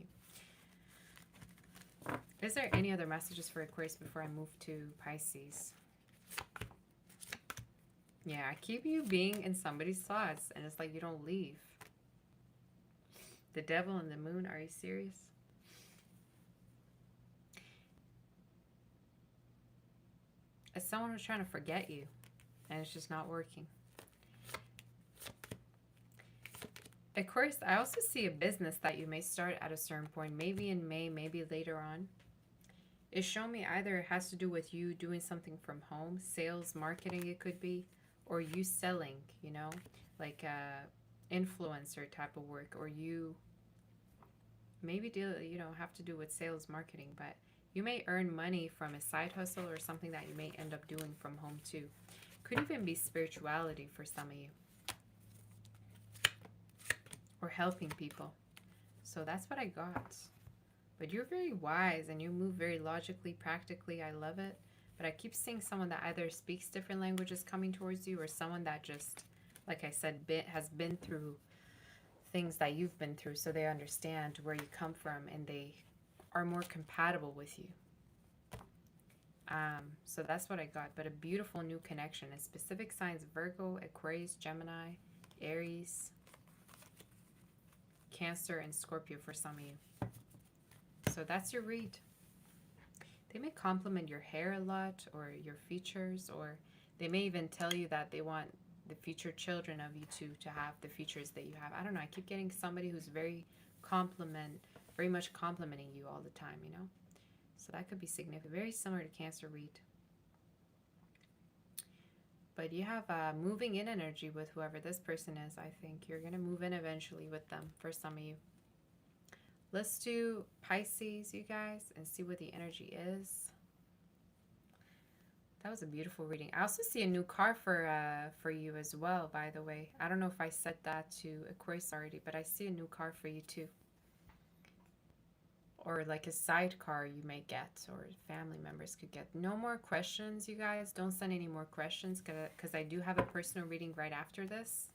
you. Is there any other messages for Aquarius before I move to Pisces? Yeah, I keep you being in somebody's thoughts, and it's like you don't leave. The devil and the moon, are you serious? It's someone who's trying to forget you, and it's just not working. Aquarius, I also see a business that you may start at a certain point, maybe in May, maybe later on. It's showing me either it has to do with you doing something from home, sales, marketing it could be, or you selling, you know, like influencer type of work, or you maybe have to do with sales, marketing, but you may earn money from a side hustle or something that you may end up doing from home too. Could even be spirituality for some of you. Or helping people. So that's what I got. But you're very wise and you move very logically, practically. I love it. But I keep seeing someone that either speaks different languages coming towards you, or someone that just, like I said, has been through things that you've been through, so they understand where you come from and they are more compatible with you. So that's what I got. But a beautiful new connection. And specific signs: Virgo, Aquarius, Gemini, Aries, Cancer, and Scorpio for some of you. So that's your read. They may compliment your hair a lot, or your features, or they may even tell you that they want the future children of you to have the features that you have. I don't know. I keep getting somebody who's very much complimenting you all the time, you know. So that could be significant. Very similar to Cancer read. But you have moving in energy with whoever this person is. I think you're going to move in eventually with them for some of you. Let's do Pisces, you guys, and see what the energy is. That was a beautiful reading. I also see a new car for you as well, by the way. I don't know if I said that to Aquarius already, but I see a new car for you too. Or like a sidecar you may get, or family members could get. No more questions, you guys. Don't send any more questions, because I do have a personal reading right after this.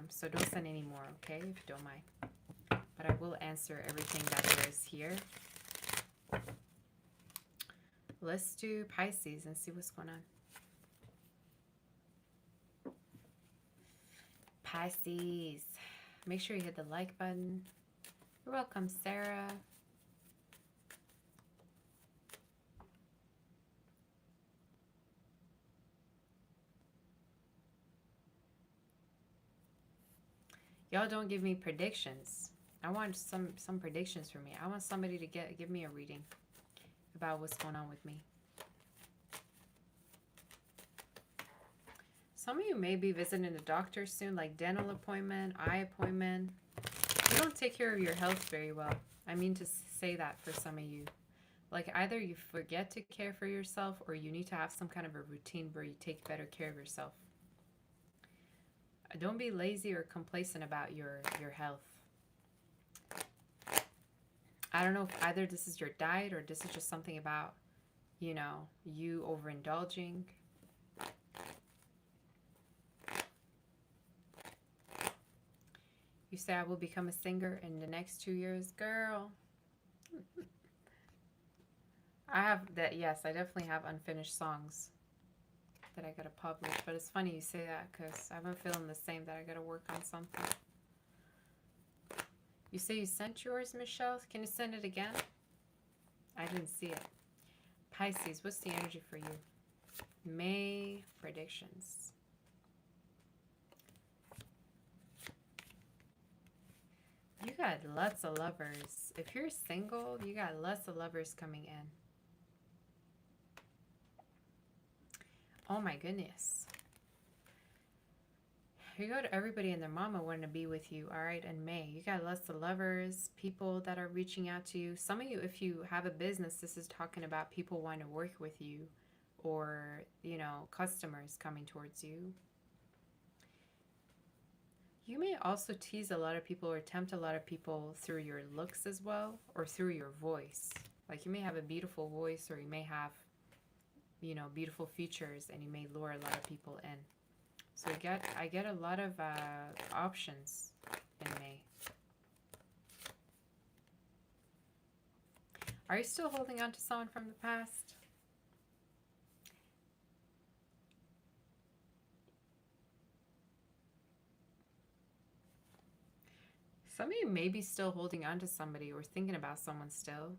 So don't send any more, okay, if you don't mind. But I will answer everything that there is here. Let's do Pisces and see what's going on. Pisces. Make sure you hit the like button. You're welcome, Sarah. Y'all don't give me predictions. I want some predictions for me. I want somebody to give me a reading about what's going on with me. Some of you may be visiting a doctor soon, like dental appointment, eye appointment. You don't take care of your health very well. I mean to say that for some of you. Like either you forget to care for yourself or you need to have some kind of a routine where you take better care of yourself. Don't be lazy or complacent about your health. I don't know if either this is your diet or this is just something about, you know, you overindulging. You say I will become a singer in the next 2 years. Girl. I have that, yes, I definitely have unfinished songs that I gotta publish. But it's funny you say that because I've been feeling the same, that I gotta work on something. You say you sent yours, Michelle? Can you send it again? I didn't see it. Pisces, what's the energy for you? May predictions. You got lots of lovers. If you're single, you got lots of lovers coming in. Oh my goodness. You go to everybody and their mama wanting to be with you, all right, in May. You got lots of lovers, people that are reaching out to you. Some of you, if you have a business, this is talking about people wanting to work with you or, you know, customers coming towards you. You may also tease a lot of people or tempt a lot of people through your looks as well, or through your voice. Like you may have a beautiful voice, or you may have, you know, beautiful features, and you may lure a lot of people in. So I get a lot of options in May. Are you still holding on to someone from the past? Some of you may be still holding on to somebody or thinking about someone still.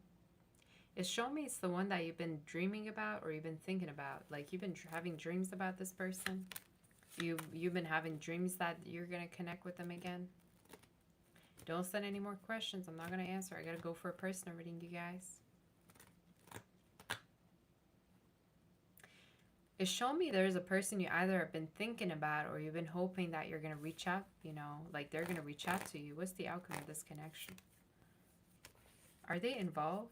It's showing me it's the one that you've been dreaming about or you've been thinking about. Like you've been having dreams about this person. You've been having dreams that you're going to connect with them again. Don't send any more questions. I'm not going to answer. I got to go for a personal reading, you guys. It's showing me there's a person you either have been thinking about or you've been hoping that you're going to reach out, you know, like they're going to reach out to you. What's the outcome of this connection? Are they involved?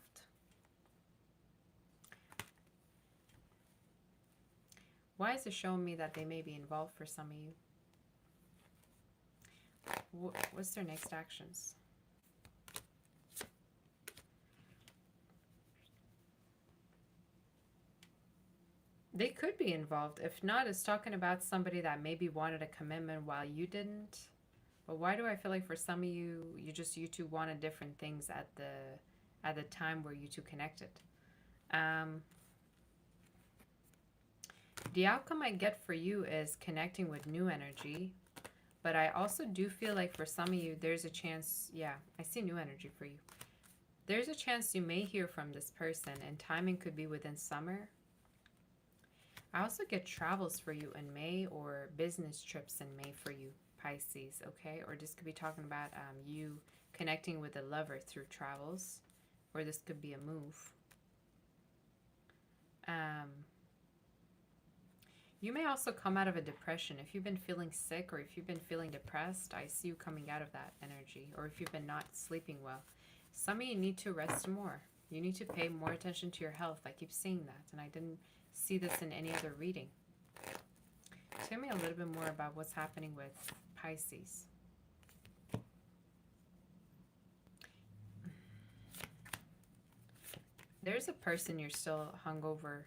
Why is it showing me that they may be involved for some of you? What's their next actions? They could be involved. If not, it's talking about somebody that maybe wanted a commitment while you didn't. But why do I feel like for some of you, you two wanted different things at the time where you two connected? The outcome I get for you is connecting with new energy. But I also do feel like for some of you, there's a chance, yeah, I see new energy for you. There's a chance you may hear from this person, and timing could be within summer. I also get travels for you in May, or business trips in May for you, Pisces, okay? Or this could be talking about you connecting with a lover through travels, or this could be a move. You may also come out of a depression. If you've been feeling sick or if you've been feeling depressed, I see you coming out of that energy. Or if you've been not sleeping well. Some of you need to rest more. You need to pay more attention to your health. I keep seeing that, and I didn't see this in any other reading. Tell me a little bit more about what's happening with Pisces. There's a person you're still hungover.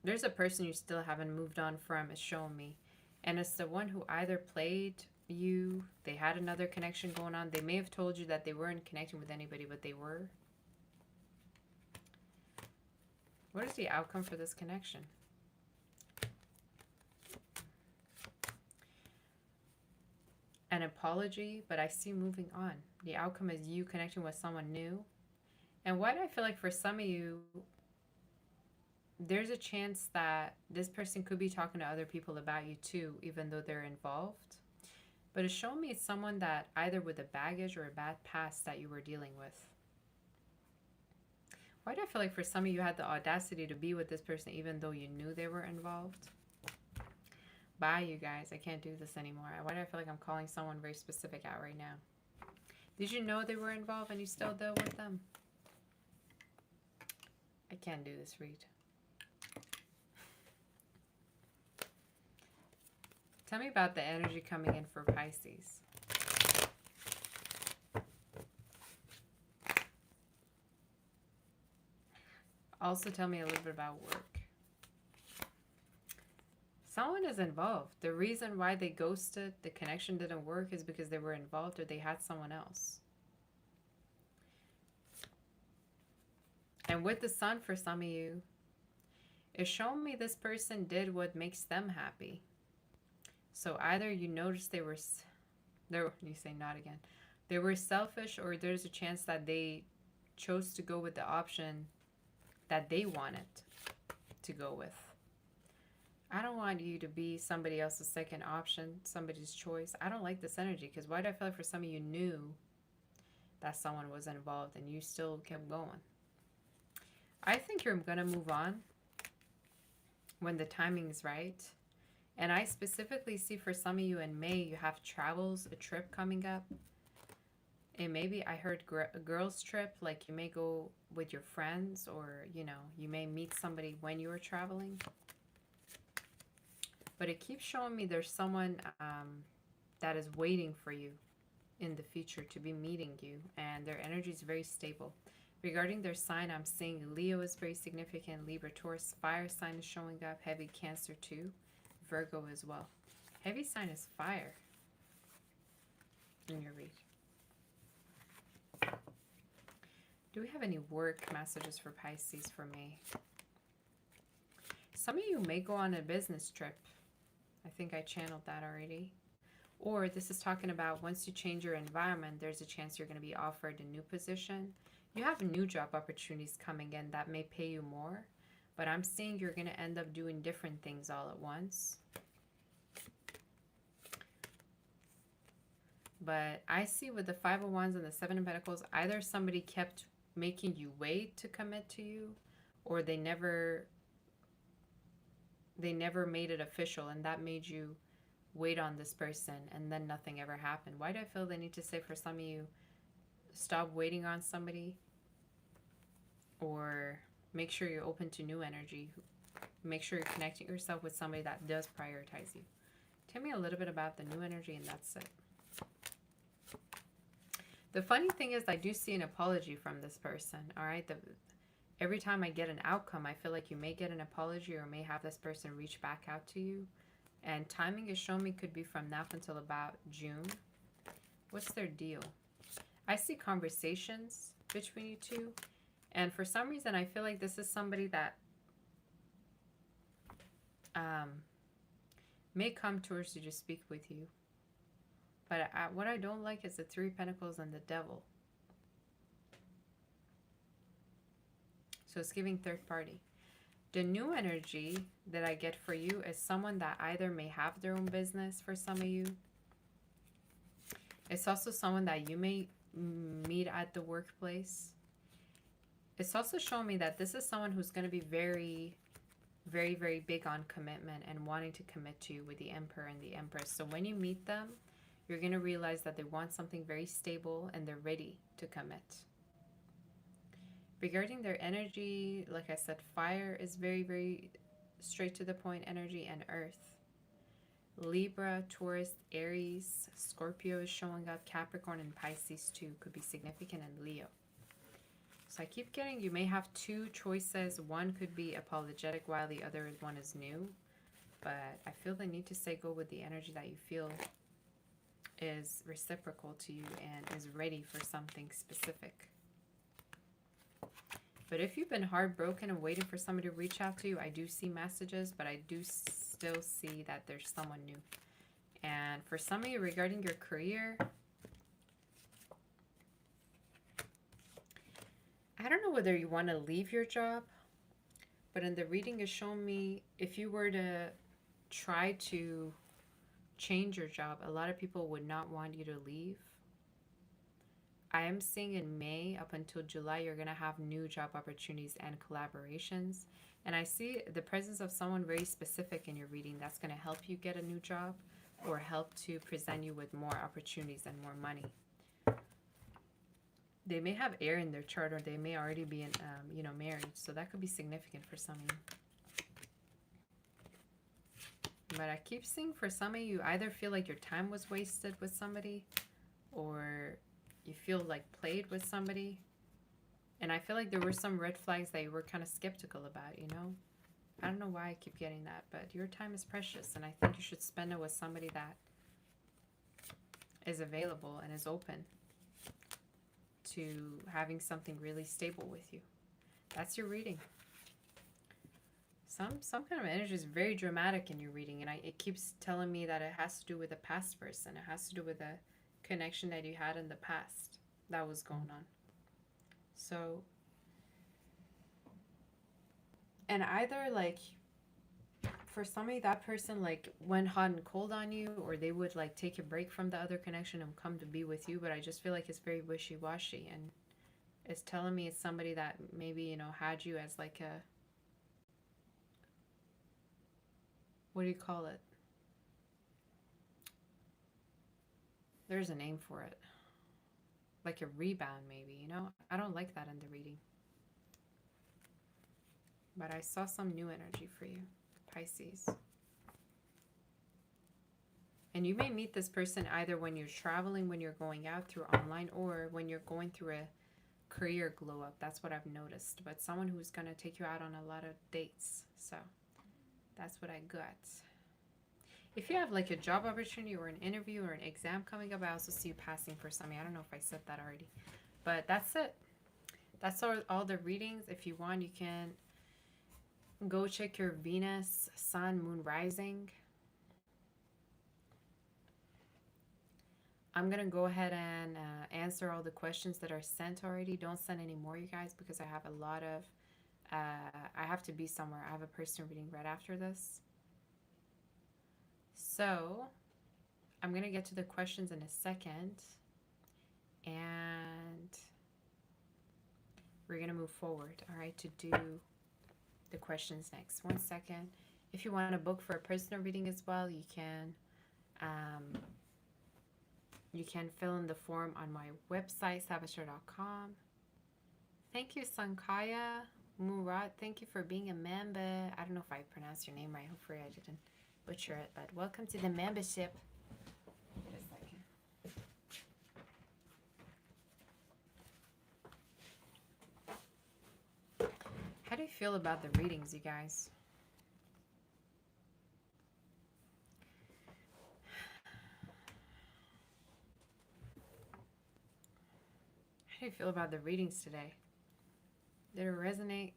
There's a person you still haven't moved on from, it's showing me. And it's the one who either played you, they had another connection going on. They may have told you that they weren't connecting with anybody, but they were. What is the outcome for this connection? An apology, but I see moving on. The outcome is you connecting with someone new. And why do I feel like for some of you, there's a chance that this person could be talking to other people about you too, even though they're involved. But it's showing me it's someone that either with a baggage or a bad past that you were dealing with. Why do I feel like for some of you had the audacity to be with this person even though you knew they were involved? Bye, you guys. I can't do this anymore. Why do I feel like I'm calling someone very specific out right now? Did you know they were involved and you still deal with them? I can't do this read. Tell me about the energy coming in for Pisces. Also tell me a little bit about work. Someone is involved. The reason why they ghosted, the connection didn't work, is because they were involved or they had someone else. And with the Sun for some of you, it's showing me this person did what makes them happy. So either you notice they were selfish, or there's a chance that they chose to go with the option that they wanted to go with. I don't want you to be somebody else's second option, somebody's choice. I don't like this energy, because why do I feel like for some of you knew that someone was involved and you still kept going? I think you're going to move on when the timing is right. And I specifically see for some of you in May, you have travels, a trip coming up. And maybe I heard a girls' trip, like you may go with your friends, or, you know, you may meet somebody when you are traveling. But it keeps showing me there's someone that is waiting for you in the future to be meeting you. And their energy is very stable. Regarding their sign, I'm seeing Leo is very significant. Libra, Taurus, fire sign is showing up. Heavy Cancer too. Virgo as well. Heavy sign is fire in your read. Do we have any work messages for Pisces for May? Some of you may go on a business trip. I think I channeled that already. Or this is talking about once you change your environment, there's a chance you're going to be offered a new position. You have new job opportunities coming in that may pay you more. But I'm seeing you're going to end up doing different things all at once. But I see with the Five of Wands and the Seven of Pentacles, either somebody kept making you wait to commit to you, or they never made it official, and that made you wait on this person, and then nothing ever happened. Why do I feel they need to say for some of you, stop waiting on somebody, or make sure you're open to new energy. Make sure you're connecting yourself with somebody that does prioritize you. Tell me a little bit about the new energy, and that's it. The funny thing is I do see an apology from this person, all right? Every time I get an outcome, I feel like you may get an apology or may have this person reach back out to you. And timing is showing me could be from now until about June. What's their deal? I see conversations between you two. And for some reason, I feel like this is somebody that may come towards you to speak with you. But what I don't like is the Three of Pentacles and the Devil. So it's giving third party. The new energy that I get for you is someone that either may have their own business for some of you. It's also someone that you may meet at the workplace. It's also showing me that this is someone who's going to be very, very, very big on commitment and wanting to commit to you with the Emperor and the Empress. So when you meet them, you're going to realize that they want something very stable and they're ready to commit. Regarding their energy, like I said, fire is very, very straight to the point energy, and earth. Libra, Taurus, Aries, Scorpio is showing up. Capricorn and Pisces too could be significant, and Leo. So I keep getting, you may have two choices. One could be apologetic while the other one is new. But I feel the need to say go with the energy that you feel is reciprocal to you and is ready for something specific. But if you've been heartbroken and waiting for somebody to reach out to you, I do see messages, but I do still see that there's someone new. And for some of you regarding your career, I don't know whether you want to leave your job, but in the reading is showing me if you were to try to change your job, a lot of people would not want you to leave. I am seeing in May up until July, you're going to have new job opportunities and collaborations. And I see the presence of someone very specific in your reading that's going to help you get a new job or help to present you with more opportunities and more money. They may have air in their chart, or they may already be in, you know, married. So that could be significant for some of you. But I keep seeing for some of you, either feel like your time was wasted with somebody, or you feel like played with somebody. And I feel like there were some red flags that you were kind of skeptical about, you know? I don't know why I keep getting that, but your time is precious, and I think you should spend it with somebody that is available and is open to having something really stable with you. That's your reading. Some kind of energy is very dramatic in your reading, and it keeps telling me that it has to do with a past person. It has to do with a connection that you had in the past that was going on. So, and either like for somebody, that person like went hot and cold on you, or they would like take a break from the other connection and come to be with you. But I just feel like it's very wishy-washy, and it's telling me it's somebody that maybe, you know, had you as like a, what do you call it? There's a name for it. Like a rebound maybe, you know? I don't like that in the reading. But I saw some new energy for you, Pisces. And you may meet this person either when you're traveling, when you're going out through online, or when you're going through a career glow up. That's what I've noticed. But someone who's going to take you out on a lot of dates. So that's what I got. If you have like a job opportunity or an interview or an exam coming up, I also see you passing for something. I don't know if I said that already. But that's it. That's all the readings. If you want, you can go check your Venus, Sun, Moon, Rising. I'm going to go ahead and answer all the questions that are sent already. Don't send any more, you guys, because I have a lot of... I have to be somewhere. I have a person reading right after this. So, I'm going to get to the questions in a second. And we're going to move forward, all right, to do the questions next. 1 second. If you want to book for a personal reading as well, you can fill in the form on my website, saboteur.com. Thank you, Sankaya. Murat, thank you for being a member. I don't know if I pronounced your name right. Hopefully I didn't butcher it, but welcome to the membership. Wait a second. How do you feel about the readings, you guys? How do you feel about the readings today? Did it resonate?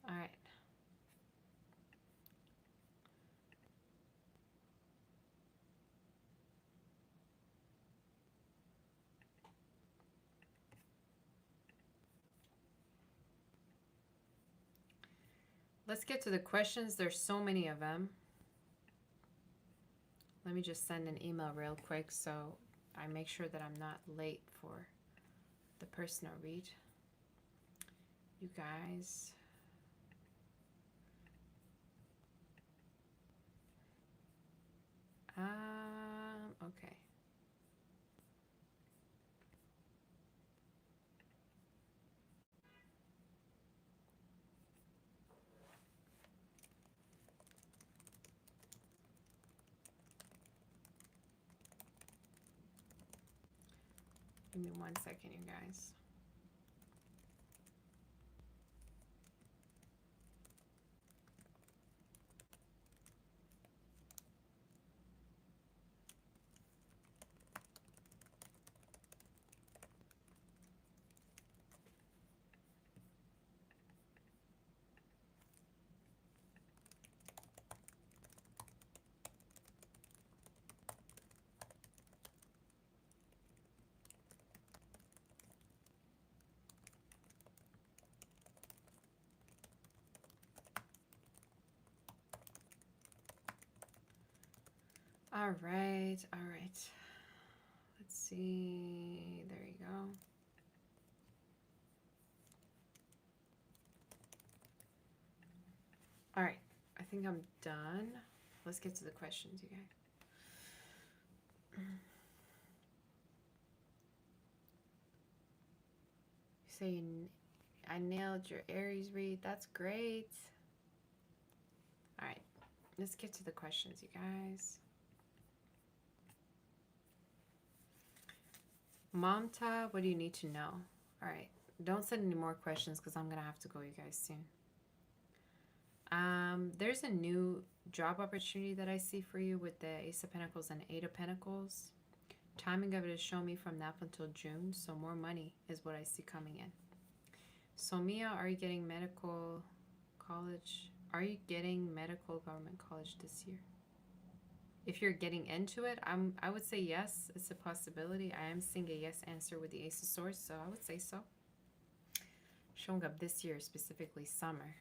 All right. Let's get to the questions. There's so many of them. Let me just send an email real quick so I make sure that I'm not late for the personal read. You guys. Okay. Give me 1 second, you guys. All right. Let's see. There you go. All right. I think I'm done. Let's get to the questions, you guys. You say I nailed your Aries read. That's great. All right. Let's get to the questions, you guys. Mamta, what do you need to know? All right. Don't send any more questions because I'm going to have to go, you guys, soon. There's a new job opportunity that I see for you with the Ace of Pentacles and Eight of Pentacles. Timing of it is showing me from now until June, so more money is what I see coming in. So Mia, are you getting medical college? Are you getting medical government college this year? If you're getting into it, I would say yes, it's a possibility. I am seeing a yes answer with the Ace of Swords, so I would say so. Showing up this year, specifically summer.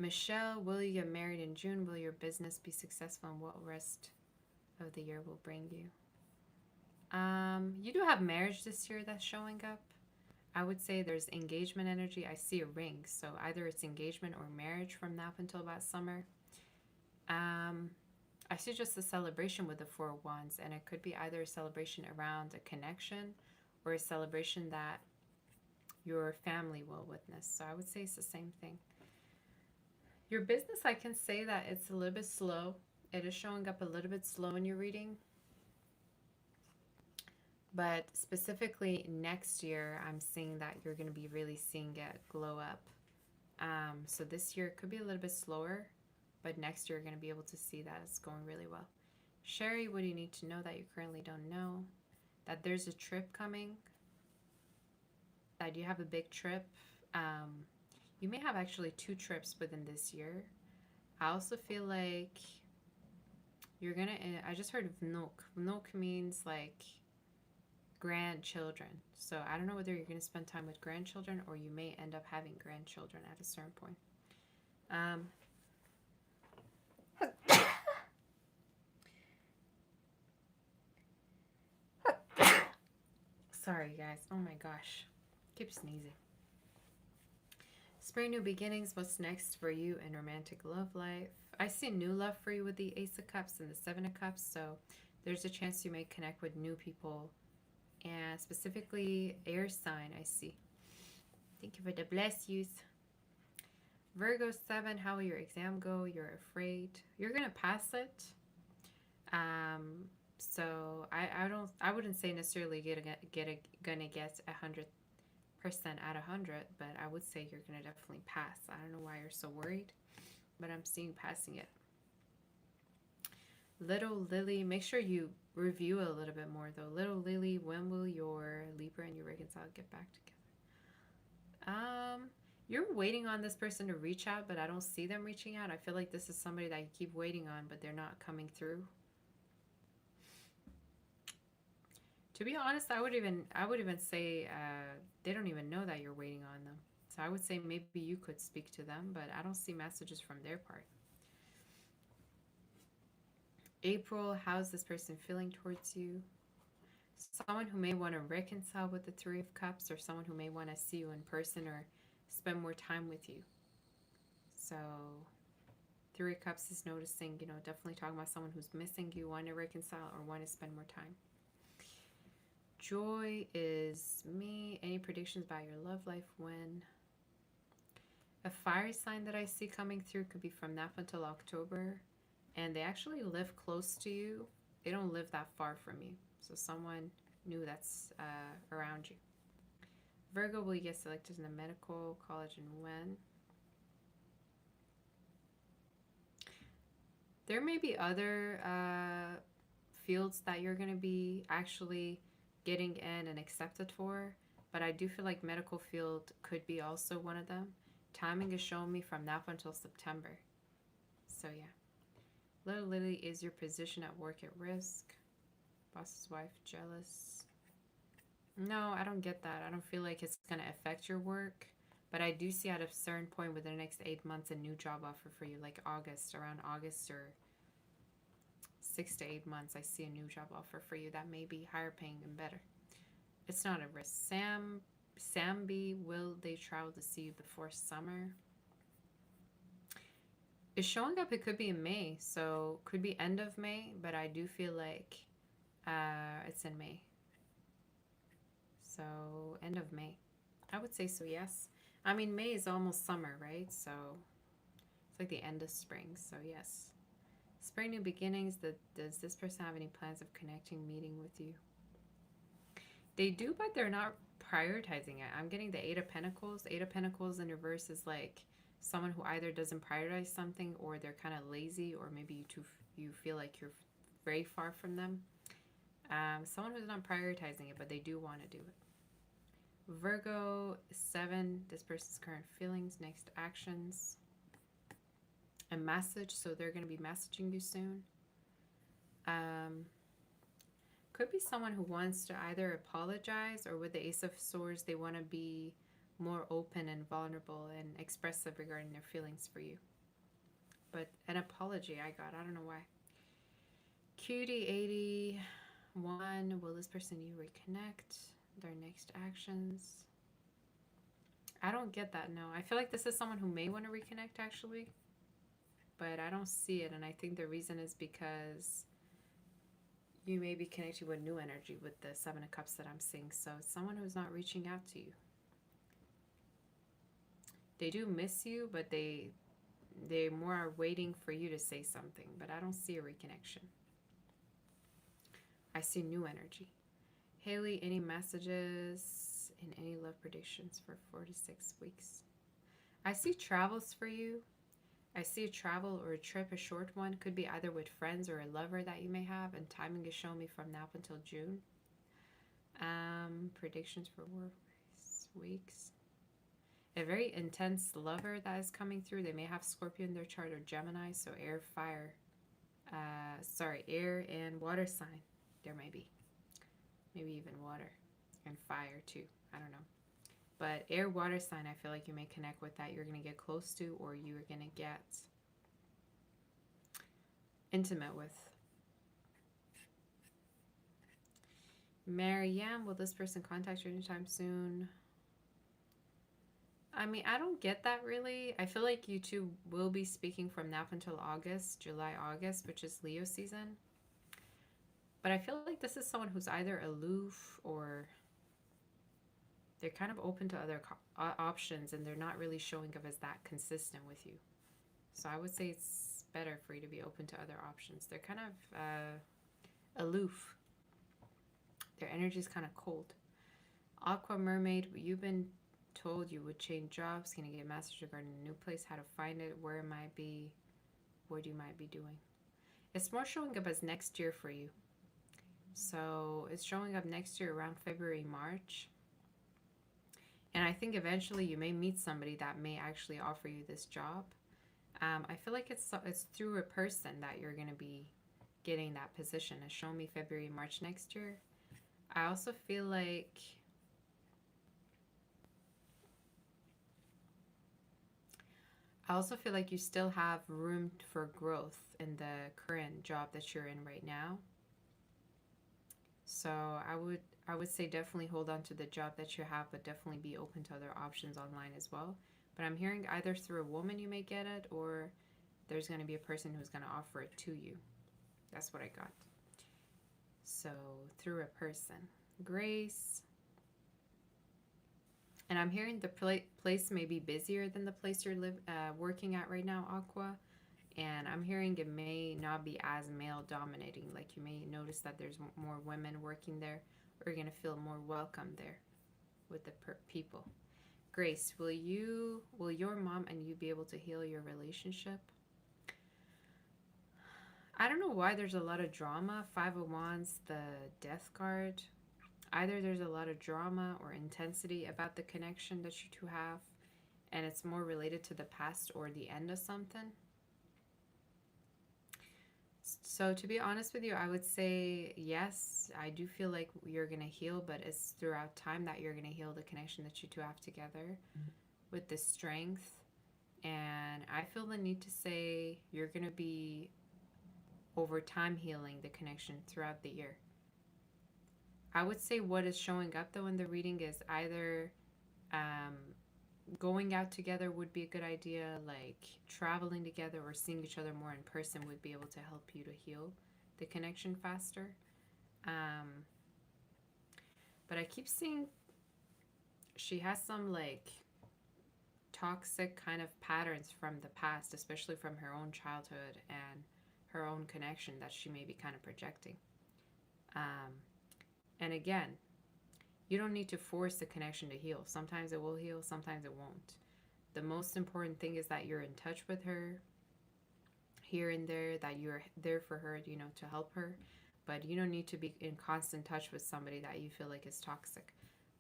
Michelle, will you get married in June? Will your business be successful, and what rest of the year will bring you? You do have marriage this year that's showing up. I would say there's engagement energy. I see a ring, so either it's engagement or marriage from now until about summer. I see just a celebration with the Four of Wands, and it could be either a celebration around a connection or a celebration that your family will witness. So I would say it's the same thing. Your business, I can say that it's a little bit slow. It is showing up a little bit slow in your reading. But specifically next year, I'm seeing that you're going to be really seeing it glow up. So this year it could be a little bit slower, but next year you're going to be able to see that it's going really well. Sherry, what do you need to know that you currently don't know? That there's a trip coming. That you have a big trip. You may have actually 2 trips within this year. I also feel like you're going to... I just heard vnuk. Vnuk means like grandchildren. So I don't know whether you're going to spend time with grandchildren or you may end up having grandchildren at a certain point. Sorry, guys. Oh my gosh. Keep sneezing. Spring, new beginnings. What's next for you in romantic love life? I see new love for you with the Ace of Cups and the Seven of Cups. So there's a chance you may connect with new people. And specifically, air sign, I see. Thank you for the bless yous. Virgo 7, how will your exam go? You're afraid. You're going to pass it. So I wouldn't say necessarily gonna get 100% out of 100, but I would say you're gonna definitely pass. I don't know why you're so worried, but I'm seeing passing it. Little Lily, make sure you review a little bit more though. Little Lily, when will your Libra and your reconcile get back together? You're waiting on this person to reach out, but I don't see them reaching out. I feel like this is somebody that you keep waiting on, but they're not coming through. To be honest, I would even say they don't even know that you're waiting on them. So I would say maybe you could speak to them, but I don't see messages from their part. April, how's this person feeling towards you? Someone who may want to reconcile with the Three of Cups, or someone who may want to see you in person or spend more time with you. So Three of Cups is noticing, you know, definitely talking about someone who's missing you, want to reconcile or want to spend more time. Joy is me. Any predictions about your love life? When? A fire sign that I see coming through could be from now until October. And they actually live close to you. They don't live that far from you. So someone new that's around you. Virgo, will you get selected in the medical college and when? There may be other fields that you're going to be actually getting in and accepted for, but I do feel like medical field could be also one of them. Timing is showing me from now until September. So yeah. Little Lily, is your position at work at risk? Boss's wife jealous? No, I don't get that. I don't feel like it's going to affect your work, but I do see at a certain point within the next 8 months a new job offer for you, like August, around August or 6 to 8 months, I see a new job offer for you that may be higher paying and better. It's not a risk. Sambi, will they travel to see you before summer? It's showing up, it could be in May, so could be end of May, but I do feel like it's in May. So end of May. I would say so, yes. I mean, May is almost summer, right? So it's like the end of spring, so yes. Spring new beginnings. Does this person have any plans of connecting, meeting with you? They do, but they're not prioritizing it. I'm getting the Eight of Pentacles. Eight of Pentacles in reverse is like someone who either doesn't prioritize something, or they're kind of lazy, or maybe you feel like you're very far from them. Someone who's not prioritizing it, but they do want to do it. Virgo 7, this person's current feelings, next actions, a message. So they're going to be messaging you soon. Could be someone who wants to either apologize, or with the Ace of Swords, they want to be more open and vulnerable and expressive regarding their feelings for you. But an apology I got, I don't know why. Cutie 81, will this person you reconnect? Their next actions. I don't get that, no. I feel like this is someone who may want to reconnect, actually. But I don't see it, and I think the reason is because you may be connected with new energy with the Seven of Cups that I'm seeing. So it's someone who's not reaching out to you. They do miss you, but they more are waiting for you to say something. But I don't see a reconnection. I see new energy. Haley, any messages and any love predictions for 4 to 6 weeks? I see travels for you. I see a travel or a trip, a short one. Could be either with friends or a lover that you may have. And timing is showing me from now up until June. Predictions for 4 weeks. A very intense lover that is coming through. They may have Scorpio in their chart or Gemini. So air, fire. Air and water sign. There may be. Maybe even water and fire too. I don't know. But air, water sign, I feel like you may connect with that. You're going to get close to, or you're going to get intimate with. Marianne, will this person contact you anytime soon? I mean, I don't get that really. I feel like you two will be speaking from now up until August, July, August, which is Leo season. But I feel like this is someone who's either aloof, or they're kind of open to other options, and they're not really showing up as that consistent with you. So I would say it's better for you to be open to other options. They're kind of aloof. Their energy is kind of cold. Aqua Mermaid, you've been told you would change jobs. Can you get a message regarding a new place, how to find it, where it might be, what you might be doing? It's more showing up as next year for you. So it's showing up next year around February, March. And I think eventually you may meet somebody that may actually offer you this job. I feel like it's through a person that you're going to be getting that position. It's showing me February, March next year. I also feel like you still have room for growth in the current job that you're in right now. So I would say definitely hold on to the job that you have, but definitely be open to other options online as well. But I'm hearing either through a woman you may get it, or there's going to be a person who's going to offer it to you. That's what I got. So through a person. Grace. And I'm hearing the place may be busier than the place you're working at right now, Aqua. And I'm hearing it may not be as male dominating. Like you may notice that there's more women working there, or you're going to feel more welcome there with the people. Grace, will your mom and you be able to heal your relationship? I don't know why there's a lot of drama. 5 of Wands, the Death card. Either there's a lot of drama or intensity about the connection that you two have, and it's more related to the past or the end of something. So to be honest with you, I would say yes, I do feel like you're going to heal, but it's throughout time that you're going to heal the connection that you two have together with the strength. And I feel the need to say you're going to be over time healing the connection throughout the year. I would say what is showing up though in the reading is either um, going out together would be a good idea, like traveling together or seeing each other more in person would be able to help you to heal the connection faster. Um, but I keep seeing she has some like toxic kind of patterns from the past, especially from her own childhood and her own connection that she may be kind of projecting. Um, and again, you don't need to force the connection to heal. Sometimes it will heal, sometimes it won't. The most important thing is that you're in touch with her here and there, that you're there for her, you know, to help her. But you don't need to be in constant touch with somebody that you feel like is toxic.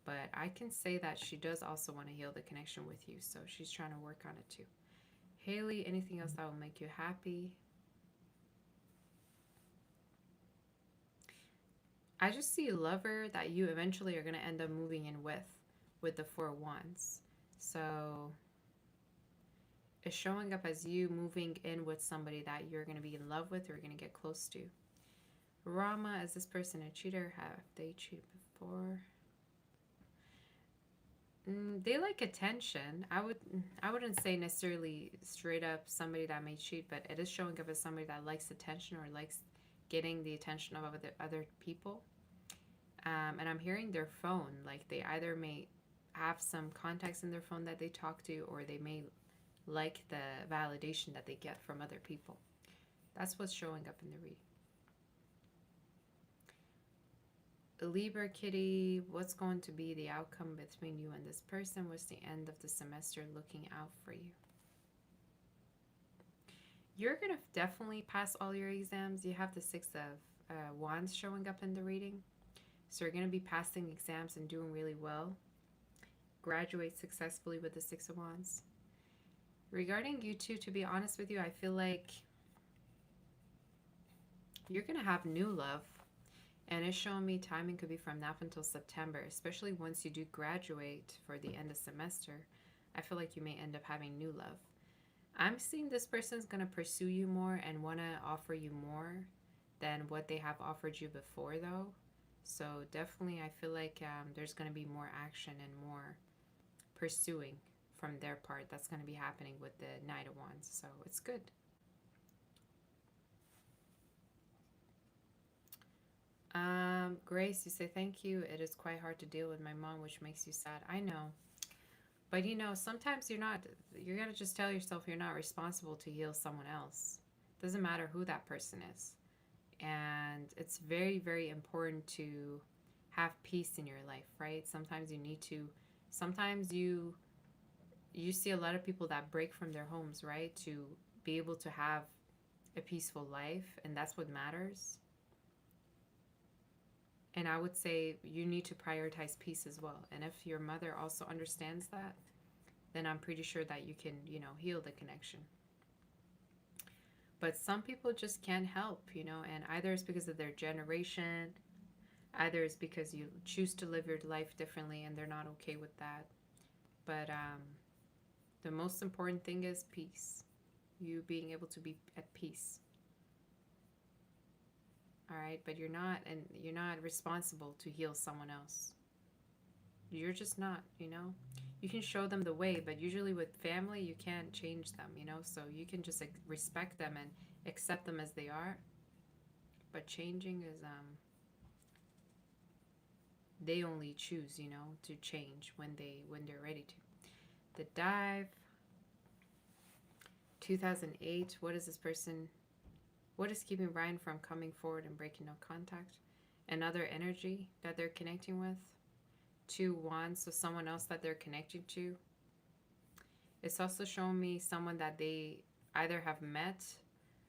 But I can say that she does also want to heal the connection with you, so she's trying to work on it too. Haley, anything else that will make you happy? I just see a lover that you eventually are going to end up moving in with the Four of Wands. So it's showing up as you moving in with somebody that you're going to be in love with or going to get close to. Rama, is this person a cheater? Have they cheated before? They like attention. I wouldn't say necessarily straight up somebody that may cheat, but it is showing up as somebody that likes attention or likes getting the attention of other people. And I'm hearing their phone, like they either may have some contacts in their phone that they talk to, or they may like the validation that they get from other people. That's what's showing up in the reading. Libra Kitty, what's going to be the outcome between you and this person? What's the end of the semester looking out for you? You're going to definitely pass all your exams. You have the Six of Wands showing up in the reading. So you're going to be passing exams and doing really well. Graduate successfully with the Six of Wands. Regarding you two, to be honest with you, I feel like you're going to have new love. And it's showing me timing could be from now until September, especially once you do graduate for the end of semester. I feel like you may end up having new love. I'm seeing this person's going to pursue you more and want to offer you more than what they have offered you before, though. So definitely I feel like there's going to be more action and more pursuing from their part. That's going to be happening with the Knight of Wands. So it's good. Grace, you say thank you. It is quite hard to deal with my mom, which makes you sad. I know. But you know, sometimes you gotta just tell yourself you're not responsible to heal someone else. Doesn't matter who that person is. And it's very, very important to have peace in your life, right? Sometimes you see a lot of people that break from their homes, right? To be able to have a peaceful life, and that's what matters. And I would say you need to prioritize peace as well. And if your mother also understands that, then I'm pretty sure that you can, heal the connection. But some people just can't help, and either it's because of their generation, either it's because you choose to live your life differently and they're not okay with that. But the most important thing is peace. You being able to be at peace. All right, but you're not responsible to heal someone else. You're just not, You can show them the way, but usually with family, you can't change them, So you can just respect them and accept them as they are. But changing is, they only choose, to change when they're ready to. The Dive, 2008. What is keeping Brian from coming forward and breaking no contact? Another energy that they're connecting with. 2 Wands, so someone else that they're connected to. It's also showing me someone that they either have met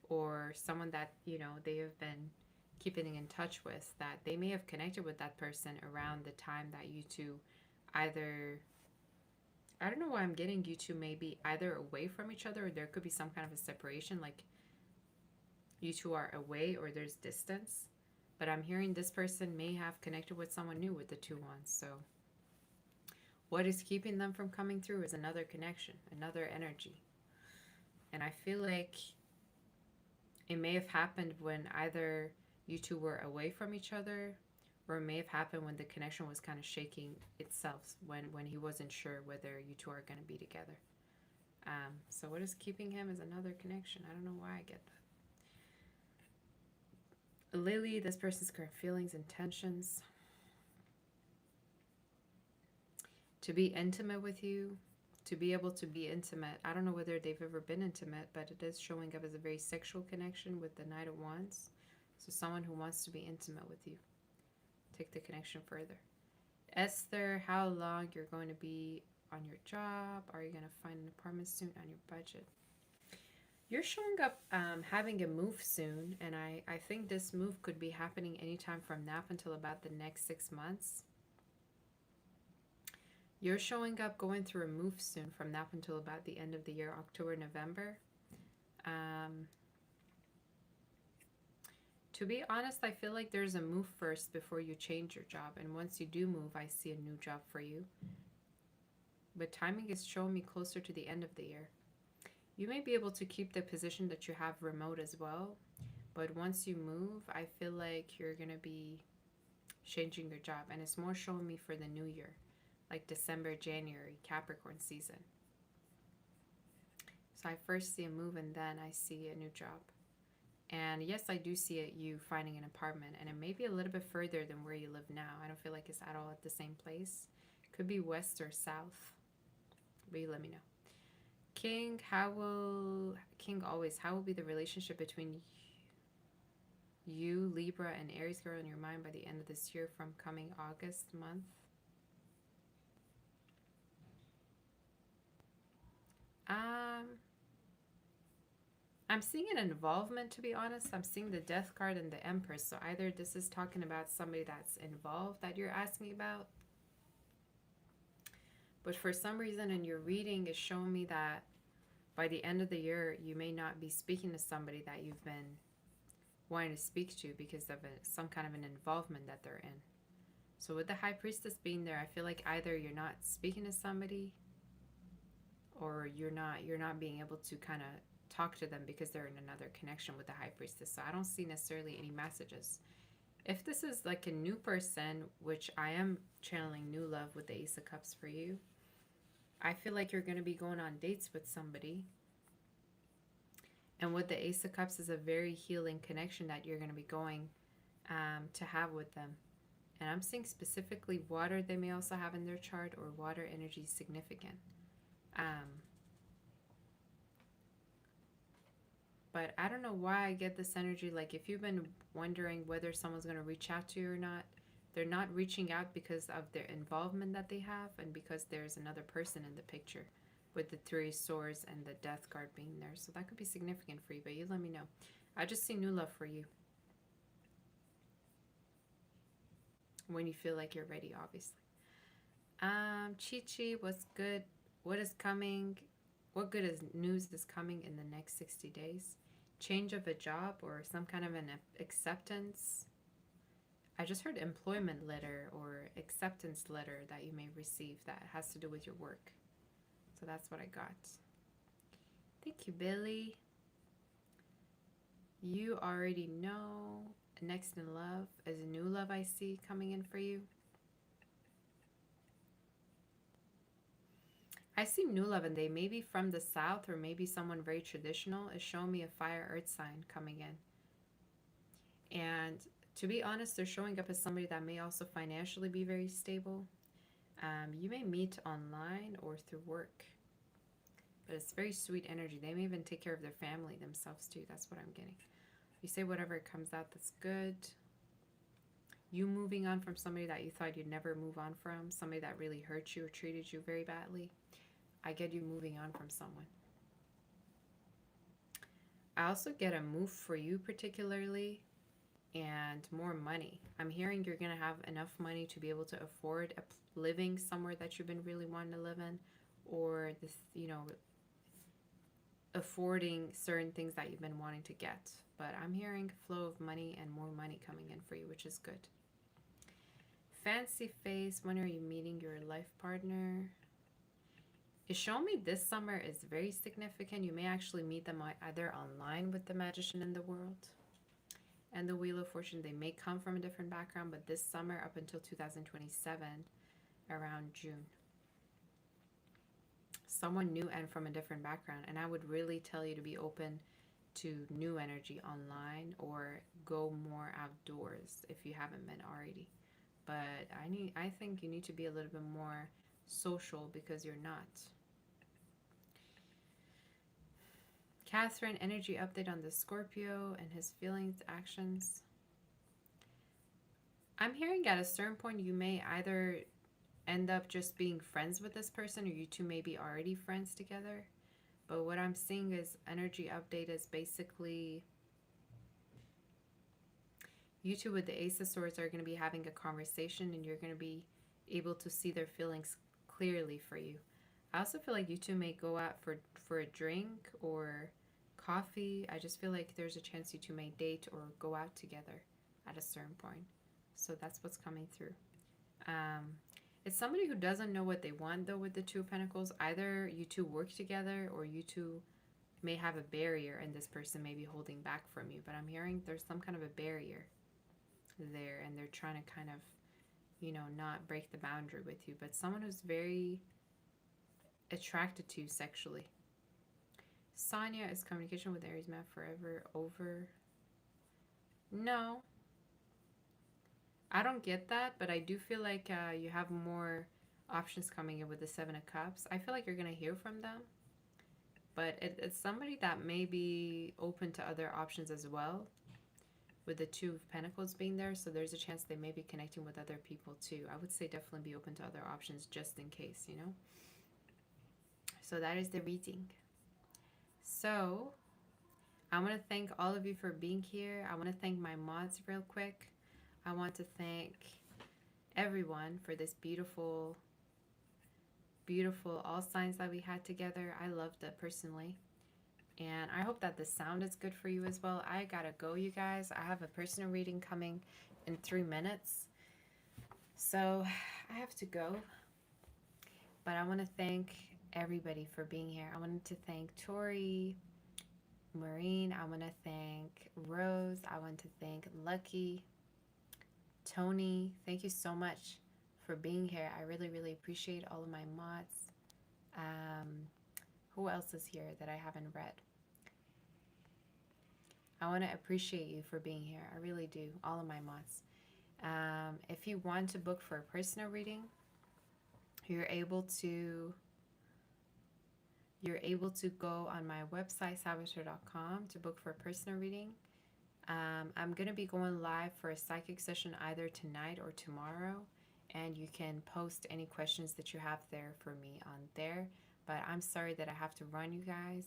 or someone that, they have been keeping in touch with, that they may have connected with that person around the time that you two either, I don't know why I'm getting you two maybe either away from each other, or there could be some kind of a separation, like you two are away or there's distance. But I'm hearing this person may have connected with someone new with the 2 Wands. So what is keeping them from coming through is another connection, another energy. And I feel like It may have happened when either you two were away from each other, or it may have happened when the connection was kind of shaking itself, when he wasn't sure whether you two are going to be together. So what is keeping him is another connection. I don't know why I get that. Lily, this person's current feelings, intentions. To be intimate with you, to be able to be intimate. I don't know whether they've ever been intimate, but it is showing up as a very sexual connection with the Knight of Wands. So someone who wants to be intimate with you. Take the connection further. Esther, how long you're going to be on your job? Are you going to find an apartment soon on your budget? You're showing up having a move soon, and I think this move could be happening anytime from now until about the next 6 months. You're showing up going through a move soon from now until about the end of the year, October, November. To be honest, I feel like there's a move first before you change your job. And once you do move, I see a new job for you. But timing is showing me closer to the end of the year. You may be able to keep the position that you have remote as well. But once you move, I feel like you're going to be changing your job. And it's more showing me for the new year. Like December, January, Capricorn season. So I first see a move and then I see a new job. And yes, I do see it, you finding an apartment. And it may be a little bit further than where you live now. I don't feel like it's at all at the same place. Could be west or south. But you let me know. King, how will be the relationship between you, Libra, and Aries girl in your mind by the end of this year from coming August month? I'm seeing an involvement, to be honest. I'm seeing the Death card and the Empress. So either this is talking about somebody that's involved that you're asking about. But for some reason in your reading, it's showing me that by the end of the year, you may not be speaking to somebody that you've been wanting to speak to because of some kind of an involvement that they're in. So with the High Priestess being there, I feel like either you're not speaking to somebody or you're not being able to kind of talk to them because they're in another connection with the High Priestess. So I don't see necessarily any messages. If this is like a new person, which I am channeling new love with the Ace of Cups for you, I feel like you're going to be going on dates with somebody. And with the Ace of Cups is a very healing connection that you're going to be going to have with them. And I'm seeing specifically water they may also have in their chart, or water energy is significant. But I don't know why I get this energy. Like if you've been wondering whether someone's going to reach out to you or not, they're not reaching out because of their involvement that they have and because there's another person in the picture with the Three of Swords and the Death card being there. So that could be significant for you, but you let me know. I just see new love for you. When you feel like you're ready, obviously. Chi-Chi, what's good? What is coming? What good news is coming in the next 60 days? Change of a job or some kind of an acceptance. I just heard employment letter or acceptance letter that you may receive that has to do with your work. So that's what I got. Thank you, Billy. You already know. Next in love is a new love I see coming in for you. I see new love, and they may be from the south or maybe someone very traditional. Is showing me a fire earth sign coming in. And to be honest, they're showing up as somebody that may also financially be very stable. You may meet online or through work. But it's very sweet energy. They may even take care of their family themselves too. That's what I'm getting. You say whatever comes out, that's good. You moving on from somebody that you thought you'd never move on from. Somebody that really hurt you or treated you very badly. I get you moving on from someone. I also get a move for you particularly, and more money. I'm hearing you're going to have enough money to be able to afford living somewhere that you've been really wanting to live in, or this, affording certain things that you've been wanting to get. But I'm hearing flow of money and more money coming in for you, which is good. Fancy face, when are you meeting your life partner? It's showing me this summer is very significant. You may actually meet them either online with the Magician in the World and the Wheel of Fortune. They may come from a different background, but this summer up until 2027, around June. Someone new and from a different background. And I would really tell you to be open to new energy online or go more outdoors if you haven't been already. But I think you need to be a little bit more social because you're not. Catherine, energy update on the Scorpio and his feelings, actions. I'm hearing at a certain point you may either end up just being friends with this person or you two may be already friends together. But what I'm seeing is energy update is basically you two with the Ace of Swords are going to be having a conversation and you're going to be able to see their feelings clearly for you. I also feel like you two may go out for a drink or coffee. I just feel like there's a chance you two may date or go out together at a certain point. So that's what's coming through. It's somebody who doesn't know what they want though with the Two of Pentacles. Either you two work together or you two may have a barrier and this person may be holding back from you. But I'm hearing there's some kind of a barrier there and they're trying to kind of, you know, not break the boundary with you. But someone who's very attracted to you sexually. Sonia, is communication with Aries May forever over? No. I don't get that, but I do feel like you have more options coming in with the Seven of Cups. I feel like you're going to hear from them, but it's somebody that may be open to other options as well with the Two of Pentacles being there, so there's a chance they may be connecting with other people too. I would say definitely be open to other options just in case, you know? So that is the reading. So I want to thank all of you for being here. I want to thank my mods real quick. I want to thank everyone for this beautiful, beautiful all signs that we had together. I loved it personally. And I hope that the sound is good for you as well. I gotta go, you guys. I have a personal reading coming in 3 minutes. So I have to go. But I want to thank everybody for being here. I wanted to thank Tori, Maureen. I want to thank Rose. I want to thank Lucky, Tony. Thank you so much for being here. I really, really appreciate all of my mods. Who else is here that I haven't read? I want to appreciate you for being here. I really do. All of my mods. If you want to book for a personal reading, you're able to go on my website, salvatore.com, to book for a personal reading. I'm going to be going live for a psychic session either tonight or tomorrow, and you can post any questions that you have there for me on there. But I'm sorry that I have to run, you guys.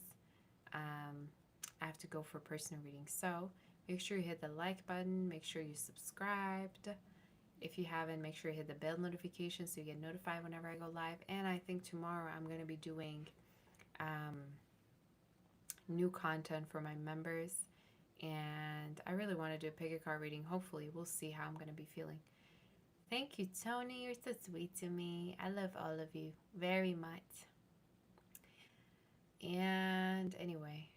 I have to go for personal reading. So make sure you hit the like button. Make sure you subscribed. If you haven't, make sure you hit the bell notification so you get notified whenever I go live. And I think tomorrow I'm going to be doing new content for my members. And I really want to do a pick a card reading. Hopefully, we'll see how I'm going to be feeling. Thank you, Tony. You're so sweet to me. I love all of you very much. And anyway,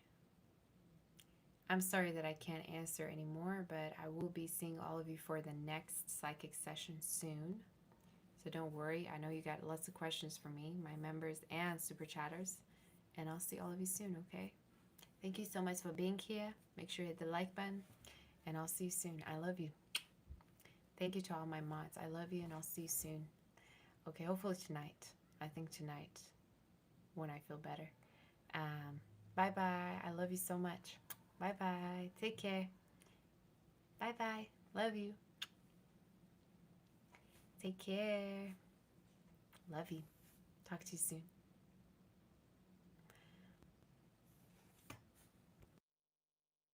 I'm sorry that I can't answer anymore, but I will be seeing all of you for the next psychic session soon. So don't worry. I know you got lots of questions for me, my members and super chatters. And I'll see all of you soon, okay? Thank you so much for being here. Make sure you hit the like button. And I'll see you soon. I love you. Thank you to all my mods. I love you and I'll see you soon. Okay, hopefully tonight. I think tonight when I feel better. Bye-bye. I love you so much. Bye-bye. Take care. Bye-bye. Love you. Take care. Love you. Talk to you soon.